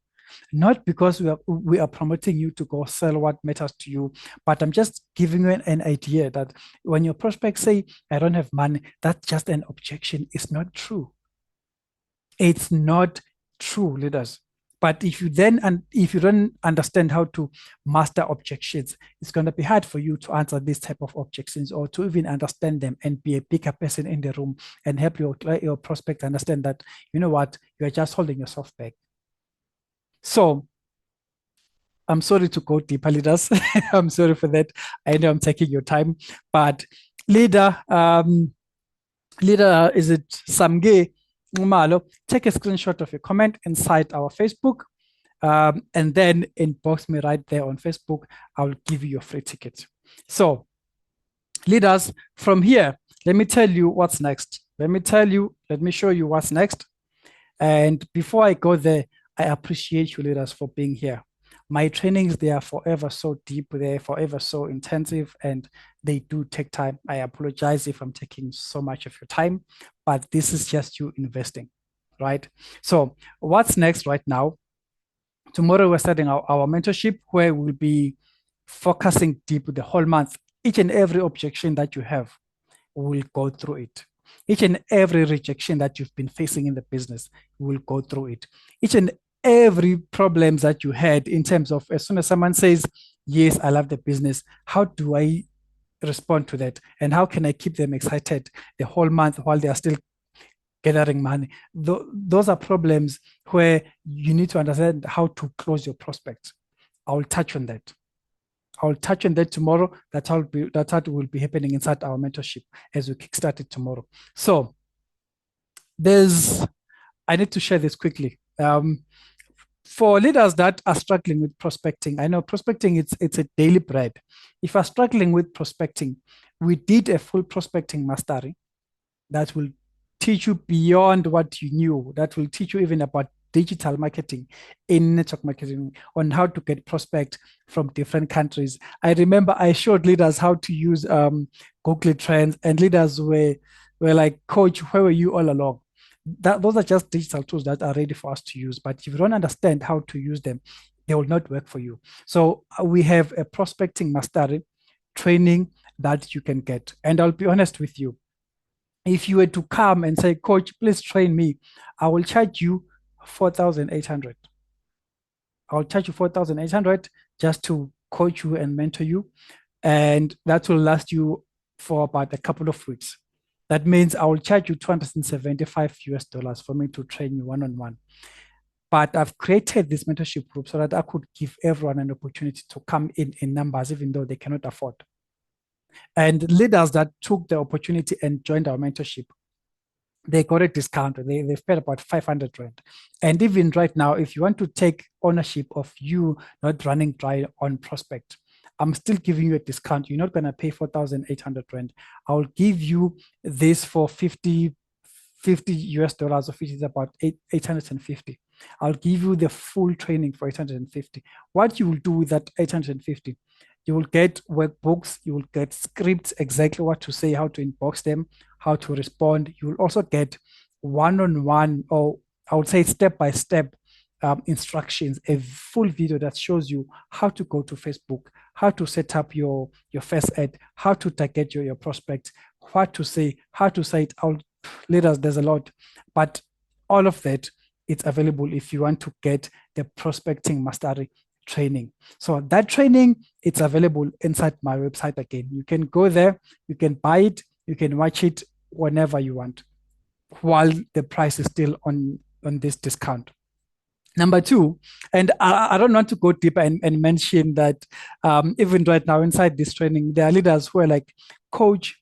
[SPEAKER 1] Not because we are promoting you to go sell what matters to you, but I'm just giving you an idea that when your prospects say, I don't have money, that's just an objection. It's not true. It's not true, leaders. But if you don't understand how to master objections, it's going to be hard for you to answer this type of objections or to even understand them and be a bigger person in the room and help your prospect understand that, you know what, you're just holding yourself back. So I'm sorry to go deeper, leaders. I'm sorry for that. I know I'm taking your time, but leader, is it Samge Umalo? Take a screenshot of your comment inside our Facebook, and then inbox me right there on Facebook. I'll give you your free ticket. So, leaders, from here, let me tell you what's next. Let me show you what's next. And before I go there, I appreciate you, leaders, for being here. My trainings, they are forever so deep, they're forever so intensive, and they do take time. I apologize if I'm taking so much of your time, but this is just you investing, right? So what's next right now? Tomorrow we're starting our mentorship, where we'll be focusing deep the whole month. Each and every objection that you have, we'll go through it. Each and every rejection that you've been facing in the business, we'll go through it. Each and every problems that you had in terms of, as soon as someone says, yes, I love the business, how do I respond to that? And how can I keep them excited the whole month while they are still gathering money? Those are problems where you need to understand how to close your prospects. I'll touch on that. I'll touch on that tomorrow. That's how will be happening inside our mentorship as we kickstart it tomorrow. So I need to share this quickly. For leaders that are struggling with prospecting, I know prospecting, it's a daily bread. If you're struggling with prospecting, we did a full prospecting mastery that will teach you beyond what you knew, that will teach you even about digital marketing, in network marketing, on how to get prospect from different countries. I remember I showed leaders how to use Google Trends, and leaders were like, Coach, where were you all along? Those are just digital tools that are ready for us to use. But if you don't understand how to use them, they will not work for you. So we have a prospecting mastery training that you can get. And I'll be honest with you. If you were to come and say, Coach, please train me, I will charge you 4,800. I'll charge you 4,800 just to coach you and mentor you. And that will last you for about a couple of weeks. That means I will charge you $275 for me to train you one-on-one. But I've created this mentorship group so that I could give everyone an opportunity to come in numbers, even though they cannot afford. And leaders that took the opportunity and joined our mentorship, they got a discount. They've paid about 500 Rand. And even right now, if you want to take ownership of you not running dry on prospect, I'm still giving you a discount. You're not going to pay 4,800 Rand. I'll give you this for $50 US, of which is about 850. I'll give you the full training for 850. What you will do with that 850, you will get workbooks, you will get scripts, exactly what to say, how to inbox them, how to respond. You will also get one-on-one, or I would say step-by-step instructions, a full video that shows you how to go to Facebook, how to set up your first ad, how to target your prospects, what to say, how to say it out. Leaders, there's a lot, but all of that, it's available if you want to get the prospecting mastery training. So that training, it's available inside my website again. You can go there, you can buy it, you can watch it whenever you want, while the price is still on this discount. Number two, and I don't want to go deeper and mention that even right now inside this training, there are leaders who are like, Coach,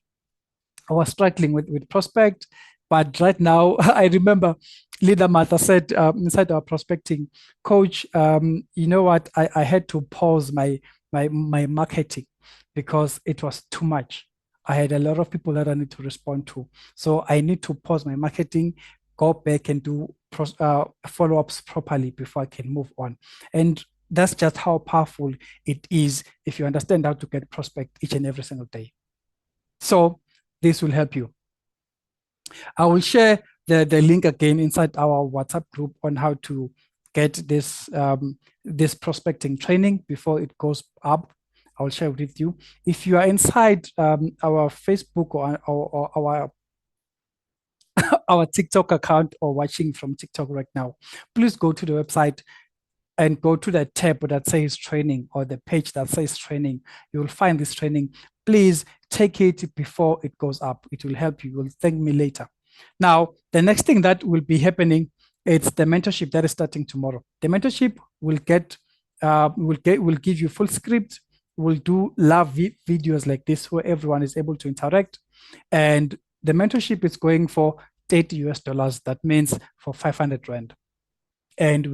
[SPEAKER 1] I was struggling with prospect, but right now, I remember Leader Martha said inside our prospecting, Coach, you know what? I had to pause my marketing because it was too much. I had a lot of people that I need to respond to. So I need to pause my marketing, go back and do follow-ups properly before I can move on. And that's just how powerful it is if you understand how to get prospect each and every single day. So this will help you. I will share the link again inside our WhatsApp group on how to get this this prospecting training before it goes up. I'll share it with you. If you are inside our Facebook or our our TikTok account or watching from TikTok right now, please go to the website and go to the tab that says training or the page that says training. You will find this training. Please take it before it goes up. It will help you. You will thank me later. Now, the next thing that will be happening, it's the mentorship that is starting tomorrow. The mentorship will give you full script. We'll do live videos like this where everyone is able to interact. And the mentorship is going for $30 US. That means for 500 Rand. And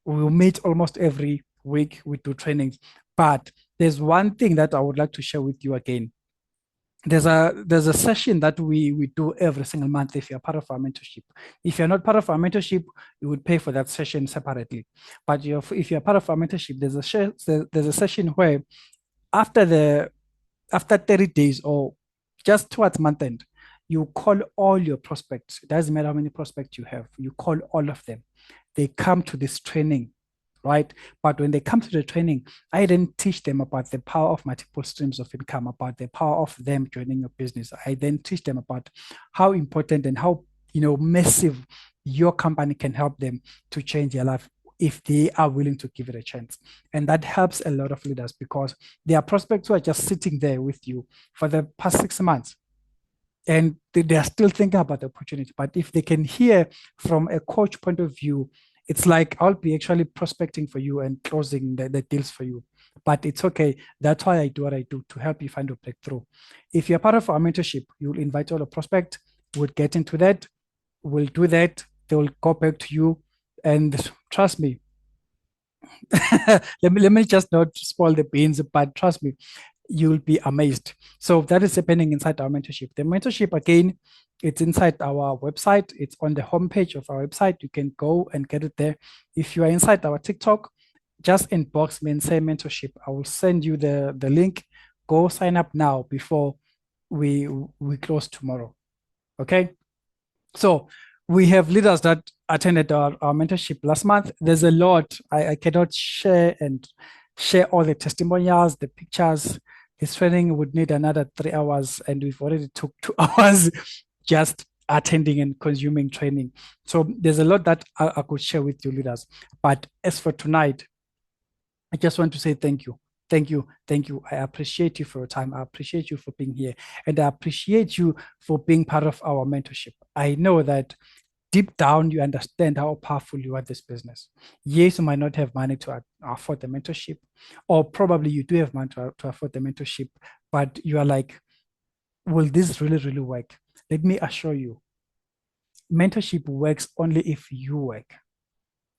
[SPEAKER 1] we'll meet almost every week. We do trainings. But there's one thing that I would like to share with you again. There's a session that we do every single month if you're part of our mentorship. If you're not part of our mentorship, you would pay for that session separately. But if you're part of our mentorship, there's a session where after 30 days or just towards month end, you call all your prospects. It doesn't matter how many prospects you have. You call all of them. They come to this training, right? But when they come to the training, I then teach them about the power of multiple streams of income, about the power of them joining your business. I then teach them about how important and how massive your company can help them to change their life if they are willing to give it a chance. And that helps a lot of leaders because there are prospects who are just sitting there with you for the past 6 months. And they are still thinking about the opportunity. But if they can hear from a coach point of view, it's like I'll be actually prospecting for you and closing the deals for you. But it's okay. That's why I do what I do, to help you find a breakthrough. If you're part of our mentorship, you'll invite all the prospects. We'll get into that. We'll do that. They will go back to you. And trust me, let me just not spoil the beans, but trust me, you'll be amazed. So that is happening inside our mentorship. The mentorship, again, it's inside our website. It's on the homepage of our website. You can go and get it there. If you are inside our TikTok, just inbox me and say mentorship. I will send you the link. Go sign up now before we close tomorrow. Okay? So we have leaders that attended our mentorship last month. There's a lot. I cannot share all the testimonials, the pictures. This training would need another 3 hours, and we've already took 2 hours just attending and consuming training. So there's a lot that I could share with you leaders. But as for tonight, I just want to say thank you. Thank you. Thank you. I appreciate you for your time. I appreciate you for being here. And I appreciate you for being part of our mentorship. I know that deep down, you understand how powerful you are in this business. Yes, you might not have money to afford the mentorship, or probably you do have money to afford the mentorship, but you are like, will this really, really work? Let me assure you, mentorship works only if you work.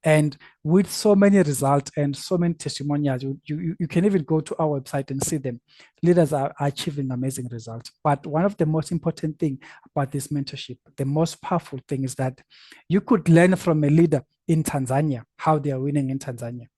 [SPEAKER 1] And with so many results and so many testimonials, you can even go to our website and see them. Leaders are achieving amazing results. But one of the most important things about this mentorship, the most powerful thing, is that you could learn from a leader in Tanzania, how they are winning in Tanzania.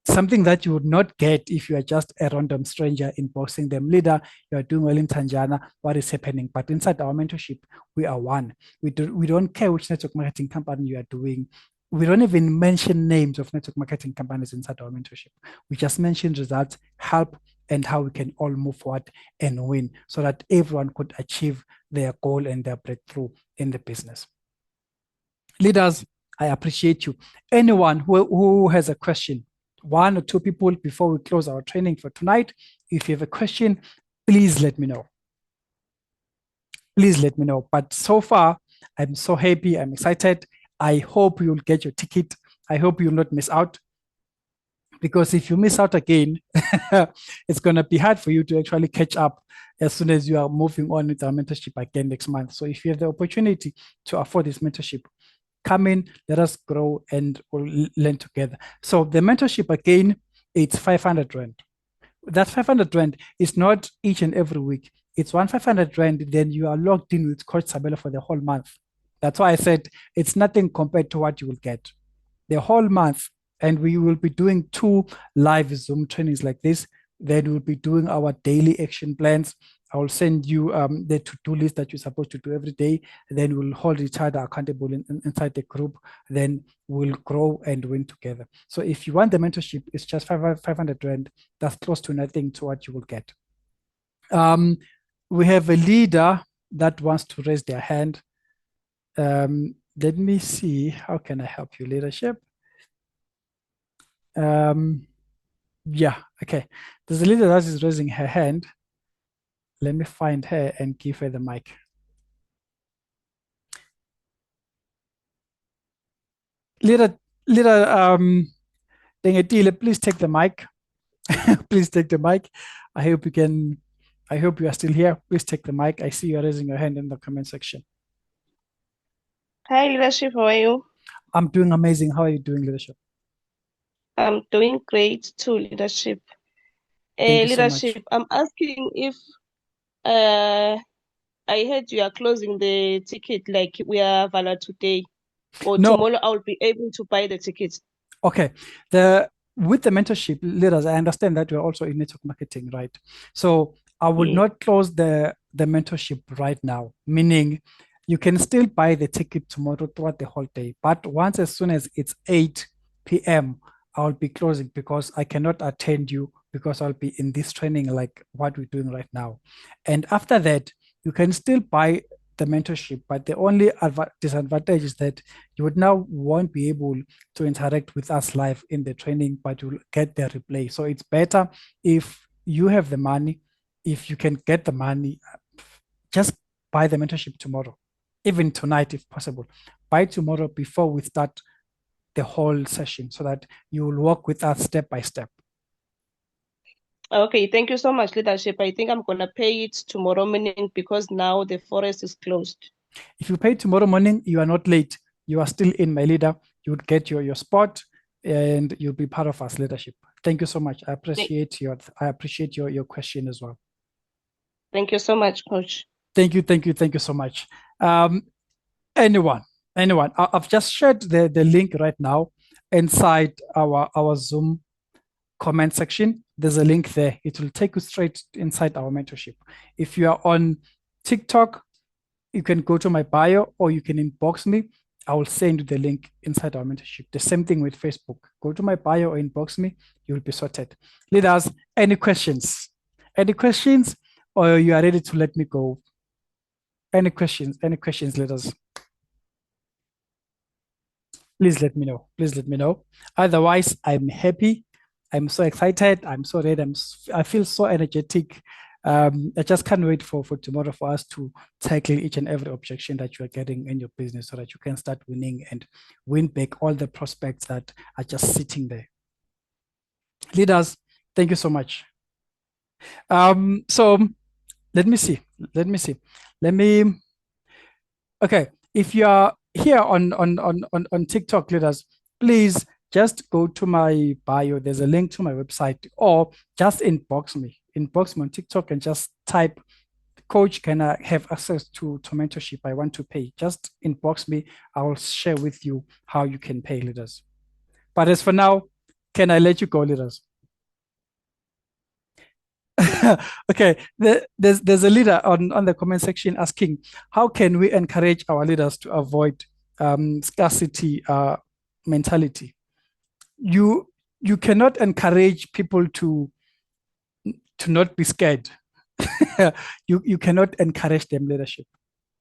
[SPEAKER 1] Something that you would not get if you are just a random stranger inboxing them. Leader, you are doing well in Tanzania. What is happening? But inside our mentorship, we are one. We don't care which network marketing company you are doing. We don't even mention names of network marketing companies inside our mentorship. We just mention results, help, and how we can all move forward and win so that everyone could achieve their goal and their breakthrough in the business. Leaders, I appreciate you. Anyone who has a question, 1 or 2 people before we close our training for tonight, if you have a question, please let me know. Please let me know. But so far, I'm so happy. I'm excited. I hope you'll get your ticket. I hope you'll not miss out. Because if you miss out again, it's going to be hard for you to actually catch up as soon as you are moving on with our mentorship again next month. So if you have the opportunity to afford this mentorship, come in, let us grow, and we'll learn together. So the mentorship, again, it's 500 Rand. That 500 Rand is not each and every week. It's 500 Rand, then you are logged in with Coach Sabelo for the whole month. That's why I said it's nothing compared to what you will get the whole month. And we will be doing 2 live Zoom trainings like this. Then we'll be doing our daily action plans. I will send you the to-do list that you're supposed to do every day. Then we'll hold each other accountable inside the group. Then we'll grow and win together. So if you want the mentorship, it's just 500 Rand. That's close to nothing to what you will get. We have a leader that wants to raise their hand. Let me see. How can I help you, leadership? Yeah, okay. There's a leader that is raising her hand. Let me find her and give her the mic. Leader, Dengetile, please take the mic. Please take the mic. I hope you are still here. Please take the mic. I see you raising your hand in the comment section.
[SPEAKER 7] Hi, leadership. How are you?
[SPEAKER 1] I'm doing amazing. How are you doing, leadership?
[SPEAKER 7] I'm doing great too, leadership.
[SPEAKER 1] Thank you so much.
[SPEAKER 7] Leadership, I'm asking if I heard you are closing the ticket, like we are valid today, or
[SPEAKER 1] No.
[SPEAKER 7] tomorrow I'll be able to buy the tickets.
[SPEAKER 1] Okay. With the mentorship leaders, I understand that you're also in network marketing, right? So I will not close the mentorship right now, meaning you can still buy the ticket tomorrow throughout the whole day. But once, as soon as it's 8 p.m., I'll be closing because I cannot attend you because I'll be in this training like what we're doing right now. And after that, you can still buy the mentorship, but the only disadvantage is that you would now won't be able to interact with us live in the training, but you'll get the replay. So it's better if you have the money, if you can get the money, just buy the mentorship tomorrow, even tonight if possible. Buy tomorrow before we start the whole session so that you will walk with us step by step.
[SPEAKER 7] Okay, thank you so much, leadership. I think I'm going to pay it tomorrow morning because now the forest is closed.
[SPEAKER 1] If you pay tomorrow morning, you are not late. You are still in, my leader. You would get your spot and you'll be part of us, leadership. Thank you so much. I appreciate your question as well.
[SPEAKER 7] Thank you so much, Coach.
[SPEAKER 1] Thank you so much. Anyone, I've just shared the link right now inside our Zoom comment section. There's a link there. It will take you straight inside our mentorship. If you are on TikTok, you can go to my bio or you can inbox me. I will send you the link inside our mentorship. The same thing with Facebook. Go to my bio or inbox me. You will be sorted. Leaders, any questions? Any questions? Or you are ready to let me go? Any questions? Any questions, leaders? Please let me know. Please let me know. Otherwise, I'm happy. I'm so excited. I'm so ready. I feel so energetic. I just can't wait for tomorrow for us to tackle each and every objection that you are getting in your business so that you can start winning and win back all the prospects that are just sitting there. Leaders, thank you so much. So let me see. Okay, if you are here on TikTok, leaders, please just go to my bio. There's a link to my website, or just inbox me on TikTok and just type, Coach, can I have access to mentorship? I want to pay. Just inbox me. I will share with you how you can pay, leaders. But as for now, can I let you go, leaders? Okay, there's a leader on the comment section asking, how can we encourage our leaders to avoid scarcity mentality? You cannot encourage people to not be scared. You cannot encourage them, leadership.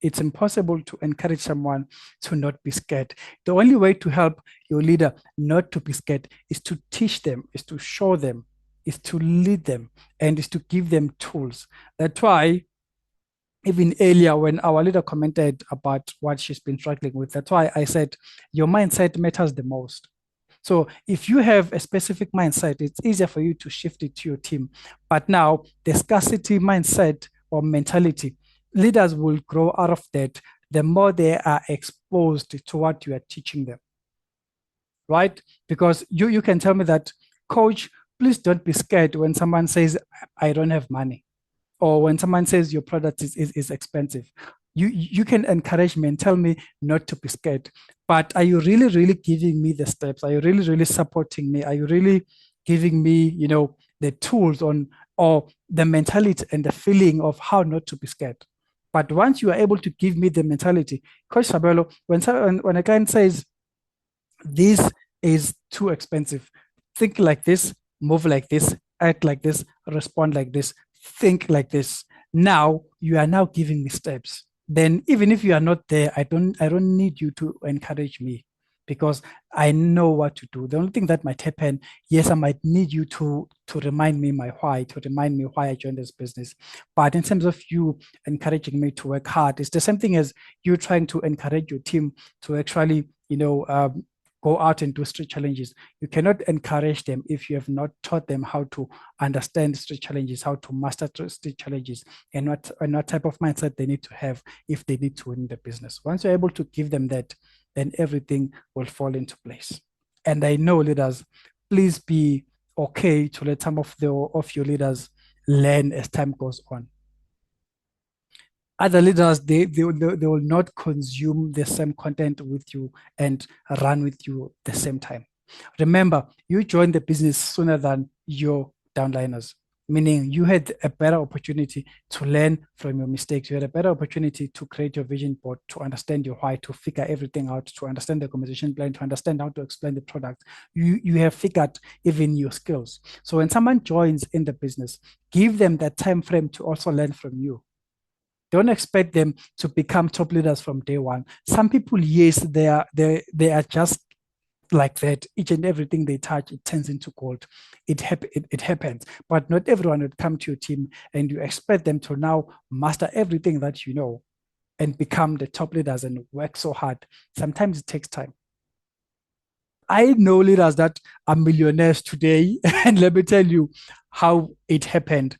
[SPEAKER 1] It's impossible to encourage someone to not be scared. The only way to help your leader not to be scared is to teach them, is to show them, is to lead them, and is to give them tools. That's why even earlier when our leader commented about what she's been struggling with, that's why I said your mindset matters the most. So if you have a specific mindset, it's easier for you to shift it to your team. But now the scarcity mindset or mentality, leaders will grow out of that the more they are exposed to what you are teaching them, right? Because you can tell me that, Coach, please don't be scared when someone says, I don't have money, or when someone says your product is expensive. You can encourage me and tell me not to be scared, but are you really, really giving me the steps? Are you really, really supporting me? Are you really giving me, the tools on, or the mentality and the feeling of how not to be scared? But once you are able to give me the mentality, Coach Sabelo, when a client says, this is too expensive, think like this, move like this, act like this, respond like this, think like this. Now you are now giving me steps. Then even if you are not there, I don't need you to encourage me, because I know what to do. The only thing that might happen, yes, I might need you to remind me my why, to remind me why I joined this business. But in terms of you encouraging me to work hard, it's the same thing as you trying to encourage your team to actually, go out and do street challenges. You cannot encourage them if you have not taught them how to understand street challenges, how to master street challenges, and what type of mindset they need to have if they need to win the business. Once you're able to give them that, then everything will fall into place. And I know, leaders, please be okay to let some of your leaders learn as time goes on. Other leaders, they will not consume the same content with you and run with you at the same time. Remember, you joined the business sooner than your downliners, meaning you had a better opportunity to learn from your mistakes. You had a better opportunity to create your vision board, to understand your why, to figure everything out, to understand the conversation plan, to understand how to explain the product. You have figured even your skills. So when someone joins in the business, give them that time frame to also learn from you. Don't expect them to become top leaders from day one. Some people, yes, they are just like that. Each and everything they touch, it turns into gold. It happens. But not everyone would come to your team and you expect them to now master everything that you know and become the top leaders and work so hard. Sometimes it takes time. I know leaders that are millionaires today, and let me tell you how it happened.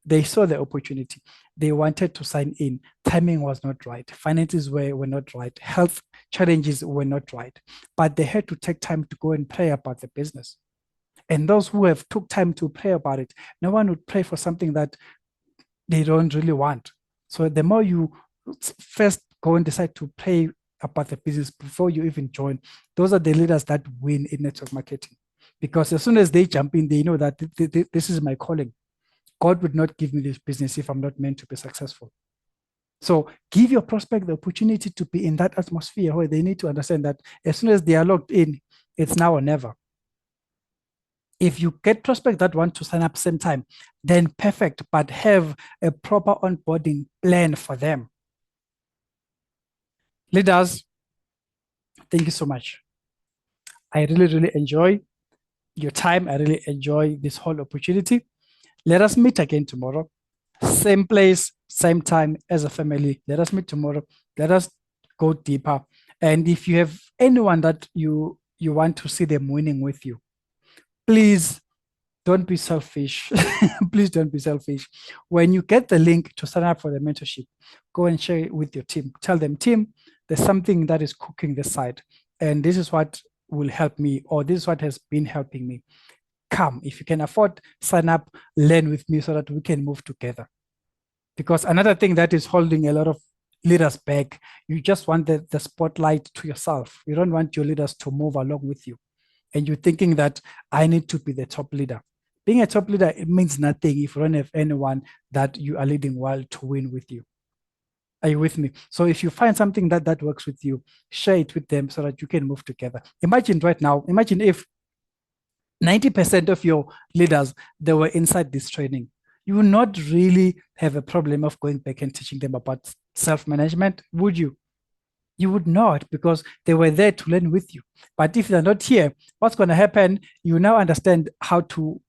[SPEAKER 1] They saw the opportunity. They wanted to sign in. Timing was not right. Finances were not right. Health challenges were not right. But they had to take time to go and pray about the business. And those who have took time to pray about it, no one would pray for something that they don't really want. So the more you first go and decide to pray about the business before you even join, those are the leaders that win in network marketing. Because as soon as they jump in, they know that this is my calling. God would not give me this business if I'm not meant to be successful. So give your prospect the opportunity to be in that atmosphere where they need to understand that as soon as they are locked in, it's now or never. If you get prospects that want to sign up same time, then perfect, but have a proper onboarding plan for them. Leaders, thank you so much. I really, really enjoy your time. I really enjoy this whole opportunity. Let us meet again tomorrow. Same place, same time as a family. Let us meet tomorrow. Let us go deeper. And if you have anyone that you want to see them winning with you, please don't be selfish. Please don't be selfish. When you get the link to sign up for the mentorship, go and share it with your team. Tell them, team, there's something that is cooking this side, and this is what will help me, or this is what has been helping me. Come, if you can afford, sign up, learn with me so that we can move together. Because another thing that is holding a lot of leaders back, you just want the spotlight to yourself. You don't want your leaders to move along with you. And you're thinking that I need to be the top leader. Being a top leader, it means nothing if you don't have anyone that you are leading well to win with you. Are you with me? So if you find something that works with you, share it with them so that you can move together. Imagine right now, imagine if 90% of your leaders, they were inside this training. You will not really have a problem of going back and teaching them about self-management, would you? You would not, because they were there to learn with you. But if they're not here, what's going to happen? You now understand how to,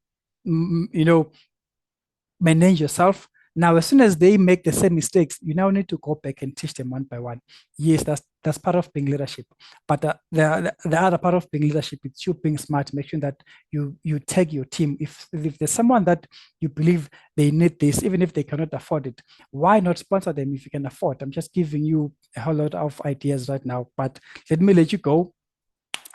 [SPEAKER 1] manage yourself. Now, as soon as they make the same mistakes, you now need to go back and teach them one by one. Yes, that's part of being leadership. But the other part of being leadership is you being smart, make sure that you take your team. If there's someone that you believe they need this, even if they cannot afford it, why not sponsor them if you can afford? I'm just giving you a whole lot of ideas right now, but let me let you go.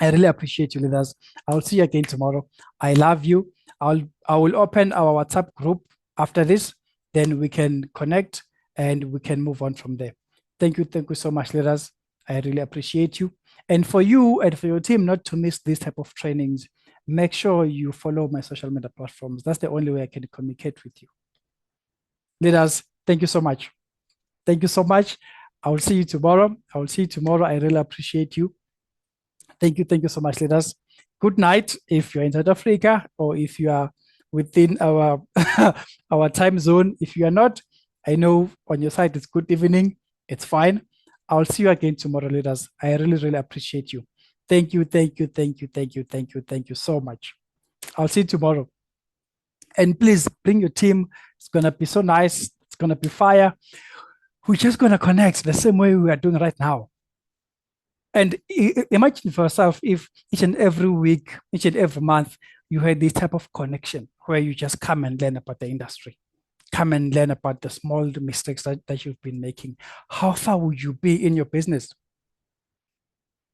[SPEAKER 1] I really appreciate you, leaders. I'll see you again tomorrow. I love you. I will open our WhatsApp group after this. Then we can connect and we can move on from there. Thank you so much, leaders. I really appreciate you. And for you and for your team not to miss this type of trainings, make sure you follow my social media platforms. That's the only way I can communicate with you. Leaders, thank you so much. Thank you so much. I will see you tomorrow. I really appreciate you. Thank you so much, leaders. Good night if you're in South Africa or if you are within our our time zone. If you are not, I know on your side it's good evening. It's fine. I'll see you again tomorrow, leaders. I really appreciate you. Thank you so much. I'll see you tomorrow. And please bring your team. It's gonna be so nice. It's gonna be fire. We're just gonna connect the same way we are doing right now. And imagine for yourself if each and every week, each and every month, you had this type of connection where you just come and learn about the industry, come and learn about the small mistakes that you've been making. How far would you be in your business?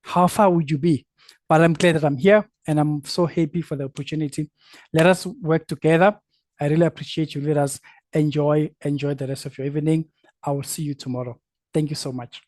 [SPEAKER 1] How far would you be? But I'm glad that I'm here and I'm so happy for the opportunity. Let us work together. I really appreciate you. Let us enjoy the rest of your evening. I will see you tomorrow. Thank you so much.